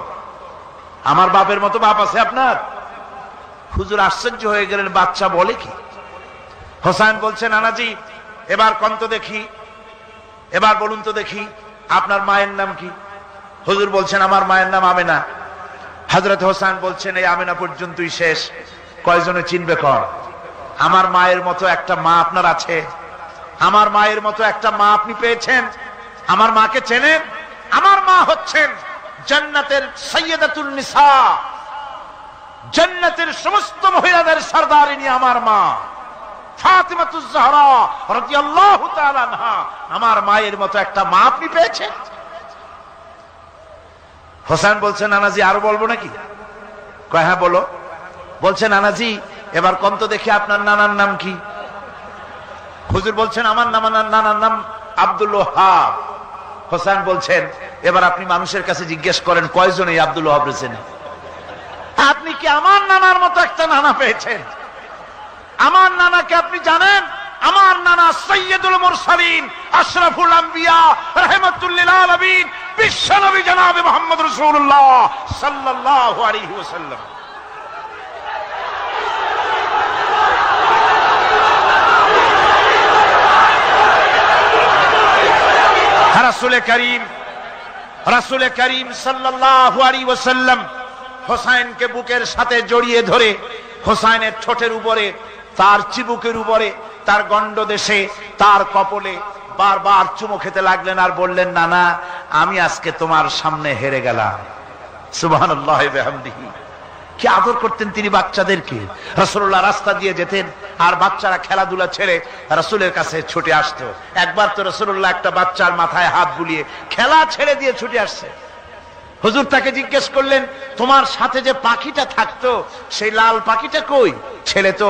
আমার বাপের মতো বাপ আছে আপনার? হুজুর আশ্চর্য হয়ে গেলেন, বাচ্চা বলে কি? হোসেন বলছেন, নানাজি এবার কোন তো দেখি, এবার বলুন তো দেখি আপনার মায়ের নাম কি? হুজুর বলছেন, আমার মায়ের নাম আমেনা। হযরত হোসেন বলছেন, এই আমেনা পর্যন্তই শেষ, কয়জনে চিনবে কর? আমার মায়ের মতো একটা মা আপনার আছে? আমার মায়ের মতো একটা মা আপনি পেয়েছেন? আমার মাকে চেনেন? আমার মা হচ্ছেন জান্নাতের সাইয়্যিদাতুন নিসা, জান্নাতের সমস্ত মহিলাদের সরদারিনী আমার মা ফাতিমাতুজ জাহরা রাদিয়াল্লাহু তাআলা আনহা। আমার মায়ের মতো একটা মা আপনি পেয়েছেন? হোসেন বলছেন, নানাজি আরো বলবো নাকি? কয় হ্যাঁ বলো। বলছেন, নানাজি এবার কোন তো দেখি আপনার নানার নাম কি? হুজুর বলছেন, আমার নানার নাম আব্দুল ওয়াহাব। হোসেন বলছেন, এবার আপনি মানুষের কাছে জিজ্ঞেস করেন কয়জন এই আব্দুল ওয়াহাব রয়েছেন? আপনি কি আমার নানার মতো একটা নানা পেয়েছেন? আমার নানাকে আপনি জানেন? আমার নানা সাইয়্যিদুল মুরসালিন, আশরাফুল আম্বিয়া, রাহমাতুল লিল আলামিন, বিশ্বনবী জনাবে মুহাম্মদ রাসূলুল্লাহ সাল্লাল্লাহু আলাইহি ওয়াসাল্লাম। রাসূল করিম সাল্লাল্লাহু আলাইহি ওয়াসাল্লাম হোসেনকে বুকের সাথে জড়িয়ে ধরে হোসেনের ঠোঁটের উপরে, তার চিবুকের উপরে, তার গণ্ডদেশে, তার কপলে বারবার চুমো খেতে লাগলেন আর বললেন, নানা আমি আজকে তোমার সামনে হেরে গেলাম। সুবহানাল্লাহি ওয়া বিহামদিহি। কি আদর করতেন তিনি বাচ্চাদেরকে। রাসূলুল্লাহ রাস্তা দিয়ে যেতেন আর বাচ্চারা খেলাধুলা ছেড়ে রাসূলের কাছে ছুটে আসতো। একবার তো রাসূলুল্লাহ একটা বাচ্চার মাথায় হাত বুলিয়ে খেলা ছেড়ে দিয়ে ছুটে আসছে। হুজুর তাকে জিজ্ঞেস করলেন, তোমার সাথে যে পাখিটা থাকতো সেই লাল পাখিটা কই? ছেলে তো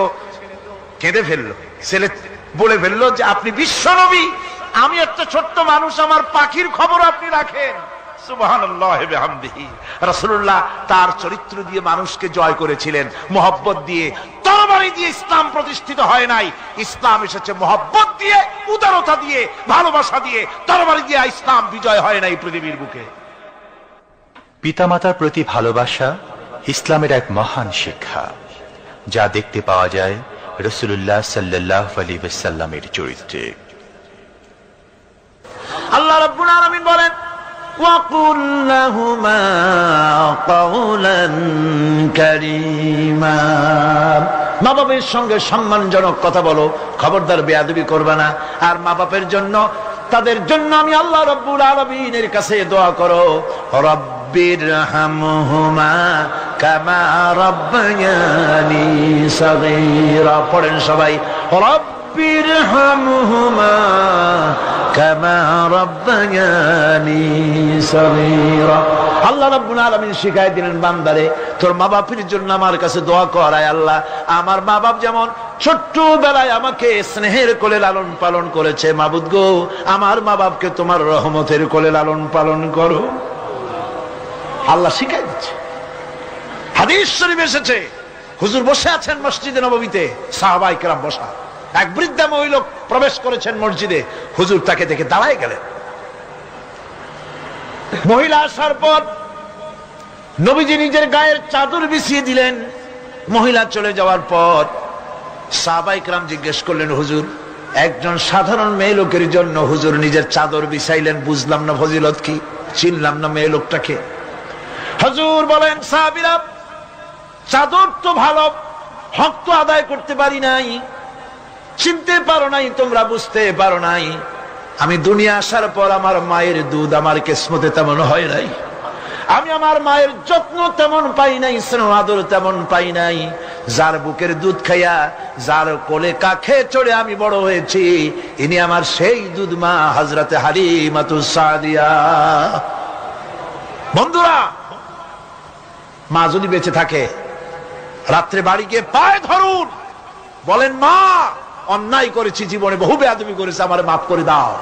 কেঁদে ফেললো। ছেলে বলে ফেললো যে আপনি বিশ্বনবী, আমি একটা ছোট্ট মানুষ, আমার পাখির খবর আপনি রাখেন। সুবহানাল্লাহি ওয়া বিহামদিহি। রাসূলুল্লাহ তার চরিত্র দিয়ে মানুষকে জয় করেছিলেন, মহব্বত দিয়ে। তরবারি দিয়ে ইসলাম প্রতিষ্ঠিত হয় নাই, ইসলাম এসেছে মহব্বত দিয়ে, উদারতা দিয়ে, ভালোবাসা দিয়ে। তরবারি দিয়ে ইসলাম বিজয় হয় নাই পৃথিবীর বুকে।
পিতামাতার প্রতি ভালোবাসা ইসলামের এক মহান শিক্ষা, যা দেখতে পাওয়া যায় রাসূলুল্লাহ সাল্লাল্লাহু আলাইহি ওয়াসাল্লামের চরিত্রে।
আল্লাহ রাব্বুল আলামিন বলেন, وَقُلْ لَهُمَا قَوْلًا كَرِيمًا। মা বাবার সঙ্গে সম্মানজনক কথা বলো, খবরদার বেয়াদবি করবে না। আর মা বাপের জন্য তাদের জন্য আমি আল্লাহ রাব্বুল আলামিনের কাছে দোয়া করো, রব্বিরহামহুমা কামা রাব্বায়ানি সাগীরা। পড়েন সবাই, রব্বিরহামহুমা কামা রাব্বায়ানি সাগীরা। আল্লাহ রাব্বুল আলামিন শিখায় দিলেন বান্দারে, তোর মা বাপের জন্য আমার কাছে দোয়া কর। আয় আল্লাহ, আমার মা বাপ যেমন ছোট্ট বেলায় আমাকে স্নেহের কোলে লালন পালন করেছে, মাবুদ গো আমার মা বাপকে তোমার রহমতের কোলে লালন পালন করো। আল্লাহ শিখাই দিচ্ছে। হাদিস শরীফ এসেছে, হুজুর বসে আছেন মসজিদে নববীতে, সাহাবায়ে কেরাম বসা, এক বৃদ্ধা মহিলা প্রবেশ করেছেন মসজিদে, হুজুর তাকে দেখে দাঁড়ায় গেলেন। মহিলা আসার পর নবীজি নিজের গায়ের চাদর বিছিয়ে দিলেন। মহিলা চলে যাওয়ার পর সাহাবায়ে কেরাম জিজ্ঞেস করলেন, হুজুর একজন সাধারণ মেয়ে লোকের জন্য হুজুর নিজের চাদর বিছাইলেন, বুঝলাম না ফজিলত কি, চিনলাম না মেয়ে লোকটাকে। হুজুর বলেন, সাহাবীরা চাদর তো ভালো, হক তো আদায় করতে পারি নাই, চিনতে পারো নাই, তোমরা বুঝতে পারো নাই। আমি দুনিয়া আসার পর আমার মায়ের দুধ আমার কিসমতে তেমন হয় নাই, আমি আমার মায়ের যত্ন তেমন পাই নাই, স্নেহ আদর তেমন পাই নাই। যার বুকের দুধ খাইয়া, যার কোলে কাখে চড়ে আমি বড় হয়েছি, ইনি আমার সেই দুধ মা হযরতে হালিমাতুস সাদিয়া। বন্ধুরা, মা যদি বেঁচে থাকে, রাত্রে বাড়ি গিয়ে পায়ে ধরুন, বলেন মা অন্যায় করেছি, জীবনে বহু বেয়াদবি করেছি, আমার মাফ করে দাও।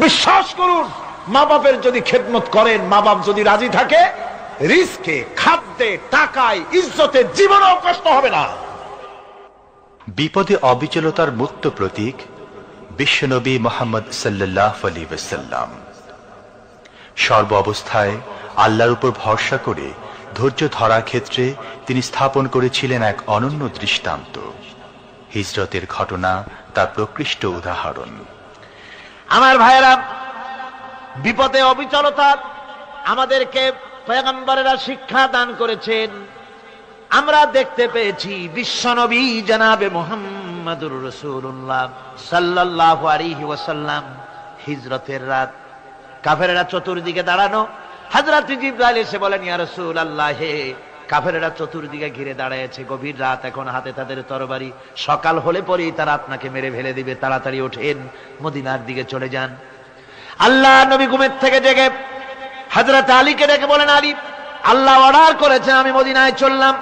বিশ্বাস করুন, মা বাপের যদি খেদমত করেন, মা বাপ যদি রাজি থাকে, রিজকে, খাদ্যে, টাকায়, ইজ্জতে জীবনেও কষ্ট হবে না।
বিপদে অবিচলতার মুক্ত প্রতীক বিশ্বনবী মুহাম্মদ সাল্লাল্লাহু আলাইহি ওয়াসাল্লাম। সর্ব অবস্থায় আল্লাহর উপর ভরসা করে ধৈর্য ধরার ক্ষেত্রে তিনি স্থাপন করেছিলেন এক অনন্য দৃষ্টান্ত। হিজরতের ঘটনা তার প্রকৃষ্ট উদাহরণ।
আমার ভাইয়েরা, বিপদে অবিচলতা আমাদেরকে পয়গম্বরেরা শিক্ষা দান করেছেন। আমরা দেখতে পেয়েছি বিশ্বনবী জনাবে মুহাম্মদুর রাসূলুল্লাহ সাল্লাল্লাহু আলাইহি ওয়াসাল্লাম হিজরতের রাত, কাফেররা চতুর্দিকে দাঁড়ানো, হযরত জিবরাইল এসে বলেন, ইয়া রাসূলুল্লাহ, হে কাফেররা চতুর্দিকে ঘিরে দাঁড়িয়েছে, গভীর রাত, এখন হাতে তাদের তরবারি, সকাল হলে পরেই তারা আপনাকে মেরে ফেলে দিবে, তাড়াতাড়ি ওঠেন, মদিনার দিকে চলে যান। আল্লাহ নবী ঘুমের থেকে জেগে হযরত আলীকে ডেকে বলেন, আলী, আল্লাহ অর্ডার করেছেন আমি মদিনায় চললাম,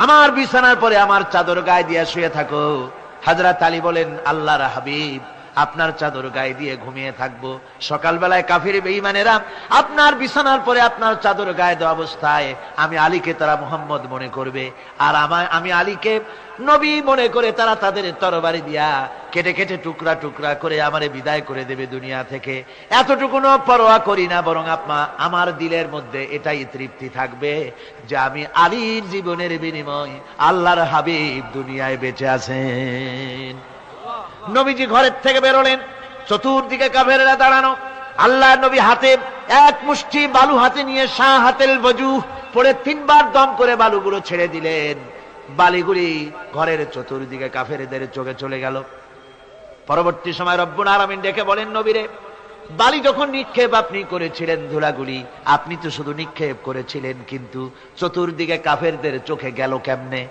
আমার বিছানার পরে আমার চাদর গায়ে দিয়ে শুয়ে থাকো। হযরত আলী বলেন, আল্লাহর হাবিব, আপনার চাদর গায়ে দিয়ে ঘুমিয়ে থাকবো, সকালবেলায় কাফির বেঈমানেরা আপনার বিছানার পরে আপনার চাদর গায়ে দেওয়া অবস্থায় আমি আলীকে তারা মুহাম্মদ মনে করবে, আর আমি আলীকে নবী মনে করে তারা তাদের তরবারি দিয়া কেটে কেটে টুকরা টুকরা করে আমারে বিদায় করে দেবে দুনিয়া থেকে। এতটুকুনো পরোয়া করি না, বরং আমার দিলের মধ্যে এটাই তৃপ্তি থাকবে যে আমি আলীর জীবনের বিনিময় আল্লাহর হাবিব দুনিয়ায় বেঁচে আছেন। নবীজি ঘরের থেকে বেরোলেন, চতুর্দিকে কাফেররা দাঁড়ানো। আল্লাহ নবী হাতে এক মুষ্টি বালু হাতে নিয়ে শাহাতেল ওযু পড়ে 3 বার দম করে বালুগুলো ছেড়ে দিলেন। বালিগুলি ঘরের চতুর্দিকে কাফেরদের চোখে চলে গেল। পরবর্তী সময় রব্বুল আলামিন ডেকে বলেন, নবীরে, বালি যখন নিক্ষেপ আপনি করেছিলেন, ধুলাগুলি আপনি তো শুধু নিক্ষেপ করেছিলেন, কিন্তু চতুর্দিকে কাফেরদের চোখে গেল কেমনে?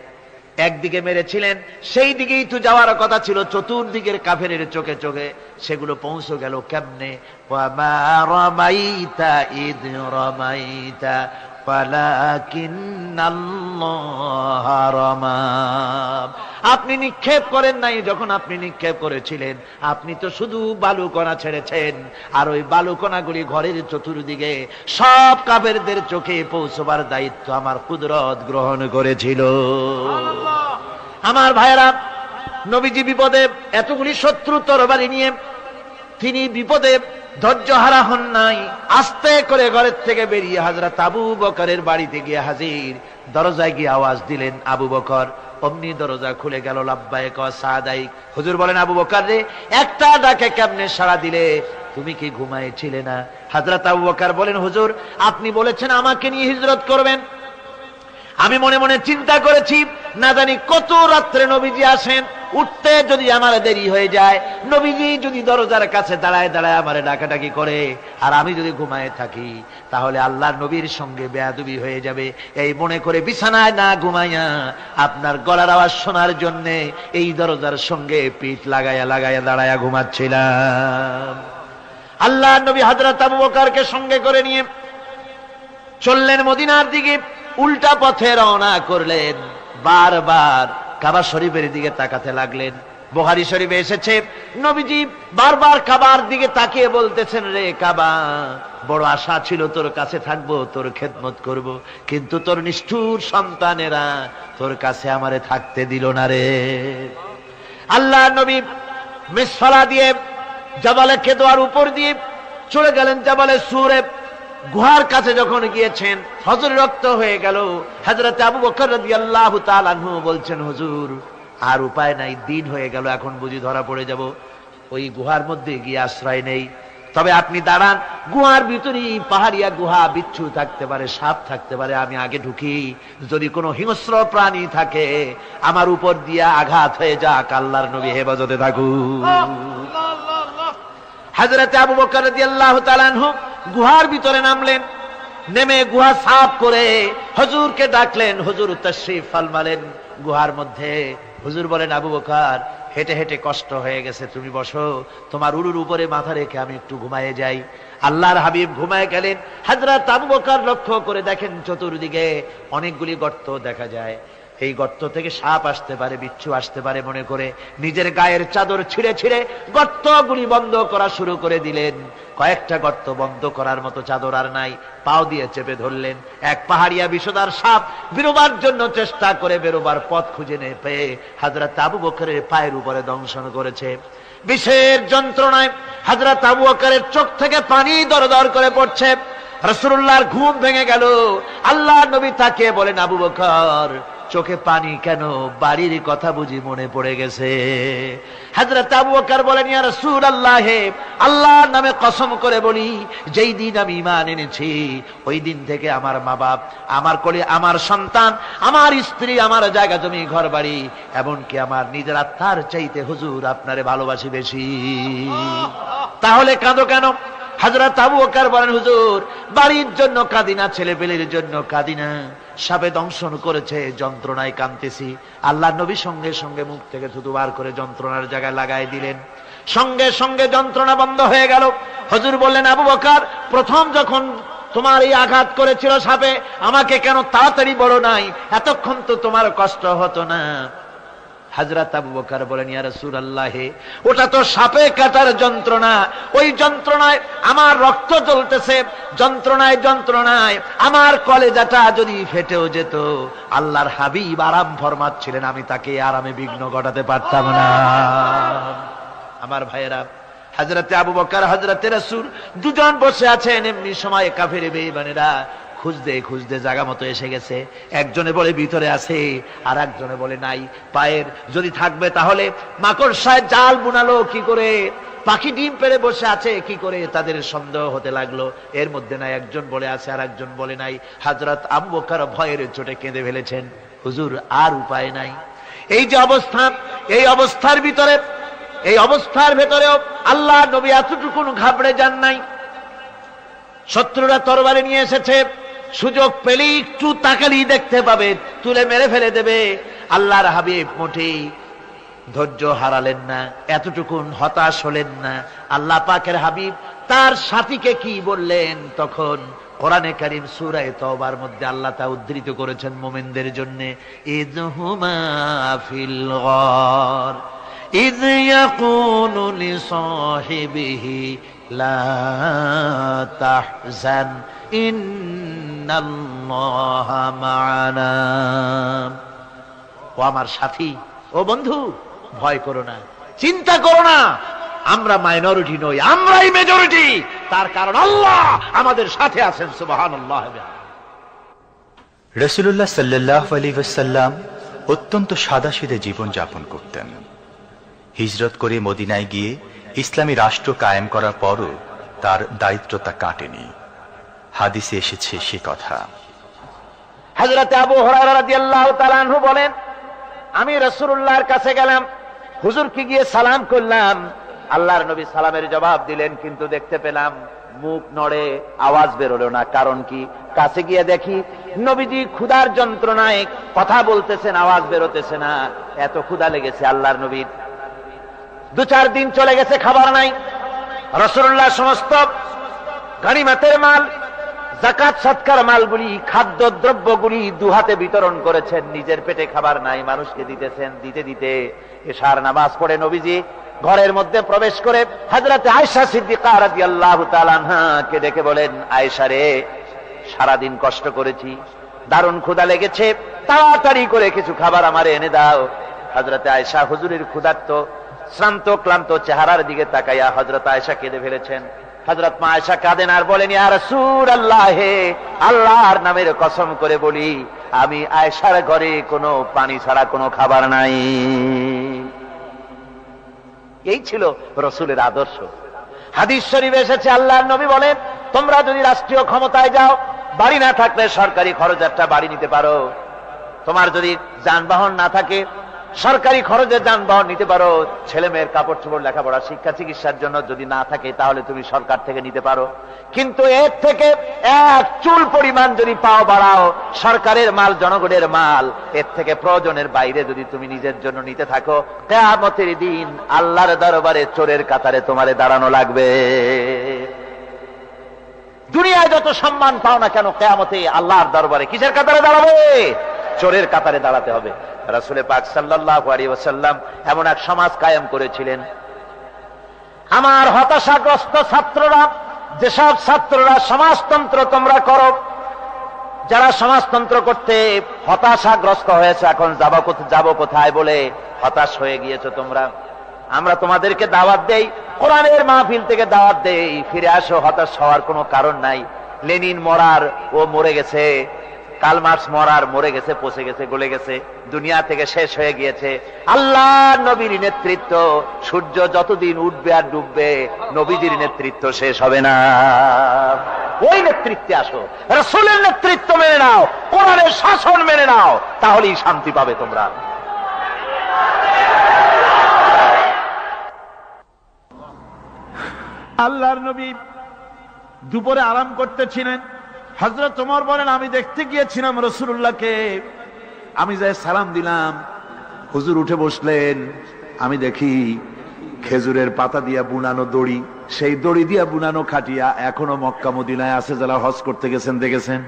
একদিকে মেরেছিলেন, সেই দিকেই তো যাওয়ার কথা ছিল, চতুর্দিকের কাফেরের চোখে চোখে সেগুলো পৌঁছে গেল কেমনে? ওয়ামা রামাইতা ইদ রামাইতা ওয়ালাকিন্নাল্লাহ রামা। আপনি নিক্ষেপ করেন নাই, যখন আপনি নিক্ষেপ করেছিলেন আপনি তো শুধু বালুকণা ছেড়েছেন, আর ওই বালুকণাগুলি ঘরের চতুর্দিকে সব কাফেরদের চোখে পৌঁছবার দায়িত্ব আমার কুদরত গ্রহণ করেছিল। আমার ভাইয়েরা, নবীজি বিপদে, এতগুলি শত্রু তরবারি নিয়ে তিনি বিপদে ধৈর্য হারা হন নাই। আস্তে করে ঘরের থেকে বেরিয়ে হযরত আবু বকরের বাড়িতে গিয়ে হাজির। দরজায় গিয়ে আওয়াজ দিলেন, আবু বকর। অমনি দরজা খুলে গেল। লাব্বাইক ওয়া সাদাইক। হুজুর বলেন, আবু বকর রে, একটা ডাকে কেমনে সাড়া দিলে? তুমি কি ঘুমাইছিলে না? হযরত আবু বকর বলেন, হুজুর আপনি বলেছেন আমাকে নিয়ে হিজরত করবেন, আমি মনে মনে চিন্তা করেছি, না জানি কত রাত্রে নবীজি আসেন, উঠতে যদি আমার দেরি হয়ে যায়, নবীজি যদি দরজার কাছে দাঁড়ায় দাঁড়ায় আমারে ডাকাডাকি করে আর আমি যদি ঘুমায় থাকি, তাহলে আল্লাহর নবীর সঙ্গে বেয়াদবি হয়ে যাবে। এই মনে করে বিছানায় না ঘুমাইয়া আপনার গলার আওয়াজ শোনার জন্য এই দরজার সঙ্গে পিঠ লাগাইয়া লাগাইয়া দাঁড়াইয়া ঘুমাচ্ছিলাম। আল্লাহর নবী হযরত আবু বকরকে সঙ্গে করে নিয়ে চললেন মদিনার দিকে, উল্টা পথে রওনা করলেন। বারবার কাবা শরীফের দিকে তাকাতে লাগলেন। বুখারী শরীফে এসেছে, নবীজি বারবার কাবার দিকে তাকিয়ে বলতেছেন, রে কাবা, বড় আশা ছিল তোর কাছে থাকবো, তোর খেদমত করব, কিন্তু তোর নিষ্ঠুর সন্তানেরা তোর কাছে আমারে থাকতে দিল না রে। আল্লাহ নবী মিসফালা দিয়ে জাবালে কেদোয়ার উপর দিয়ে চলে গেলেন জাবালে সুরে। গুহার কাছে যখন গিয়েছেন, হযরত রক্ত হয়ে গেল। হযরত আবু বকর রাদিয়াল্লাহু তাআলা আনহু বলছেন, হুজুর আর উপায় নাই, দিন হয়ে গেল, এখন বুঝি ধরা পড়ে যাব, ওই গুহার মধ্যে গিয়ে আশ্রয় নেই। তবে আপনি দাঁড়ান, গুহার ভিতরে পাহাড়িয়া গুহা, বিচ্ছু থাকতে পারে, সাপ থাকতে পারে, আমি আগে ঢুকি, যদি কোনো হিংস্র প্রাণী থাকে আমার উপর দিয়া আঘাত হয়ে যাক, আল্লাহর নবী হেফাজতে থাকুক। হযরত আবু বকর রাদিয়াল্লাহু তাআলা আনহু গুহার ভিতরে নামলেন। নেমে গুহা সাফ করে হুজুরকে ডাকলেন। হুজুর তাশরীফ ফরমালেন গুহার মধ্যে। হুজুর বলেন, আবু বকর, হেঁটে হেঁটে কষ্ট হয়ে গেছে, তুমি বসো, তোমার উরুর উপরে মাথা রেখে আমি একটু ঘুমায়ে যাই। আল্লাহর হাবিব ঘুমায়ে গেলেন। হযরত আবু বকর লক্ষ্য করে দেখেন চতুর্দিকে অনেকগুলি গর্ত দেখা যায়। এই গর্ত থেকে সাপ আসতে পারে, বিচ্ছু আসতে পারে মনে করে নিজের গায়ের চাদর ছিঁড়ে ছিঁড়ে গর্তগুলি বন্ধ করা শুরু করে দিলেন। কয়েকটা গর্ত বন্ধ করার মতো চাদর আর নাই, পাও দিয়ে চেপে ধরলেন। এক পাহাড়িয়া বিষধর সাপ বেরোবার জন্য চেষ্টা করে বেরোবার পথ খুঁজে না পেয়ে হযরত আবু বকরের পায়ের উপরে দংশন করেছে। বিষের যন্ত্রণায় হযরত আবু বকরের চোখ থেকে পানি দরদর করে পড়ছে। রাসূলুল্লাহর ঘুম ভেঙে গেল। আল্লাহর নবী তাকে বলেন, আবু বকর, চোখে পানি কেন? বাড়ির কথা বুঝি মনে পড়ে গেছে? হযরত আবু বকর বলেন, ইয়া রাসূলুল্লাহ, আল্লাহর নামে কসম করে বলি, যেই দিন আমি ঈমান এনেছি ওই দিন থেকে আমার মা বাপ, আমার কোলে আমার সন্তান, আমার স্ত্রী, আমার জায়গা জমি ঘর বাড়ি, এমনকি আমার নিজের আত্মার চাইতে হুজুর আপনারে ভালোবাসি বেশি। তাহলে কাঁদো কেন? হযরত আবু বকর বলেন, হুজুর বাড়ির জন্য কাঁদি না, ছেলে পেলের জন্য কাঁদি না, সাপে দংশন করেছে, যন্ত্রণায় কাঁদতেছি। আল্লাহ নবী সঙ্গে সঙ্গে মুখ থেকে থুতু বার করে যন্ত্রণার জায়গায় লাগাই দিলেন। সঙ্গে সঙ্গে যন্ত্রণা বন্ধ হয়ে গেল। হুজুর বললেন, আবু বকর, প্রথম যখন তোমার এই আঘাত করেছিল সাপে, আমাকে কেন তাড়াতাড়ি বলো নাই? এতক্ষণ তো তোমার কষ্ট হতো না। হযরত আবু বকর বলেন, ইয়া রাসূলুল্লাহ, ওটা তো সাপে কাটার যন্ত্রণা, ওই যন্ত্রণায় আমার রক্ত জ্বলতেছে, যন্ত্রণায় যন্ত্রণায় আমার কলেজাটা যদি ফেটেও যেত, আল্লাহর হাবিব আরাম ফরমাচ্ছিলেন, আমি তাকে আরামে বিঘ্ন ঘটাতে পারতাম না। আমার ভাইয়েরা, হযরতে আবু বকর, হযরতে রাসূল দুজন বসে আছেন। এমনি সময় কাফের বেঈমানেরা খুঁজতে খুঁজতে জায়গা মতো এসে গেছে। একজনে বলে ভিতরে আছে, আর একজনে বলে নাই। পায়ের যদি থাকবে তাহলে মাকড়সায় জাল বুনালো কি করে, পাখি ডিম পেড়ে বসে আছে কি করে, তাদের সন্দেহ হতে লাগলো। এর মধ্যে নাই, একজন বলে আছে আর একজন বলে নাই। হযরত আবু বকর ভয়ের চোটে কেঁদে ফেলেছেন, হুজুর আর উপায় নাই। এই যে অবস্থা, এই অবস্থার ভিতরে, এই অবস্থার ভেতরেও আল্লাহ নবী এতটুকু ঘাবড়ে যান নাই। শত্রুরা তরবারি নিয়ে এসেছে, সুযোগ পেলেই একটু তাকালেই দেখতে পাবে, তুলে মেরে ফেলে দেবে। আল্লাহর হাবিব মোটেই ধৈর্য হারালেন না, এতটুকু হতাশ হলেন না। আল্লাহ পাকের হাবিব তার সাথীকে কি বললেন? তখন কোরআনে কারীম সূরা তাওবার মধ্যে আল্লাহ তা উদ্ধৃত করেছেন মুমিনদের জন্য, ইযহুমা ফিল গার ইয ইয়াকুলু লিসাহিবিহি লা তাহজান ইন্নাল্লাহা মা'ানা। ও আমার সাথী, ও বন্ধু, ভয় করো না, চিন্তা করো না, আমরা মাইনরিটি নই, আমরাই মেজরিটি। তার কারণ আল্লাহ আমাদের সাথে আছেন। সুবহানাল্লাহ।
রাসূলুল্লাহ সাল্লাল্লাহু আলাইহি ওয়াসাল্লাম অত্যন্ত সাদাসিধে জীবন যাপন করতেন। হিজরত করে মদিনায় গিয়ে ইসলামী রাষ্ট্র কায়েম করার পরও তার দায়িত্বটা কাটেনি। হাদিসে এসেছে সে কথা।
হযরত আবু হুরায়রা রাদিয়াল্লাহু তাআলা আনহু বলেন, আমি রাসূলুল্লাহর কাছে গেলাম, হুজুরকে গিয়ে সালাম করলাম, আল্লাহর নবী সালামের জবাব দিলেন, কিন্তু দেখতে পেলাম মুখ নড়ে, আওয়াজ বেরোলো না। কারণ কি? কাছে গিয়ে দেখি নবীজি ক্ষুধার যন্ত্রণায় কথা বলতেছেন, আওয়াজ বেরোতেছে না। এত ক্ষুধা লেগেছে আল্লাহর নবীর। 2-4 দিন চলে গেছে, খাবার নাই। রাসূলুল্লাহ সমস্ত গনিমতের মাল, যাকাত সদকার মালগুলি, খাদ্য দ্রব্যগুলি দুহাতে বিতরণ করেছেন। নিজের পেটে খাবার নাই, মানুষকে দিতেছেন। দিতে দিতে এশার নামাজ পড়ে নবীজি ঘরের মধ্যে প্রবেশ করে হযরত আয়েশা সিদ্দিকা রাদিয়াল্লাহু তাআলা আনহাকে ডেকে বলেন, আয়েশা রে, সারাদিন কষ্ট করেছি, দারুণ ক্ষুধা লেগেছে, তাড়াতাড়ি করে কিছু খাবার আমারে এনে দাও। হযরত আয়েশা হুজুরের ক্ষুধার্ত শ্রান্ত ক্লান্ত চেহারার দিকে তাকাইয়া হযরত আয়েশা কেঁদে ফেলেছেন। হযরত মা আয়েশা কাঁদেন আর বলেন, ইয়া রাসূলুল্লাহ, হে আল্লাহর নামের কসম করে বলি, আমি আয়েশার ঘরে কোনো পানি ছাড়া কোনো খাবার নাই। এই ছিল রাসূলের আদর্শ। হাদিস শরীফে এসেছে, আল্লাহর নবী বলেন, তোমরা যদি রাষ্ট্রীয় ক্ষমতায় যাও, বাড়ি না থাকলে সরকারি খরচ একটা বাড়ি নিতে পারো। তোমার যদি যানবাহন না থাকে, সরকারি খরচে যানবাহন নিতে পারো। ছেলে মেয়ের কাপড় চোপড়, লেখাপড়া, শিক্ষা, চিকিৎসার জন্য যদি না থাকে, তাহলে তুমি সরকার থেকে নিতে পারো। কিন্তু এর থেকে এক চুল পরিমাণ যদি পাও বাড়াও, সরকারের মাল জনগণের মাল, এর থেকে প্রয়োজনের বাইরে যদি তুমি নিজের জন্য নিতে থাকো, কিয়ামতের দিন আল্লাহর দরবারে চোরের কাতারে তোমারে দাঁড়ানো লাগবে। দুনিয়ায় যত সম্মান পাও না কেন, কিয়ামতে আল্লাহর দরবারে কিসের কাতারে দাঁড়াবে? চোরের কাতারে দাঁড়াতে হবে। রাসূল পাক সাল্লাল্লাহু আলাইহি ওয়াসাল্লাম এমন এক সমাজ কায়েম করেছিলেন। আমার হতাশাগ্রস্ত ছাত্ররা, যেসব ছাত্ররা সমাজতন্ত্র তোমরা করো, যারা সমাজতন্ত্র করতে হতাশাগ্রস্ত হয়েছে, এখন যাব কোথায় বলে হতাশ হয়ে গিয়েছো তোমরা, আমরা তোমাদেরকে দাওয়াত দেই, কোরআনের মাহফিল থেকে দাওয়াত দেই, ফিরে আসো। হতাশ হওয়ার কোনো কারণ নাই। লেনিন মরার, ও মরে গেছে। কার্ল মার্কস মরার, মরে গেছে, পচে গেছে, গলে গেছে, দুনিয়া থেকে শেষ হয়ে গিয়েছে। আল্লাহর নবীর নেতৃত্ব, সূর্য যতদিন উঠবে আর ডুববে, নবীজির নেতৃত্ব শেষ হবে না। ওই নেতৃত্বে আসো, রাসূলের নেতৃত্ব মেনে নাও, কোরআনের শাসন মেনে নাও, তাহলেই শান্তি পাবে তোমরা। আল্লাহর নবী দুপুরে আরাম করতেছিলেন। হযরত ওমর বলেন, আমি দেখতে গিয়েছিলাম রাসূলুল্লাহকে, আমি যাই সালাম দিলাম, হুজুর উঠে বসলেন। আমি দেখি খেজুরের পাতা দিয়া বুনানো দড়ি, সেই দড়ি দিয়া বুনানো খাটিয়া এখনো মক্কা মদিনায় আছে, যারা হজ করতে গেছেন দেখেছেন।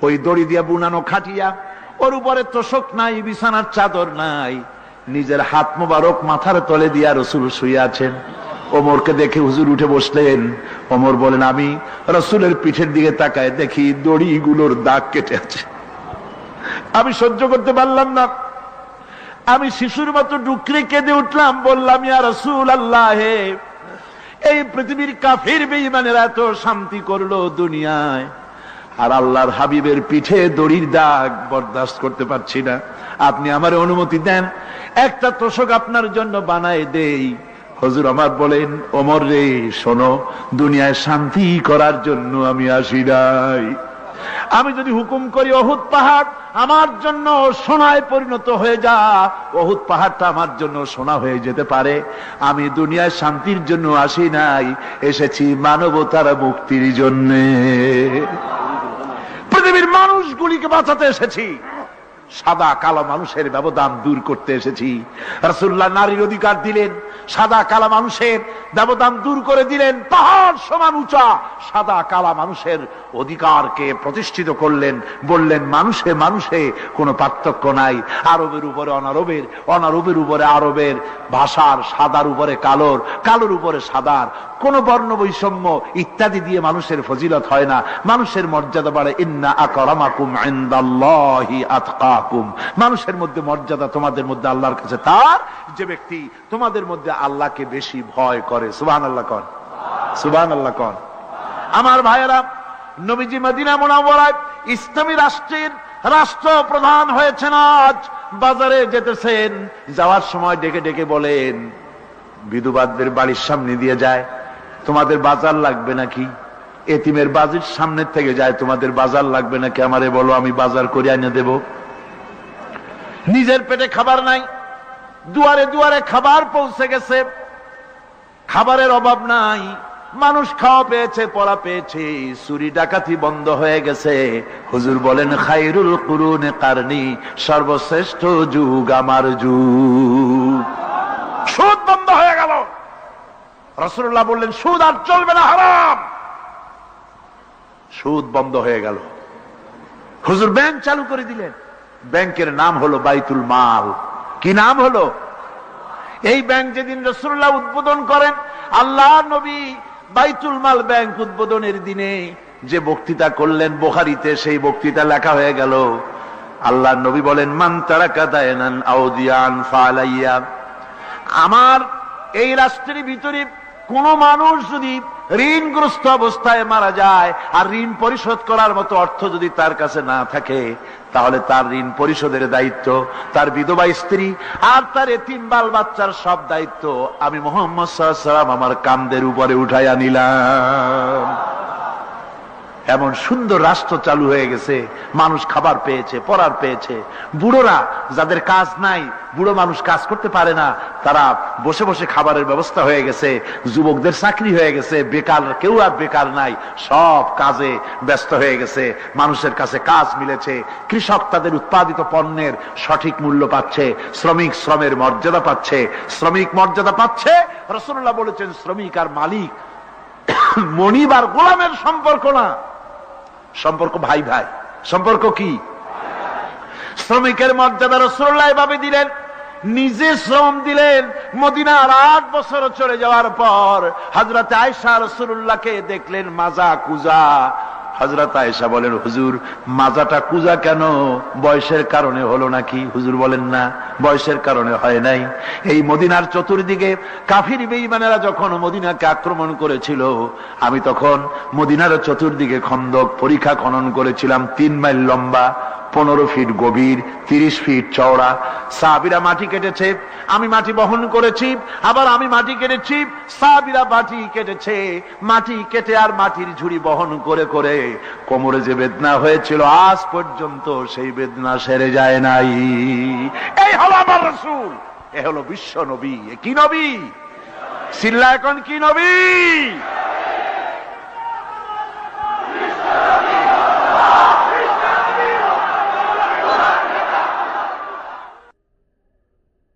ওই দড়ি দিয়া বুনানো খাটিয়া, ওর উপরে তোশক নাই, বিছানার চাদর নাই, নিজের হাত মোবারক মাথার তলে দিয়া রাসূল শুয়ে আছেন। ওমরকে দেখে হুজুর উঠে বসলেন। ওমর বলেন, আমি রাসূলের পিঠের দিকে তাকায় দেখি দড়িগুলোর দাগ কেটে আছে। আমি সহ্য করতে পারলাম না, আমি শিশুর মতো ডুকরে কেঁদে উঠলাম, বললাম, ইয়া রাসূলুল্লাহ, এই পৃথিবীর কাফির বেঈমানেরা এত শান্তি করলো দুনিয়ায়, আর আল্লাহর হাবিবের পিঠে দড়ির দাগ বরদাস্ত করতে পারছি না। আপনি আমার অনুমতি দেন, একটা তোশক আপনার জন্য বানায় দেই। হুজুর আমার বলেন, ওমর রে, শোনো, দুনিয়ায় শান্তি করার জন্য আমি আসি নাই। আমি যদি হুকুম করি উহুদ পাহাড় আমার জন্য সোনায় পরিণত হয়ে যা, উহুদ পাহাড়টা আমার জন্য সোনা হয়ে যেতে পারে। আমি দুনিয়ায় শান্তির জন্য আসি নাই, এসেছি মানবতার মুক্তির জন্য। পৃথিবীর মানুষগুলিকে বাঁচাতে এসেছি, সাদা কালো মানুষের ব্যবধান দূর করতে এসেছি। রাসূলুল্লাহ নারীর অধিকার দিলেন, সাদা কালা মানুষের ব্যবধান দূর করে দিলেন। পাহাড় সমান উঁচা সাদা কালা মানুষের অধিকারকে প্রতিষ্ঠিত করলেন, বললেন মানুষে মানুষে কোনো পার্থক্য নাই। আরবের উপরে অনারবের, অনারবের উপরে আরবের, ভাষার, সাদার উপরে কালোর, কালোর উপরে সাদার, কোন বর্ণ বৈষম্য ইত্যাদি দিয়ে মানুষের ফজিলত হয় না। মানুষের মর্যাদা বাড়ে। ইন্না আকরামাকুম ইনদাল্লাহি আতকাকুম, মানুষের মধ্যে মর্যাদা তোমাদের মধ্যে আল্লাহর কাছে তার, যে ব্যক্তি তোমাদের মধ্যে আল্লাহকে বেশি ভয় করে। সুবহানাল্লাহ কোন, সুবহানাল্লাহ কোন। আমার ভাইয়েরা, নবীজি মদিনা মুনাওয়ারায় ইসলামী রাষ্ট্রের রাষ্ট্রপ্রধান হয়েছেন। আজ বাজারে যেতেছেন, যাওয়ার সময় ডেকে ডেকে বলেন, বিধবাদের বাড়ির সামনে দিয়ে যায়, তোমাদের বাজার লাগবে নাকি? এতিমের বাড়ির সামনে থেকে যায়, তোমাদের বাজার লাগবে নাকি? আমারে বলো, আমি বাজার করে এনে দেব। নিজের পেটে খাবার নাই, দুয়ারে দুয়ারে খাবার পৌঁছে গেছে, খাবারের অভাব নাই, মানুষ খাওয়া পেয়েছে, পড়া পেয়েছে, চুরি ডাকাতি বন্ধ হয়ে গেছে। হুজুর বলেন খায়রুল কুরুনে কারনি, সর্বশ্রেষ্ঠ যুগ আমার যুগ। সুদ বন্ধ হয়ে গেল। রাসূলুল্লাহ বললেন সুদ আর চলবে না, হারাম। সুদ বন্ধ হয়ে গেল। হুজুর ব্যাংক চালু করে দিলেন। ব্যাংকের নাম হলো বাইতুল মাল। কি নাম হলো? এই ব্যাংক যেদিন রাসূলুল্লাহ উদ্বোধন করেন, আল্লাহ নবী বাইতুল মাল ব্যাংক উদ্বোধনের দিনে যে বক্তৃতা করলেন, বুখারীতে সেই বক্তৃতা লেখা হয়ে গেল। আল্লাহ নবী বলেন মান তারাকা দায়নান আউদিয়ান ফালাইয়া, আমার এই রাষ্ট্রের ভিতরে কোন মানুষ যদি ঋণগ্রস্ত অবস্থায় মারা যায় আর ঋণ পরিশোধ করার মতো অর্থ যদি তার কাছে না থাকে, তাহলে তার ঋণ পরিশোধের দায়িত্ব, তার বিধবা স্ত্রী আর তার এতিম বাল বাচ্চার সব দায়িত্ব আমি মুহাম্মদ সাল্লাল্লাহু আলাইহি ওয়াসাল্লাম আমার কাঁধের উপরে উঠাইয়া নিলাম। এমন সুন্দর রাষ্ট্র চালু হয়ে গেছে, মানুষ খাবার পেয়েছে, পড়ার পেয়েছে। বুড়োরা যাদের কাজ নাই, বুড়ো মানুষ কাজ করতে পারে না, তারা বসে বসে খাবারের ব্যবস্থা হয়ে গেছে। যুবকদের চাকরি হয়ে গেছে, বেকার কেউ আর বেকার নাই, সব কাজে ব্যস্ত হয়ে গেছে, মানুষের কাছে কাজ মিলেছে। কৃষক তাদের উৎপাদিত পণ্যের সঠিক মূল্য পাচ্ছে, শ্রমিক শ্রমের মর্যাদা পাচ্ছে, শ্রমিক মর্যাদা পাচ্ছে। রাসূলুল্লাহ বলেছেন শ্রমিক আর মালিক মনিব আর গোলামের সম্পর্ক না, সম্পর্ক ভাই ভাই। সম্পর্ক কি? শ্রমিকের মর্যাদা রাসূলুল্লাহ এভাবে দিলেন, নিজে শ্রম দিলেন। মদিনার 8 বছর চলে যাওয়ার পর হযরত আয়েশা রাসূলুল্লাহকে দেখলেন মাজা কুজা। হযরত আয়েশা বলেন হুজুর মাজাটা কুজা কেন? বয়সের কারণে হলো নাকি? হুজুর বলেন না, বয়সের কারণে হয় নাই। এই মদিনার চতুর্দিকে কাফির বেঈমানেরা যখন মদিনাকে আক্রমণ করেছিল, আমি তখন মদিনার চতুর্দিকে খন্দক পরিখা খনন করেছিলাম, 3 মাইল লম্বা, 15 ফিট গভীর, 30 ফিট চওড়া। সাহাবীরা মাটি কেটেছে, আমি মাটি বহন করেছি, আবার আমি মাটি কেটেছি, সাহাবীরা মাটি কেটেছে। মাটি কেটে আর মাটির ঝুড়ি বহন করে করে কোমরে যে বেদনা হয়েছিল আজ পর্যন্ত সেই বেদনা সেরে যায় নাই। এই হলো আমার রাসূল, এ হলো বিশ্ব নবী। কি নবী? সিল্লা এখন কি নবী?